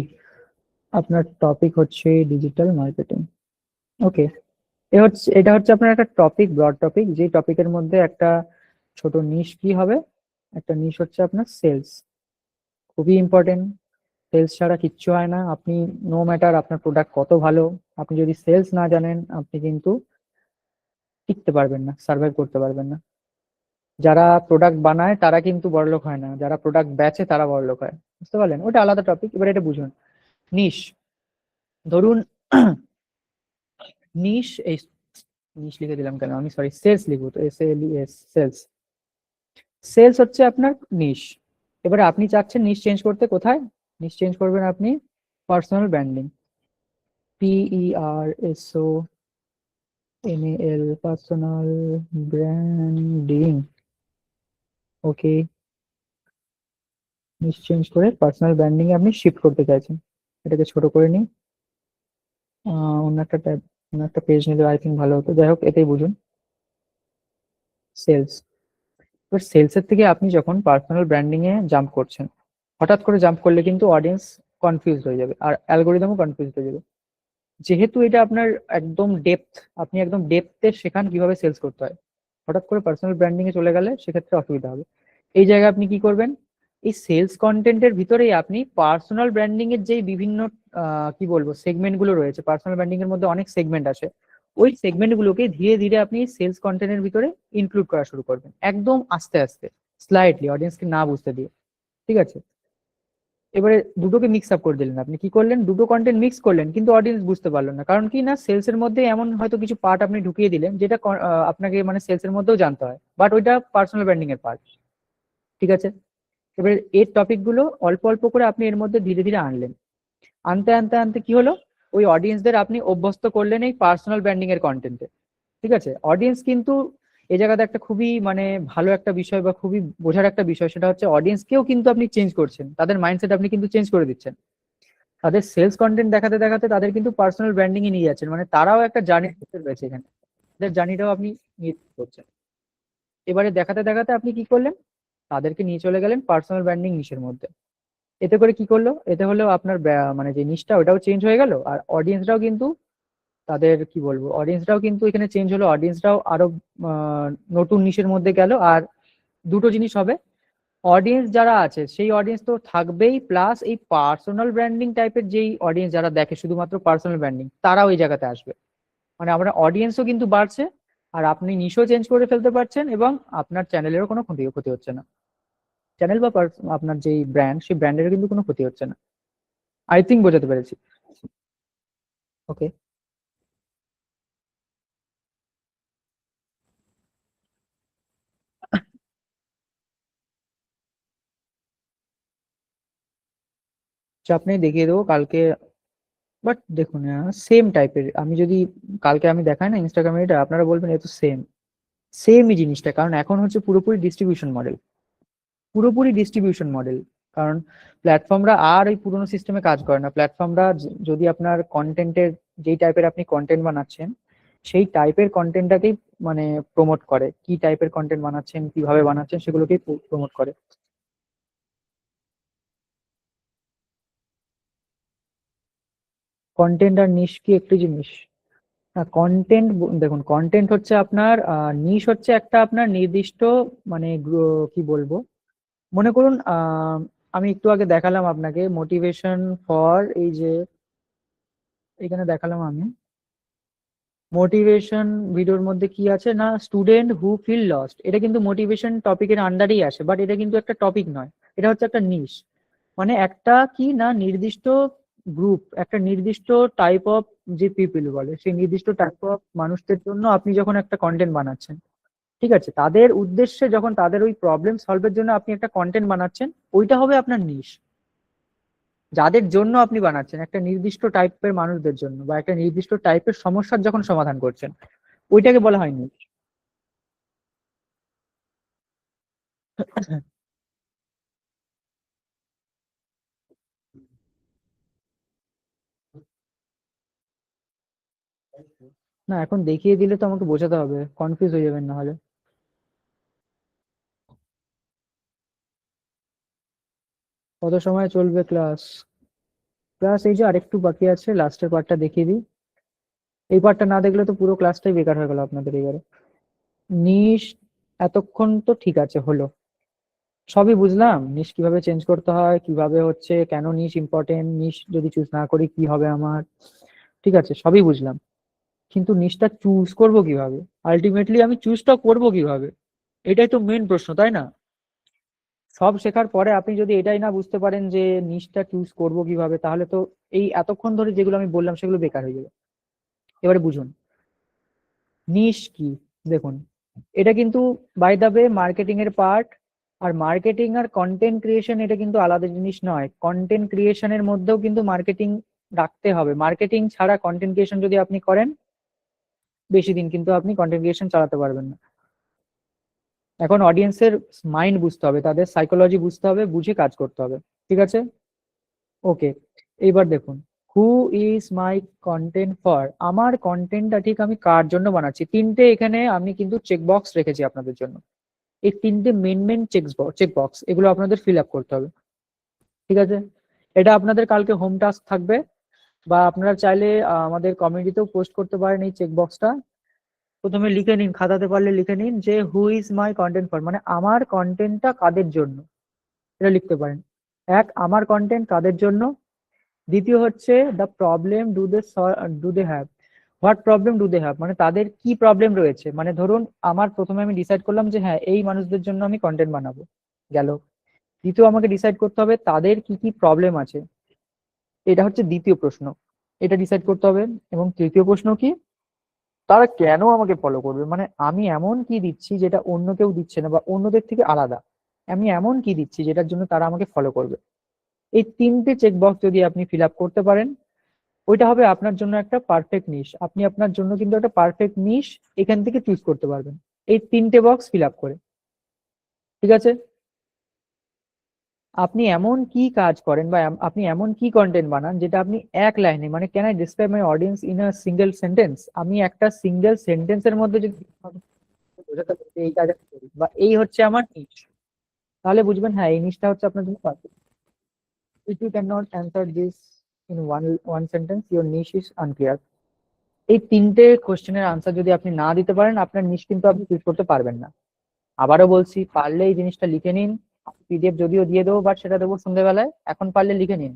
আপনার টপিক হচ্ছে ডিজিটাল মার্কেটিং। ওকে, এটা হচ্ছে আপনার একটা টপিক, ব্রড টপিক, যে টপিকের মধ্যে একটা ছোট নিশ কি হবে, একটা নিশ হচ্ছে আপনার সেলস, খুবই ইম্পর্টেন্ট। সেলস ছাড়া কিচ্ছু হয় না। আপনি নো ম্যাটার আপনার প্রোডাক্ট কত ভালো, আপনি যদি সেলস না জানেন আপনি কিন্তু টিকতে পারবেন না, সার্ভাইভ করতে পারবেন না। যারা প্রোডাক্ট বানায় তারা কিন্তু বড়লোক হয় না, যারা প্রোডাক্ট বেচে তারা বড়লোক হয়। বুঝতে পারলেন? ওটা আলাদা টপিক, এবার এটা বুঝুন। নিশ, ধরুন নিশ, এই নিশ লিখে দিলাম কেন আমি, সরি সেলস লিখবো তো, SALES, সেলস। সেলস হচ্ছে আপনার নিশ। এবারে আপনি চাচ্ছেন নিশ চেঞ্জ করতে, কোথায় নিশ চেঞ্জ করবেন আপনি? Personal branding, PERSONAL, personal branding. Okay, niche change করে পার্সোনাল ব্র্যান্ডিং এ আপনি শিফট করতে চাইছেন। এটাকে ছোট করে নিই, অন্য একটা ট্যাব, অন্য একটা পেজ নিলে আই থিঙ্ক ভালো হতো। যাই হোক, এটাই বুঝুন, সেলস। এবার সেলস এর থেকে আপনি যখন পার্সোনাল ব্র্যান্ডিং এ জাম্প করছেন, হঠাৎ করে জাম্প করলে কিন্তু অডিয়েন্স কনফিউজ হয়ে যাবে আর অ্যালগোরিদমও কনফিউজ হয়ে যাবে। যেহেতু এটা আপনার একদম ডেপথ, আপনি একদম ডেপথে শেখান কিভাবে সেলস করতে হয়, হঠাৎ করে পার্সোনাল ব্র্যান্ডিং এ চলে গেলে সেক্ষেত্রে অসুবিধা হবে। এই জায়গায় আপনি কি করবেন, এই সেলস কন্টেন্টের ভিতরেই আপনি পার্সোনাল ব্র্যান্ডিং এর যে বিভিন্ন কি বলবো সেগমেন্ট গুলো রয়েছে, পার্সোনাল ব্র্যান্ডিং এর মধ্যে অনেক সেগমেন্ট আছে, ওই সেগমেন্ট গুলোকে ধীরে ধীরে আপনি সেলস কন্টেন্টের ভিতরে ইনক্লুড করা শুরু করবেন, একদম আস্তে আস্তে, স্লাইটলি, অডিয়েন্সকে না বুঝতে দিয়ে। ঠিক আছে, এবারে দুটোকে মিক্স আপ করে দিলেন। আপনি কি করলেন, দুটো কন্টেন্ট মিক্স করলেন, কিন্তু অডিয়েন্স বুঝতে পারলো না, কারণ কি না, সেলস এর মধ্যে এমন হয়তো কিছু পার্ট আপনি ঢুকিয়ে দিলেন যেটা আপনাকে মানে সেলস এর মধ্যেও জানতে হয়, বাট ওইটা পার্সোনাল ব্র্যান্ডিং এর পার্ট। ঠিক আছে, এবার এর টপিক গুলো অল্প অল্প করে আপনি এর মধ্যে ধীরে ধীরে আনলেন, আনতে আনতে আনতে কি হলো, ওই অডিয়েন্সদের আপনি অভ্যস্ত করলেন এই পার্সোনাল ব্র্যান্ডিং এর কন্টেন্টে। ঠিক আছে, অডিয়েন্স কিন্তু এই জায়গাতে একটা খুবই মানে ভালো একটা বিষয় বা খুবই বোঝার একটা বিষয়, সেটা হচ্ছে অডিয়েন্সকেও কিন্তু আপনি চেঞ্জ করছেন, তাদের মাইন্ডসেট আপনি কিন্তু চেঞ্জ করে দিচ্ছেন। তাদের সেলস কন্টেন্ট দেখাতে দেখাতে তাদের কিন্তু পার্সোনাল ব্র্যান্ডিং এ নিয়ে যাচ্ছেন, মানে তারাও একটা জার্নি রয়েছে এখানে, তাদের জার্নিটাও আপনি নিয়ে করছেন। এবারে দেখাতে দেখাতে আপনি কি করলেন, তাদেরকে নিয়ে চলে গেলেন পার্সোনাল ব্র্যান্ডিং নিশের মধ্যে। এতে করে কি করলো, এতে হলো আপনার মানে যে নিশটা ওটাও চেঞ্জ হয়ে গেল, আর অডিয়েন্সরাও কিন্তু তাদের কি বলবো, অডিয়েন্সরাও কিন্তু এখানে চেঞ্জ হলো, অডিয়েন্সরাও আরো আহ, নতুন নিশের মধ্যে গেল। আর দুটো জিনিস হবে, অডিয়েন্স যারা আছে সেই অডিয়েন্স তো থাকবেই, প্লাস এই পার্সোনাল ব্র্যান্ডিং টাইপের যেই অডিয়েন্স যারা দেখে শুধুমাত্র পার্সোনাল ব্র্যান্ডিং, তারাও এই জায়গাতে আসবে। মানে আপনার অডিয়েন্সও কিন্তু বাড়ছে, আর আপনি নিশও চেঞ্জ করে ফেলতে পারছেন, এবং আপনার চ্যানেলেরও কোনো ক্ষতি ক্ষতি হচ্ছে না। চ্যানেল বা আপনার যেই ব্র্যান্ড, সেই ব্র্যান্ডের কিন্তু কোনো ক্ষতি হচ্ছে না। আই থিঙ্ক বোঝাতে পেরেছি। ওকে, চাপ নেই, দেখিয়ে দেবো কালকে। বাট দেখুন, সেম টাইপের আমি যদি কালকে আমি দেখাই না ইনস্টাগ্রামে, এটা আপনারা বলবেন এ তো সেম, সেমই জিনিসটা, কারণ এখন হচ্ছে পুরোপুরি ডিস্ট্রিবিউশন মডেল, পুরোপুরি ডিস্ট্রিবিউশন মডেল। কারণ প্ল্যাটফর্মরা আর ওই পুরোনো সিস্টেমে কাজ করে না। প্ল্যাটফর্মরা যদি আপনার কন্টেন্টের, যেই টাইপের আপনি কন্টেন্ট বানাচ্ছেন সেই টাইপের কন্টেন্টটাকেই মানে প্রমোট করে, কি টাইপের কন্টেন্ট বানাচ্ছেন, কিভাবে বানাচ্ছেন, সেগুলোকেই প্রমোট করে। কন্টেন্ট আর নিশ কি একটি জিনিস? না, কন্টেন্ট, দেখুন কন্টেন্ট হচ্ছে আপনার, নিশ হচ্ছে একটা আপনার নির্দিষ্ট মানে কি বলবো, মনে করুন আমি একটু আগে দেখালাম আপনাকে মোটিভেশন ফর, এই যে এখানে দেখালাম আমি মোটিভেশন ভিডিওর মধ্যে কি আছে না, স্টুডেন্ট হু ফিল লস্ট, এটা কিন্তু মোটিভেশন টপিকের আন্ডারেই আসে, বাট এটা কিন্তু একটা টপিক নয়, এটা হচ্ছে একটা নিশ। মানে একটা কি না, নির্দিষ্ট গ্রুপ, একটা নির্দিষ্ট টাইপ অফ যে পিপল বলে, সেই নির্দিষ্ট টাইপ অফ মানুষদের জন্য আপনি যখন একটা কন্টেন্ট বানাচ্ছেন, ঠিক আছে, তাদের উদ্দেশ্যে যখন তাদের ওই প্রবলেম সলভের জন্য আপনি একটা কন্টেন্ট বানাচ্ছেন, ওইটা হবে আপনার নিশ। যাদের জন্য আপনি বানাচ্ছেন, একটা নির্দিষ্ট টাইপের মানুষদের জন্য বা একটা নির্দিষ্ট টাইপের সমস্যার যখন সমাধান করছেন, ওইটাকে বলা হয় নিশ। না, এখন দেখিয়ে দিলে তো আমাকে বোঝাতে হবে, কনফিউজ হয়ে যাবেন না হলে। কত সময় চলবে ক্লাস? ক্লাস এই যে আরেকটু বাকি আছে, লাস্টের পার্টটা দেখিয়ে দিই। এই পার্টটা না দেখলে তো পুরো ক্লাসটাই বেকার হয়ে গেল আপনাদের এবারে। নিশ এতক্ষণ তো ঠিক আছে, হলো, সবই বুঝলাম, নিশ কিভাবে চেঞ্জ করতে হয়, কিভাবে হচ্ছে, কেন নিশ ইম্পর্টেন্ট, নিশ যদি চুজ না করি কি হবে আমার, ঠিক আছে সবই বুঝলাম। কিন্তু নিশটা চুজ করব কিভাবে, আলটিমেটলি আমি চুজটা করব কিভাবে, এটাই তো মেন প্রশ্ন, তাই না? সব শেখার পরে আপনি যদি এটাই না বুঝতে পারেন যে নিশটা চুজ করব কিভাবে, তাহলে তো এই এতক্ষণ ধরে যেগুলো আমি বললাম সেগুলো বেকার হয়ে যাবে। এবারে বুঝুন, নিশ কি, দেখুন এটা কিন্তু বাই দ্য ওয়ে মার্কেটিং এর পার্ট। আর মার্কেটিং আর কন্টেন্ট ক্রিয়েশন এটা কিন্তু আলাদা জিনিস নয়। কন্টেন্ট ক্রিয়েশনের মধ্যেও কিন্তু মার্কেটিং রাখতে হবে। মার্কেটিং ছাড়া কন্টেন্ট ক্রিয়েশন যদি আপনি করেন, বেশি দিন কিন্তু আপনি কন্টেন্ট ক্রিয়েশন চালাতে পারবেন না। এখন অডিয়েন্সের মাইন্ড বুঝতে হবে, তাদের সাইকোলজি বুঝতে হবে, বুঝে কাজ করতে হবে। ঠিক আছে, ওকে। এইবার দেখুন, who is my content for, আমার কন্টেন্টটা ঠিক আমি কার জন্য বানাচ্ছি। তিনটে এখানে আমি কিন্তু চেক বক্স রেখেছি আপনাদের জন্য। এই তিনটে মেন চেক বক্স, এগুলো আপনাদের ফিল আপ করতে হবে। ঠিক আছে, এটা আপনাদের কালকে হোম টাস্ক থাকবে, বা আপনারা চাইলে আমাদের কমিউনিটিতেও পোস্ট করতে পারেন এই চেক বক্সটা। প্রথমে লিখে নিন, খাতাতে পারলে লিখে নিন যে who is my content for, মানে আমার কন্টেন্টটা কাদের জন্য, এটা লিখতে পারেন। এক, আমার কন্টেন্ট কাদের জন্য। দ্বিতীয় হচ্ছে the problem do they have, what problem do they have, মানে তাদের কি প্রবলেম রয়েছে। মানে ধরুন আমার প্রথমে আমি ডিসাইড করলাম যে হ্যাঁ এই মানুষদের জন্য আমি কন্টেন্ট বানাবো, গেল। দ্বিতীয় আমাকে ডিসাইড করতে হবে তাদের কি কি প্রবলেম আছে, এটা হচ্ছে দ্বিতীয় প্রশ্ন, এটা ডিসাইড করতে হবে। এবং তৃতীয় প্রশ্ন কি, তারা কেন আমাকে ফলো করবে, মানে আমি এমন কি দিচ্ছি যেটা অন্য কেউ দিচ্ছে না বা অন্যদের থেকে আলাদা। আমি এমন কি দিচ্ছি যেটার জন্য তারা আমাকে ফলো করবে। এই তিনটে চেক বক্স যদি আপনি ফিল আপ করতে পারেন, ওইটা হবে আপনার জন্য একটা পারফেক্ট নিশ। আপনি আপনার জন্য কিন্তু একটা পারফেক্ট নিশ এখান থেকে চুজ করতে পারবেন এই তিনটে বক্স ফিল আপ করে। ঠিক আছে, আপনি এমন কি কাজ করেন বা আপনি এমন কি কন্টেন্ট বানান যেটা আপনি এক লাইনে, মানে can I describe my audience in a single sentence, আমি একটা সিঙ্গেল সেন্টেন্সের মধ্যে যদি বোঝাতে পারি যে এই কাজ আমি করি বা এই হচ্ছে আমার নিশ, তাহলে বুঝবেন হ্যাঁ এই নিশটা হচ্ছে আপনার জন্য perfect. If you can not answer this in one sentence, your niche is unclear. এই তিনটে কোশ্চেনের আনসার যদি আপনি না দিতে পারেন, আপনার নিশ কিন্তু আপনি চুজ করতে পারবেন না। আবারও বলছি, পারলে এই জিনিসটা লিখে নিন। পিডিএফ যদিও দিয়ে দেবো, বাট সেটা দেবো সন্ধ্যেবেলায়, এখন পারলে লিখে নিন।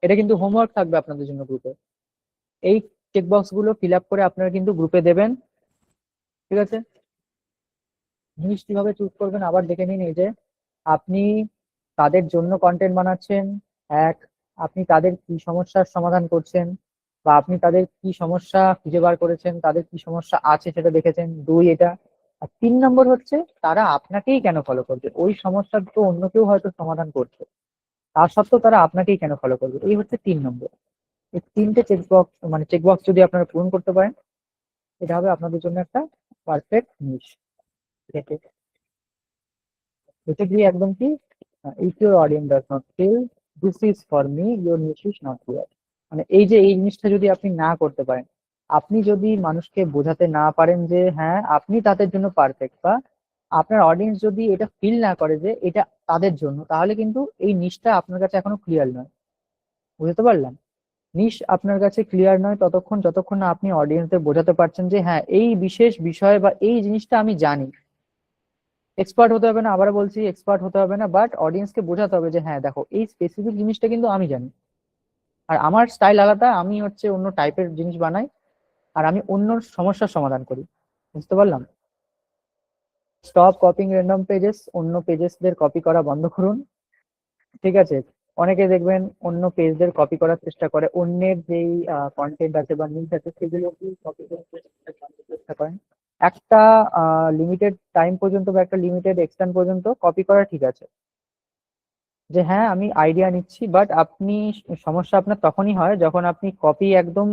এটা কিন্তু হোমওয়ার্ক থাকবে আপনাদের জন্য গ্রুপে। এই চেকবক্স গুলো ফিল আপ করে আপনারা কিন্তু গ্রুপে দেবেন। ঠিক আছে, জিনিস কিভাবে চুজ করবেন আবার দেখে নিন। এই যে আপনি তাদের জন্য কন্টেন্ট বানাচ্ছেন, এক, আপনি তাদের কি সমস্যার সমাধান করছেন বা আপনি তাদের কি সমস্যা খুঁজে বার করেছেন, তাদের কি সমস্যা আছে সেটা দেখেছেন, দুই এটা। আর তিন নম্বর হচ্ছে তারা আপনাকেই কেন ফলো করবে, ওই সমস্যার তো অন্য কেউ হয়তো সমাধান করছে, তার সত্ত্বেও তারা আপনাকেই কেন ফলো করবে, এই হচ্ছে তিন নম্বর। এই তিনটে চেকবক্স, মানে চেকবক্স যদি আপনারা পূরণ করতে পারেন, এটা হবে আপনাদের জন্য একটা পারফেক্ট নিশ। বেসিক্যালি একদম কি, if your audience does not feel this is for me, your niche is not clear. মানে এই যে এই জিনিসটা যদি আপনি না করতে পারেন, আপনি যদি মানুষকে বোঝাতে না পারেন যে হ্যাঁ আপনি তাদের জন্য পারফেক্ট, বা আপনার অডিয়েন্স যদি এটা ফিল না করে যে এটা তাদের জন্য, তাহলে কিন্তু এই নিশটা আপনার কাছে এখনো ক্লিয়ার নয়। বুঝতে পারলাম, নিশ আপনার কাছে ক্লিয়ার নয় ততক্ষণ যতক্ষণ না আপনি অডিয়েন্সদের বোঝাতে পারছেন যে হ্যাঁ এই বিশেষ বিষয় বা এই জিনিসটা আমি জানি। এক্সপার্ট হতে হবে না, আবার বলছি এক্সপার্ট হতে হবে না, বাট অডিয়েন্সকে বোঝাতে হবে যে হ্যাঁ দেখো এই স্পেসিফিক জিনিসটা কিন্তু আমি জানি, আর আমার স্টাইল আলাদা, আমি হচ্ছে অন্য টাইপের জিনিস বানাই, আর আমি অন্য সমস্যার সমাধান করি। বুঝতে পারলাম। স্টপ কপিং র্যান্ডম পেজেস, অন্য পেজেসদের কপি করা বন্ধ করুন। ঠিক আছে, অনেকে দেখবেন অন্য পেজদের কপি করার চেষ্টা করে, অন্যের যেই কন্টেন্ট আছে বা নিউজ আছে সেগুলো কপি করার চেষ্টা করেন। একটা লিমিটেড টাইম পর্যন্ত বা একটা লিমিটেড এক্সটেন্ট পর্যন্ত কপি করা ঠিক আছে, যে হ্যাঁ আমি আইডিয়া নিচ্ছি, বাট আপনি সমস্যা আপনার তখনই হয় যখন আপনি কপি একদম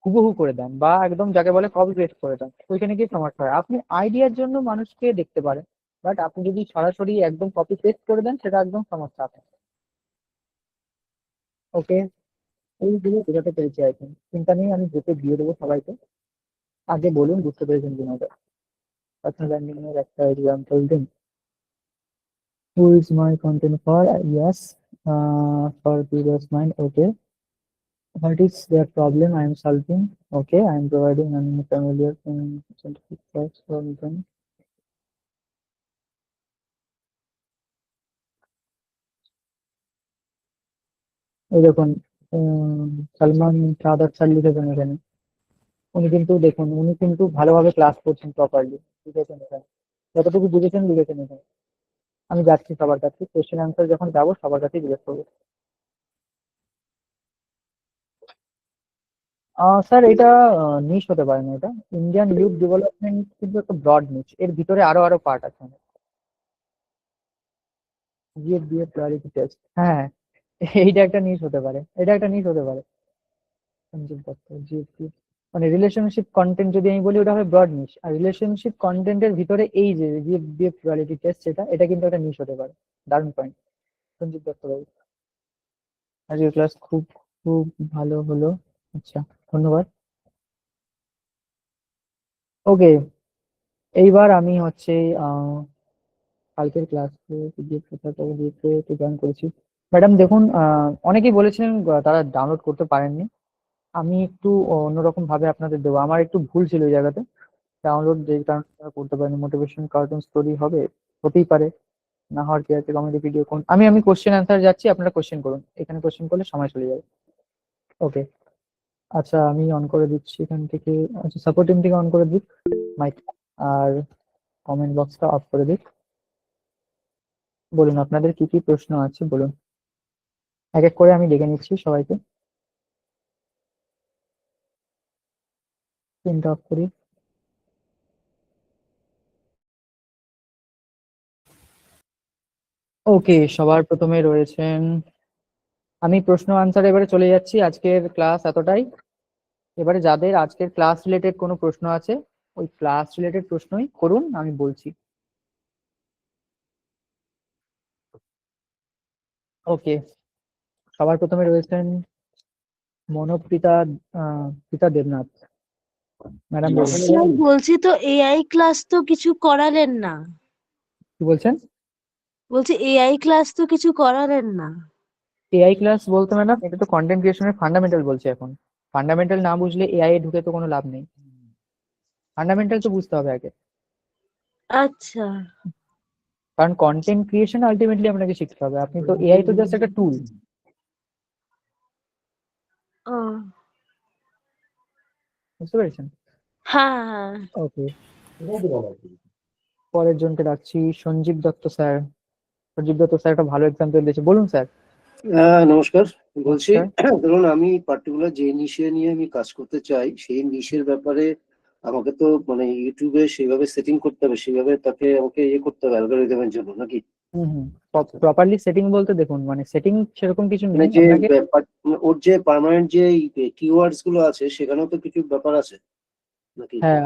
হুবহু করে দেন বা একদম যাকে বলে কপি পেস্ট করে দেন, ওইখানে গিয়ে সমস্যা হয়। আপনি আইডিয়ার জন্য মানুষকে দেখতে পারেন, বাট আপনি যদি সরাসরি একদম কপি পেস্ট করে দেন সেটা একদম সমস্যা আপনার। ওকে, এইগুলো বোঝাতে পেরেছি আই থিঙ্ক, চিন্তা নেই, আমি গ্রুপে দিয়ে দেবো সবাইকে। আগে বলুন বুঝতে পেরেছেন কিনা, পার্সোনাল ব্র্যান্ডিং এর একটা এক্সাম্পল দিন। Who is my content for? Yes, for previous mind. Okay. What is their problem I am solving? Okay, I am providing unfamiliar scientific facts from them. এই দেখুন, সালমান সাদাত স্যার লিখেছেন এখানে। উনি কিন্তু দেখুন, উনি কিন্তু ভালোভাবে ক্লাস করছেন প্রপারলি, লিখেছেন এখানে, যতটুকু বুঝেছেন লিখেছেন এখানে। আমি যাচ্ছি সবার কাছে, কোশ্চেন অ্যান্সার যখন যাবো সবার কাছে জিজ্ঞেস করবো। স্যার এটা নিশ হতে পারে না, এটা ইন্ডিয়ান ইউথ ডেভেলপমেন্ট কিন্তু একটা ব্রড নিশ, এর ভিতরে আরো আরো পার্ট আছে অনেক। জিএফ প্রায়োরিটি টেস্ট, হ্যাঁ এইটা একটা নিশ হতে পারে, এটা একটা নিশ হতে পারে। সঞ্জীব দত্ত জিএফ, মানে রিলেশনশিপ কন্টেন্ট যদি আমি বলি ওটা হবে ব্রড নিশ, আর রিলেশনশিপ কন্টেন্টের ভিতরে এই যে জিএফ প্রায়োরিটি টেস্ট, এটা কিন্তু একটা নিশ হতে পারে। দারুণ পয়েন্ট সঞ্জীব দত্ত বাবু, আজকের ক্লাস খুব খুব ভালো হলো। আচ্ছা, ধন্যবাদ। ওকে, এইবার আমি হচ্ছে কালকের ক্লাসে পিডিএফ খাতাটা দিতে একটু জয়েন করেছি। ম্যাডাম দেখুন, অনেকেই বলেছিলেন তারা ডাউনলোড করতে পারেননি। আমি একটু অন্যরকম ভাবে আপনাদের দেবো, আমার একটু ভুল ছিল এই জায়গাতে। ডাউনলোড যেই কারণে তারা করতে পারেনি, মোটিভেশন কার্টুন স্টোরি হবে, হতেই পারে, না হওয়ার কি আছে, কমেডি ভিডিও কোন, আমি কোশ্চেন অ্যান্সার যাচ্ছি, আপনারা কোশ্চেন করুন, এখানে কোশ্চেন করলে সময় চলে যাবে। ওকে, আচ্ছা আমি অন করে দিচ্ছি এখান থেকে। আচ্ছা, সাপোর্ট টিম থেকে অন করে দিক মাইক, আর কমেন্ট বক্সটা অফ করে দিক। বলুন আপনাদের কি কি প্রশ্ন আছে বলুন, এক এক করে আমি ডেকে নিচ্ছি সবাইকে। প্রিন্ট অফ করি। ওকে, সবার প্রথমে রয়েছেন, আমি প্রশ্ন আনসার এবারে চলে যাচ্ছি, আজকের ক্লাস এতটাই। এবারে যাদের আজকের ক্লাস রিলেটেড কোনো প্রশ্ন আছে, ওই ক্লাস রিলেটেড প্রশ্নই করুন, আমি বলছি। ওকে, সবার প্রথমে রয়েছেন মনোপ্রীতা প্রীতা দেবনাথ, ম্যাডাম বলুন। স্যার বলছি তো এআই ক্লাস তো কিছু করালেন না, কি বলছেন? বলছি এআই ক্লাস তো কিছু করালেন না। এআই ক্লাস বলতে ম্যাডাম এটা তো কন্টেন্ট ক্রিয়েশনের ফান্ডামেন্টাল বলছে, এখন ফান্ডামেন্টাল না বুঝলে এআই এ ঢুকে তো কোনো লাভ নেই, ফান্ডামেন্টাল তো বুঝতে হবে আগে। আচ্ছা, কারণ কন্টেন্ট ক্রিয়েশন আলটিমেটলি আপনাকে শিখতে হবে, আপনি তো এআই তো জাস্ট একটা টুল। ও বুঝতে পেরেছেন? হ্যাঁ হ্যাঁ। ওকে, পরের জনকে রাখছি সঞ্জীব দত্ত স্যার। সঞ্জীব দত্ত স্যার একটা ভালো এক্সাম্পল দিয়েছে, বলুন স্যার। নমস্কার, বলছি নমস্কার। ধরুন আমি পার্টিকুলার যে নিশে নিয়ে আমি কাজ করতে চাই সেই নিশের ব্যাপারে আমাকে তো মানে ইউটিউবে সেইভাবে সেটিং করতে হবে, সেইভাবে তাকে আমাকে ইয়ে করতে হবে অ্যালগরিদমের জন্য নাকি? হুম, প্রপারলি সেটিং বলতে দেখুন, মানে সেটিং সেরকম কিছু মানে নেই যে আপনাকে। ওর যে পার্মানেন্ট যে কিওয়ার্ডস গুলো আছে সেখানেও তো কিছু ব্যাপার আছে নাকি? হ্যাঁ,